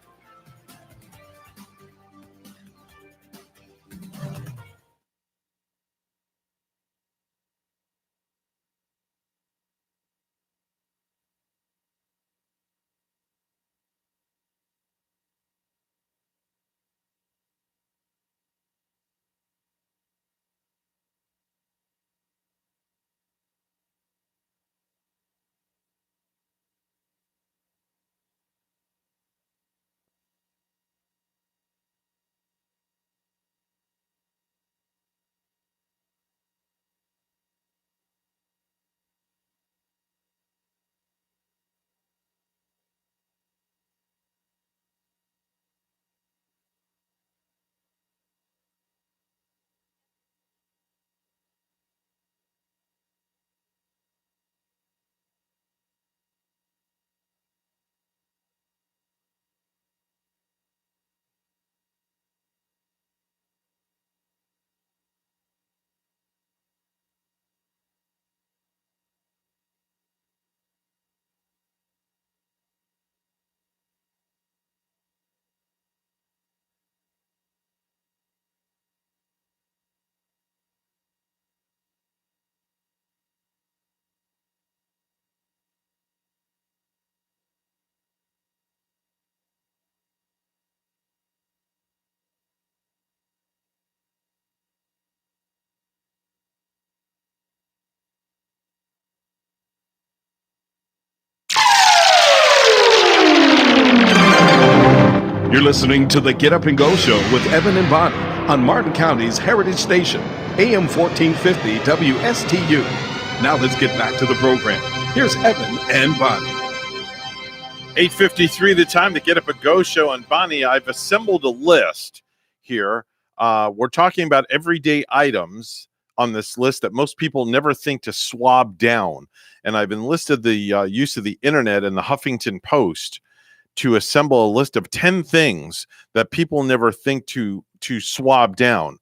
You're listening to the Get Up and Go show with Evan and Bonnie on Martin County's Heritage Station, AM 1450 WSTU. Now let's get back to the program. Here's Evan and Bonnie. 8:53 the time to Get Up and Go show. And Bonnie, I've assembled a list here We're talking about everyday items on this list that most people never think to swab down. And I've enlisted the use of the internet and the Huffington Post to assemble a list of 10 things that people never think to swab down.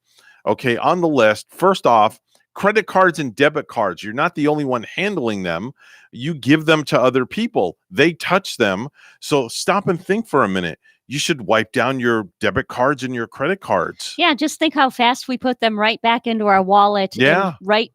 Okay, on the list, first off, credit cards and debit cards. You're not the only one handling them. You give them to other people. They touch them. So stop and think for a minute. You should wipe down your debit cards and your credit cards. Yeah, just think how fast we put them right back into our wallet. Yeah. And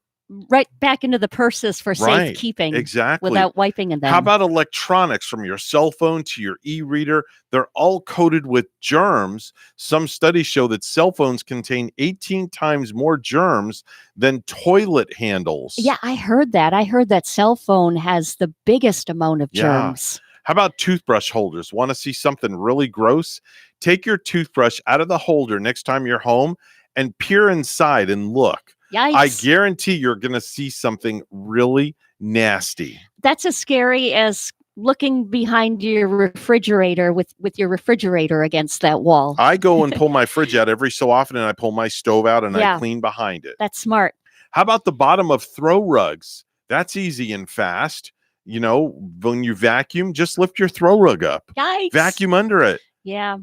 right back into the purses for safekeeping. Exactly. Without wiping them. How about electronics, from your cell phone to your e-reader? They're all coated with germs. Some studies show that cell phones contain 18 times more germs than toilet handles. Yeah, I heard that. I heard that cell phone has the biggest amount of germs. How about toothbrush holders? Want to see something really gross? Take your toothbrush out of the holder next time you're home and peer inside and look. Yikes. I guarantee you're going to see something really nasty. That's as scary as looking behind your refrigerator with your refrigerator against that wall. I go and pull my fridge out every so often, and I pull my stove out and I clean behind it. That's smart. How about the bottom of throw rugs? That's easy and fast. You know, when you vacuum, just lift your throw rug up. Yikes. Vacuum under it. Yeah.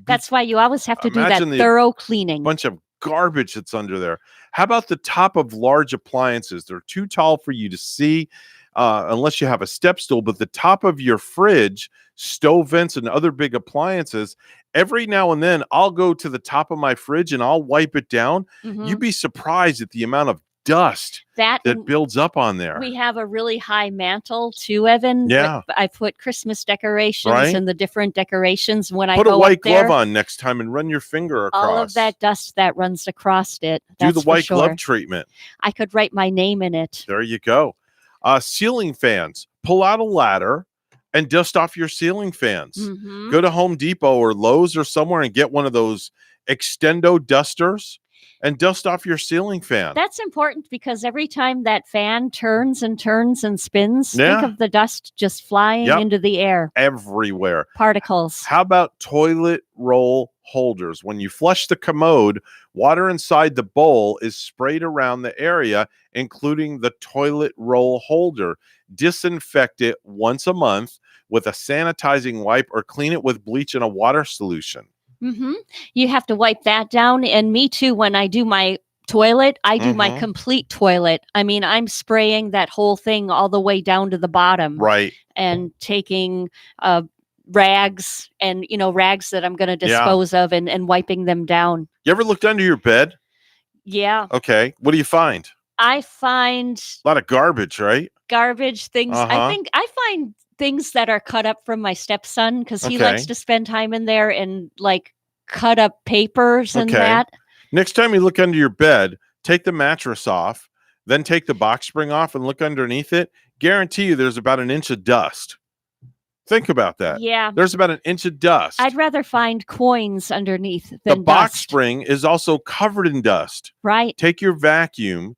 That's why you always have to do Imagine that thorough cleaning. Bunch of garbage that's under there. How about the top of large appliances? They're too tall for you to see unless you have a step stool, but the top of your fridge, stove vents, and other big appliances, every now and then I'll go to the top of my fridge and I'll wipe it down. Mhm. You'd be surprised at the amount of dust that builds up on there. We have a really high mantle too, Evan. Yeah. I put Christmas decorations Right. and the different decorations when I Put go a white up there. glove on next time and run your finger across. All of that dust that runs across it. Do That's the for white sure. glove treatment. I could write my name in it. There you go. Ceiling fans. Pull out a ladder and dust off your ceiling fans. Mhm. Go to Home Depot or Lowe's or somewhere and get one of those extendo dusters and dust off your ceiling fan. That's important because every time that fan turns and turns and spins, think Yeah. of the dust just flying Yep. into the air. Everywhere. Particles. How about toilet roll holders? When you flush the commode, water inside the bowl is sprayed around the area, including the toilet roll holder. Disinfect it once a month with a sanitizing wipe or clean it with bleach in a water solution. Mm-hmm. You have to wipe that down. And me too, when I do my toilet, I do my Mhm. complete toilet. I mean, I'm spraying that whole thing all the way down to the bottom. Right. And taking rags and, rags that I'm going to dispose of and wiping them down. You ever looked under your bed? Yeah. Okay. What do you find? I find A lot of garbage, right? garbage things. Uh-huh. I find things that are cut up from my stepson because he Okay. likes to spend time in there and like cut up papers and Okay. that. Next time you look under your bed, take the mattress off, then take the box spring off and look underneath it. Guarantee you there's about an inch of dust. Think about that. Yeah. There's about an inch of dust. I'd rather find coins underneath The than box dust. spring is also covered in dust. Right. Take your vacuum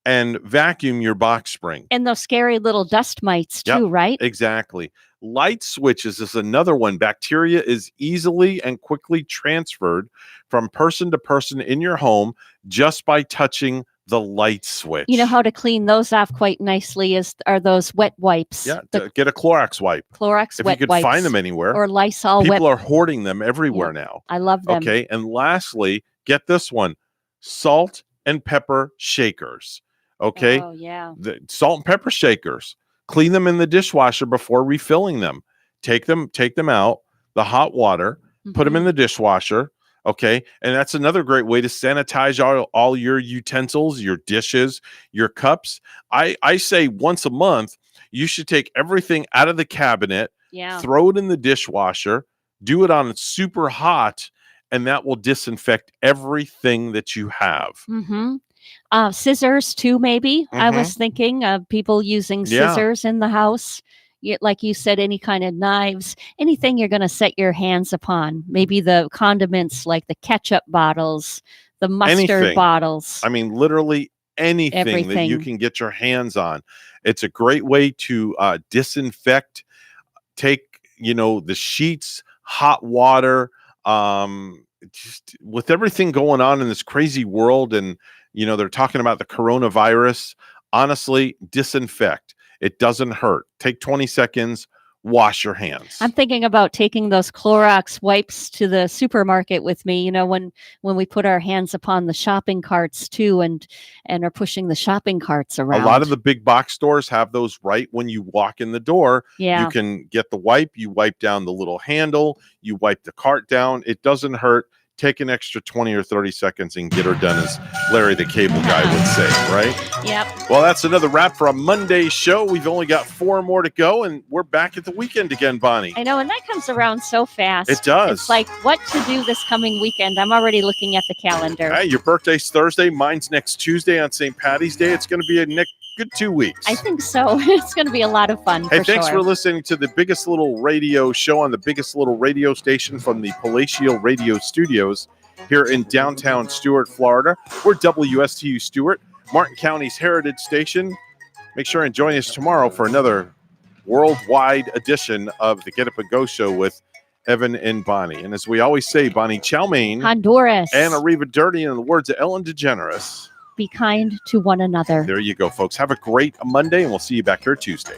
and vacuum your box spring. And those scary little dust mites too, Yep, right? Exactly. Light switches is another one. Bacteria is easily and quickly transferred from person to person in your home just by touching the light switch. You know how to clean those off quite nicely are those wet wipes. Yeah, The get a Clorox wipe. Clorox If wet you could wipes. find them anywhere. Or Lysol People wet. are hoarding them everywhere now. I love them. Okay. And lastly, get this one: salt and pepper shakers. Okay. Oh, yeah. The salt and pepper shakers. Clean them in the dishwasher before refilling them. Take them out, the hot water, put them in the dishwasher. Okay. And that's another great way to sanitize all your utensils, your dishes, your cups. I say once a month, you should take everything out of the cabinet, throw it in the dishwasher, do it on super hot, and that will disinfect everything that you have. Mm-hmm. Scissors too, maybe. I was thinking of people using Yeah. scissors in the house. Like you said, any kind of knives, anything you're going to set your hands upon. Maybe the condiments like the ketchup bottles, the mustard Anything. bottles. I mean, literally anything that you Everything. can get your hands on. It's a great way to disinfect. Take, the sheets, hot water, just with everything going on in this crazy world, and they're talking about the coronavirus. Honestly, disinfect. It doesn't hurt. Take 20 seconds. Wash your hands. I'm thinking about taking those Clorox wipes to the supermarket with me, when we put our hands upon the shopping carts too, and are pushing the shopping carts around. A lot of the big box stores have those right when you walk in the door. Yeah. You can get the wipe, you wipe down the little handle, you wipe the cart down. It doesn't hurt. Take an extra 20 or 30 seconds and get her done, as Larry the Cable Guy would say, right? Yep. Well, that's another wrap for a Monday show. We've only got 4 more to go, and we're back at the weekend again, Bonnie. I know, and that comes around so fast. It does. It's like what to do this coming weekend. I'm already looking at the calendar. Hey, your birthday's Thursday. Mine's next Tuesday on St. Patty's Day. It's going to be a good 2 weeks. I think so. It's going to be a lot of fun. Hey, thanks for listening to the biggest little radio show on the biggest little radio station from the Palatial Radio Studios here in downtown Stuart, Florida. We're WSTU Stuart, Martin County's heritage station. Make sure and join us tomorrow for another worldwide edition of the Get Up and Go Show with Evan and Bonnie. And as we always say, Bonnie, chow mein, Honduras, and arrivederci, in the words of Ellen DeGeneres. Be kind to one another. There you go, folks. Have a great Monday, and we'll see you back here Tuesday.